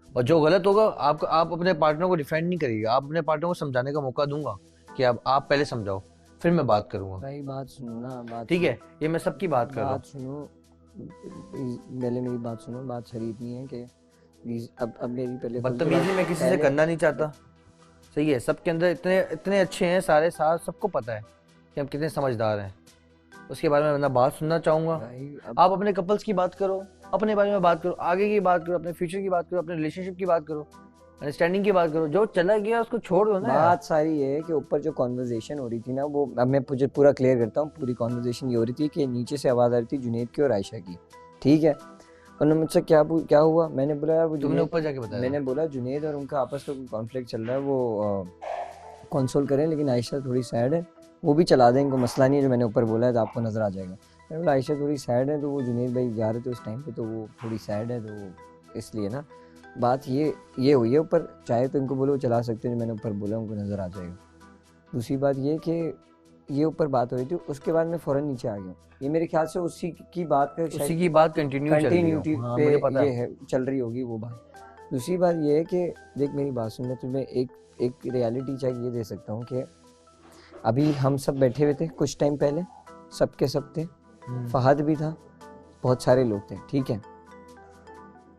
और जो गलत होगा आप अपने पार्टनर को डिफेंड नहीं करिएगा, आप अपने पार्टनर को समझाने का मौका दूंगा कि अब आप पहले समझाओ, फिर मैं बात करूंगा। भाई बात सुनो ना, बात ठीक है, ये मैं सबकी बात कर रहा हूँ। बात सुनो, पहले मेरी बात सुनो। बात सारी इतनी है कि प्लीज अब मेरी पहले बदतमीजी मैं किसी से करना नहीं चाहता, सही है। सबके अंदर इतने अच्छे हैं सारे, साथ सबको पता है कि हम कितने समझदार हैं, उसके बारे में मैं बात सुनना चाहूंगा। आप अपने कपल्स की बात करो, अपने बारे में बात करो, आगे की बात करो, अपने फ्यूचर की बात करो, अपने रिलेशनशिप की बात करो, अंडरस्टैंडिंग की बात करो। जो चला गया उसको छोड़ दो ना। बात सारी है कि ऊपर जो कॉन्वर्जेशन हो रही थी ना, वो अब मैं मुझे पूरा क्लियर करता हूँ। पूरी कॉन्वर्जेशन ये हो रही थी कि नीचे से आवाज़ आ रही थी जुनैद की और आयशा की, ठीक है। उन्होंने मुझसे क्या हुआ, मैंने बोला यार वो तुमने ऊपर जाके बताया। मैंने बोला जुनैद और उनका आपस में कॉन्फ्लिक्ट चल रहा है, वो कंसोल करें, लेकिन आयशा थोड़ी सैड है, वो भी चला दें, इनको मसला नहीं है। जो मैंने ऊपर बोला है तो आपको नज़र आ जाएगा। मैंने बोला आयशा थोड़ी सैड है, तो वो जुनैद भाई जा रहे थे उस टाइम पे, तो वो थोड़ी सैड है, तो इसलिए ना बात ये हुई है ऊपर। चाहे तो इनको बोलो चला सकते हैं, जो मैंने ऊपर बोला उनको नज़र आ जाएगा। दूसरी बात ये कि ये ऊपर बात हो रही थी, उसके बाद मैं फौरन नीचे आ गया। ये मेरे ख्याल से उसी की बात का उसी की बात कंटिन्यूटी पे ये है, चल रही होगी वो बात। दूसरी बात ये है कि देख मेरी बात सुन, मैं तुम्हें एक रियलिटी चेक ये दे सकता हूँ कि अभी हम सब बैठे हुए थे कुछ टाइम पहले, सबके सब थे, फहद भी था, बहुत सारे लोग थे, ठीक है।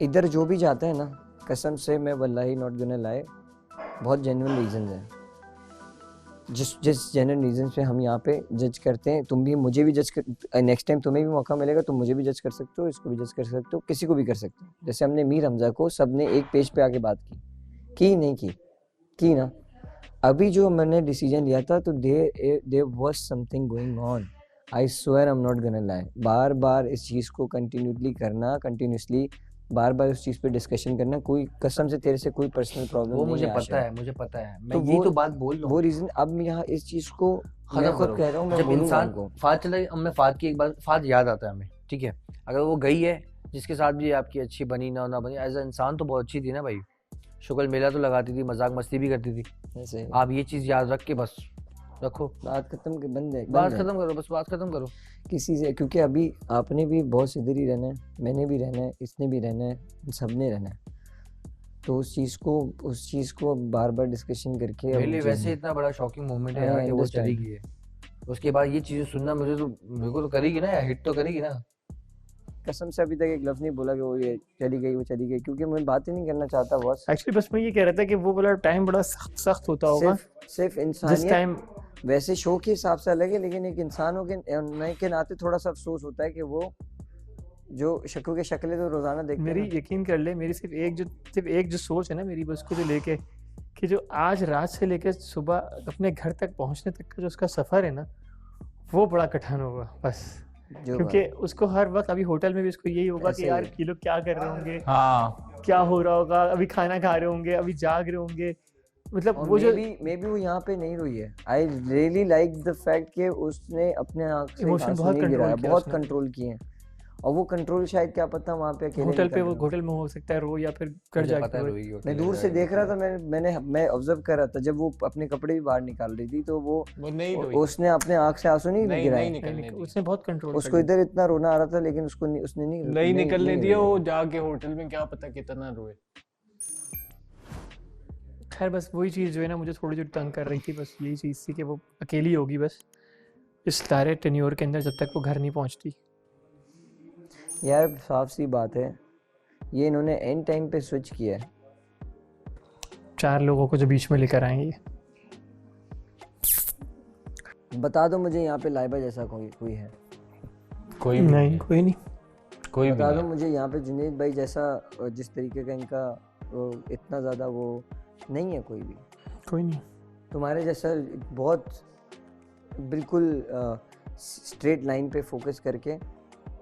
इधर जो भी जाता है ना, कसम से मैं वल्लाही नॉट गोना लाई, बहुत जेन्युइन रीजंस हैं। जिस जेन्युइन रीजंस पे हम यहाँ पे जज करते हैं, तुम भी मुझे भी जज कर, नेक्स्ट टाइम तुम्हें भी मौका मिलेगा, तुम मुझे भी जज कर सकते हो, इसको भी जज कर सकते हो, किसी को भी कर सकते हो। जैसे हमने मीर हमजा को सबने एक पेज पे आके बात की नहीं की ना। अभी जो मैंने डिसीजन लिया था, तो there was something going on, I swear I am not gonna lie. बार बार इस चीज़ को कंटिन्यूसली बार बार उस चीज़ पे डिस्कशन करना, कोई कसम से तेरे से कोई पर्सनल प्रॉब्लम वो नहीं मुझे है, पता है, मुझे पता है, मैं तो यही तो बात बोल रहा हूँ। वो रीजन अब मैं यहाँ इस चीज़ को मैं खुद कह रहा हूँ, जब इंसान फाद चला, हमें फाद की एक बार फाद याद आता है हमें, ठीक है। अगर वो गई है, जिसके साथ भी आपकी अच्छी बनी ना बनी, एज अ इंसान तो बहुत अच्छी थी ना भाई, शुक्र मेला तो लगाती थी, मजाक मस्ती भी करती थी। आप ये चीज़ याद रख के बस रखो, बात खत्म बात खत्म करो, बस बात खत्म करो किसी से, क्योंकि अभी आपने भी बहुत सिद्धर ही रहना है, मैंने भी रहना है, इसने भी रहना है, सबने रहना है। तो उस चीज़ को बार बार डिस्कशन करके मेरे लिए वैसे इतना बड़ा शॉकिंग मोमेंट है यार कि वो चली गई है। उसके बाद ये चीज़ें सुनना मेरे को तो करेगी ना, हिट तो करेगी ना। कसम से अभी तक एक लफ्ज़ नहीं बोला कि वो ये चली गई, क्योंकि मैं बात ही नहीं करना चाहता बस। एक्चुअली बस मैं ये कह रहा था कि वो वाला टाइम बड़ा सख्त होता होगा। सिर्फ इंसानियत वैसे शो के हिसाब से अलग है, लेकिन एक इंसानों के नाते थोड़ा सा अफसोस होता है कि वो जो शक्लों के शक्लें तो रोजाना देखते हैं। मेरी यकीन कर ले, मेरी सिर्फ एक जो सोच है ना मेरी, बस को जो लेके कि जो आज रात से लेकर सुबह अपने घर तक पहुंचने तक का जो उसका सफर है ना, वो बड़ा कठिन होगा बस। क्योंकि उसको हर वक्त अभी होटल में भी उसको यही होगा कि यार ये लोग क्या कर रहे होंगे, क्या हो रहा होगा, अभी खाना खा रहे होंगे, अभी जाग रहे होंगे, मतलब वो जो मे बी वो यहाँ पे नहीं रोई है। I really like the fact कि उसने अपने आँख से इमोशन बहुत कंट्रोल किए हैं, और वो कंट्रोल शायद क्या पता वहाँ पे अकेले होटल में हो सकता है रो, या फिर घर जाके रोई। मैं दूर से देख रहा था, मैं ऑब्जर्व कर रहा था, जब वो अपने कपड़े भी बाहर निकाल रही थी तो वो नहीं रोई, उसने अपने आँख से आंसू नहीं गिराए, उसने बहुत कंट्रोल। उसको इधर इतना रोना आ रहा था, लेकिन उसने नहीं निकलने दिया। वो जाके होटल में क्या पता कितना रोए। खैर बस वही चीज़ जो है ना मुझे थोड़ी जो तंग कर रही थी, बस यही चीज़ थी कि वो अकेली होगी बस इस सारे टेन्योर के अंदर जब तक वो घर नहीं पहुंचती। यार साफ सी बात है, ये इन्होंने एंड टाइम पे स्विच किया है। 4 लोगों को जो बीच में लेकर आएंगे। बता दो मुझे यहाँ पे लाइबा जैसा कोई है? कोई नहीं, कोई नहीं। कोई बता दो मुझे यहाँ पे जुनैद भाई जैसा, जिस तरीके का इनका इतना ज़्यादा वो नहीं है, कोई नहीं। तुम्हारे जैसा बहुत बिल्कुल स्ट्रेट लाइन पे फोकस करके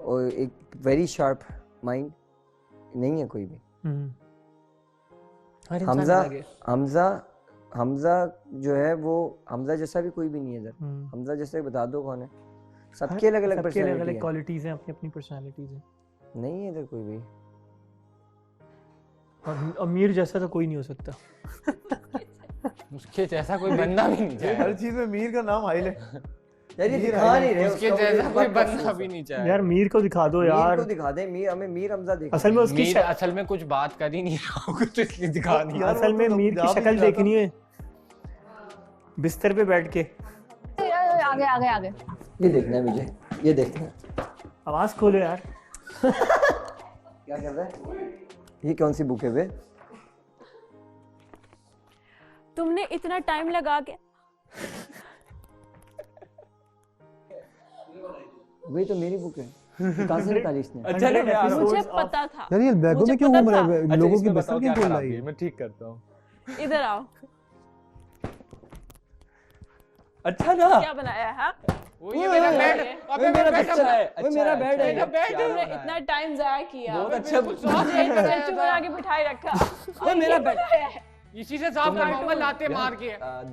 और एक वेरी शार्प माइंड नहीं है कोई भी। हमजा जो है वो हमजा जैसा भी कोई भी नहीं है इधर। हमजा जैसे बता दो कौन है? सबके अलग अलग क्वालिटीज हैं, अपनी पर्सनालिटीज हैं। नहीं है इधर कोई भी। और अमीर जैसा तो कोई नहीं हो सकता। उसके जैसा कोई बनना भी नहीं चाहिए। हर चीज में मीर का नाम हाईलाइट। यार ये दिखा नहीं रहे, उसके जैसा कोई बनना भी नहीं चाहिए। यार मीर को दिखा दो यार। मीर को दिखा दे, हमें मीर हमजा दिखा। असल में कुछ बात कर ही नहीं रहा होगा तो इसलिए दिखा नहीं। असल में मीर की शक्ल देखनी है बिस्तर पे बैठ के। आगे ये देखना है मुझे, ये देखना है। आवाज खोलो यार। क्या कर रहा है? ये कौन सी बुक है बे? तुमने इतना टाइम लगा के। वही तो मेरी बुक है। कहाँ से निकाली इसने? अच्छा मुझे पता था। यार ये बैगों में क्यों घूम रहा है? लोगों की बिस्तर क्यों खोल रही है? मैं ठीक करता हूँ। इधर आओ। अच्छा ना क्या बनाया है? वो ये मेरा बेड है। अबे मेरा बिस्तर है। वो मेरा बेड है। तुमने इतना टाइम जाया किया। बहुत अच्छा स्टैचू बना के बिठाई रखा। वो मेरा बेड है। इसी से साफ कर मोहम्मद लाते मार के।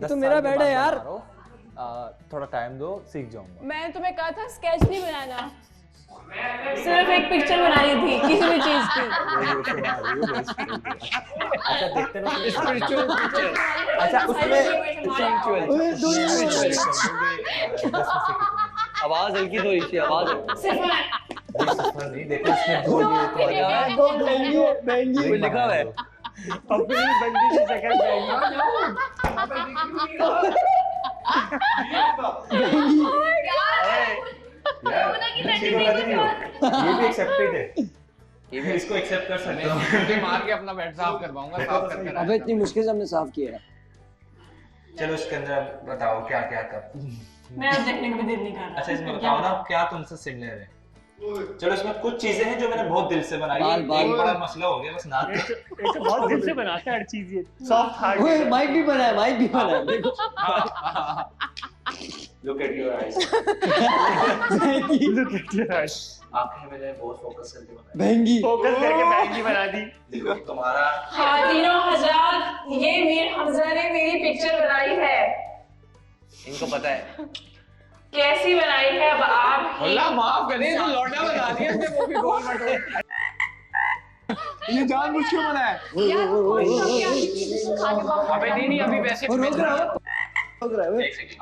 तो मेरा बेड है यार। थोड़ा टाइम दो, सीख जाऊंगा। मैंने तुम्हें कहा था स्केच नहीं बनाना। सिर्फ एक पिक्चर बनानी थी किसी भी चीज की। अच्छा देखते ना स्पिरिचुअल पिक्चर। अच्छा उसमें आवाज हल्की थोड़ी सी आवाज नहीं देखो इसमें दो ये लिखा हुआ है अपनी बंदी की शक्ल ये भी एक्सेप्टेड है, ये भी इसको एक्सेप्ट कर सकते हो। मार के अपना बेड साफ करवाऊंगा, साफ करके अबे इतनी मुश्किल से हमने साफ किया है। चलो इसके अंदर बताओ क्या क्या कर। मैं अब देखने का भी दिल नहीं कर रहा। अच्छा इसमें बताओ ना क्या तुमसे सिमिलर है। चलो इसमें कुछ चीजें हैं जो मैंने बहुत दिल से बनाई है, एक बड़ा मसला हो गया बस नाक का। एक तो बहुत दिल से बनाता है हर चीज ये सॉफ्ट हार्ट। ओए माइक भी बना है, माइक भी बना है देखो। Look at your eyes. Look at your eyes. आंखें मैंने बहुत फोकस करके बनाई। बहंगी फोकस करके बहंगी बना दी। देखो तुम्हारा हाँ तीनों हजार ये मीर हमजा ने मेरी पिक्चर बनाई है। इनको पता है कैसी बनाई है अब आप अल्लाह माफ करे तो लौंडा बना दिया इसने वो भी गोल मटोल। ये जानबूझ के बना है। अबे नहीं अभी वैसे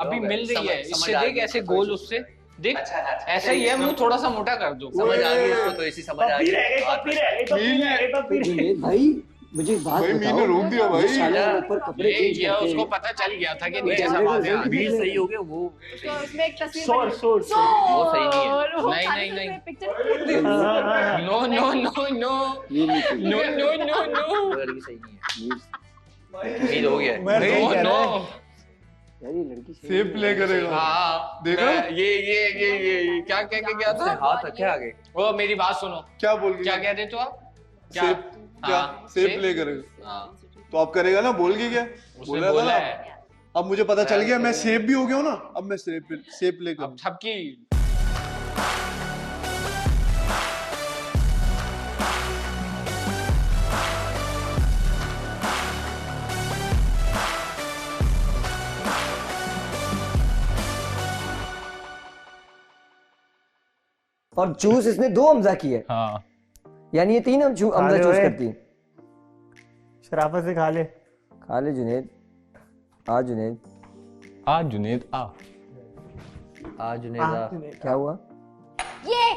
अभी मिल रही है इससे देख ऐसे गोल उससे देख ऐसा ही है मुंह थोड़ा सा मोटा कर दो। समझ आ गई इसको तो ऐसी समझ आ गई। भाई मुझे एक बात बताओ, मीने रोक दिया भाई। साला ऊपर कपड़े चेंज ये करते उसको हैं। पता चल गया था कि नीचे समाज है। बीच सही हो गया वो उसमें एक तस्वीर सोर वो सही नहीं है। नहीं नो नो नो नो ये नहीं नो नो नो नो वो लड़की सही नहीं है। उम्मीद हो गया मैं सही कह रहा हूं। यार ये लड़की सेफ प्ले करेगा। हाँ देखो ये क्या कह के गया था। हाथ रखे आगे। वो मेरी बात सुनो क्या बोल के क्या कह रहे तो आप सेफ क्या सेफ प्ले करेगा। तो आप करेगा ना बोल के क्या बोला था ना। अब मुझे पता चल गया मैं सेफ भी हो गया हूँ ना। अब मैं सेफ प्ले कर छपकी और चूज इसने 2 हमजा किए। हाँ यानी ये 3 हमजा चूज करती। शराफत से खा ले जुनैद। आ जुनैद आ जुनैद आ जुनैदा क्या हुआ? ये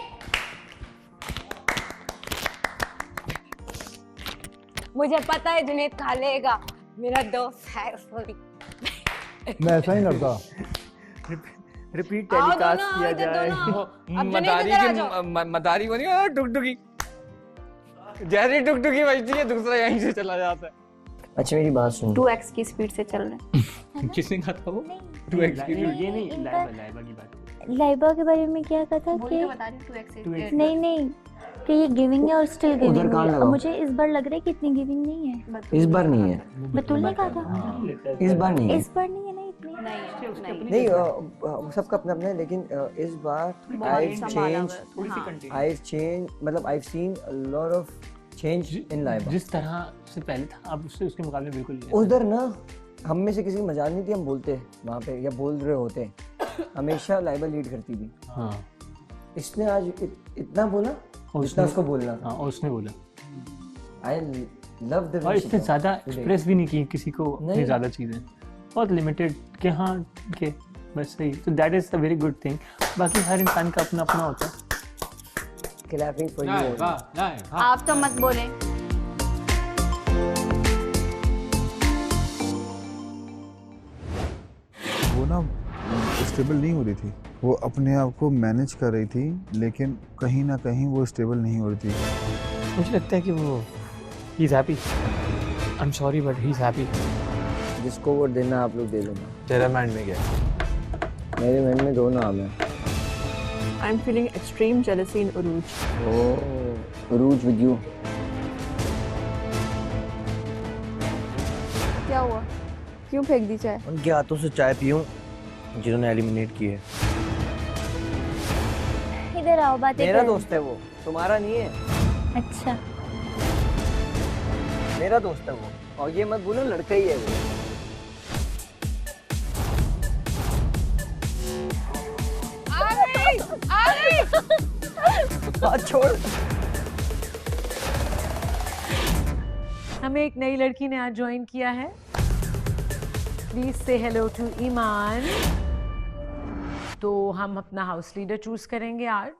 मुझे पता है जुनैद खा लेगा, मेरा दोस्त है सॉरी। मैं ऐसा ही करता। रिपीट टेलीकास्ट किया जाए। मदारी बनी टुकटुकी जैसी टुकटुकी बजती है दूसरा यहीं से चला जाता है। अच्छा मेरी बात सुन। 2x की स्पीड से चल रहे हैं। किसने कहा था वो 2x की ये नहीं लाइबा की बात। लाइबा के बारे में क्या कहा था कि नहीं कि ये गिविंग है और स्टिल गिविंग है। मुझे इस बार लग रहा है कि इतनी गिविंग नहीं है। इस बार नहीं है। बतूल ने कहा था इस बार नहीं है। इस बार नहीं है ना इतनी नहीं सबका अपना अपना है। लेकिन इस बार I've changed मतलब I've seen a lot of change in Laiba. जिस तरह से पहले था अब उसके मुकाबले बिल्कुल नहीं। उधर ना हम में से किसी की मजाल नहीं थी। हम बोलते वहाँ पे या बोल रहे होते हमेशा लाइबा लीड करती थी। हाँ इसने आज इतना बोला जितना उसको बोलना। हाँ और उसने बोला I love the और इसने ज़्यादा एक्सप्रेस भी नहीं की किसी को इतनी ज़्यादा चीज़ें। बहुत लिमिटेड के हाँ के बस सही। तो that is a very good thing. बाकी हर इंसान का अपना अपना होता है। Clapping for you. आप तो मत बोले। वो ना स्टेबल नहीं हो रही थी। वो अपने आप को मैनेज कर रही थी लेकिन कहीं ना कहीं वो स्टेबल नहीं हो रही थी। मुझे लगता है कि वो he is happy. I am sorry but he is happy. जिसको वोट देना आप लोग दे देना। तेरा माइंड में क्या है? मेरे माइंड में 2 नाम है। I'm feeling extreme jealousy in Uruj. Oh, Uruj with you. क्या हुआ? क्यों फेंक दी चाय? उनके हाथों से चाय पीऊं जिन्होंने एलिमिनेट की है। इधर आओ बातें मेरा करें। दोस्त है वो, तुम्हारा नहीं है। अच्छा मेरा दोस्त है वो। और ये मत बोलो लड़का ही है वो। साथ छोड़। हमें एक नई लड़की ने आज ज्वाइन किया है। प्लीज से हेलो टू ईमान। तो हम अपना हाउस लीडर चूज करेंगे आज।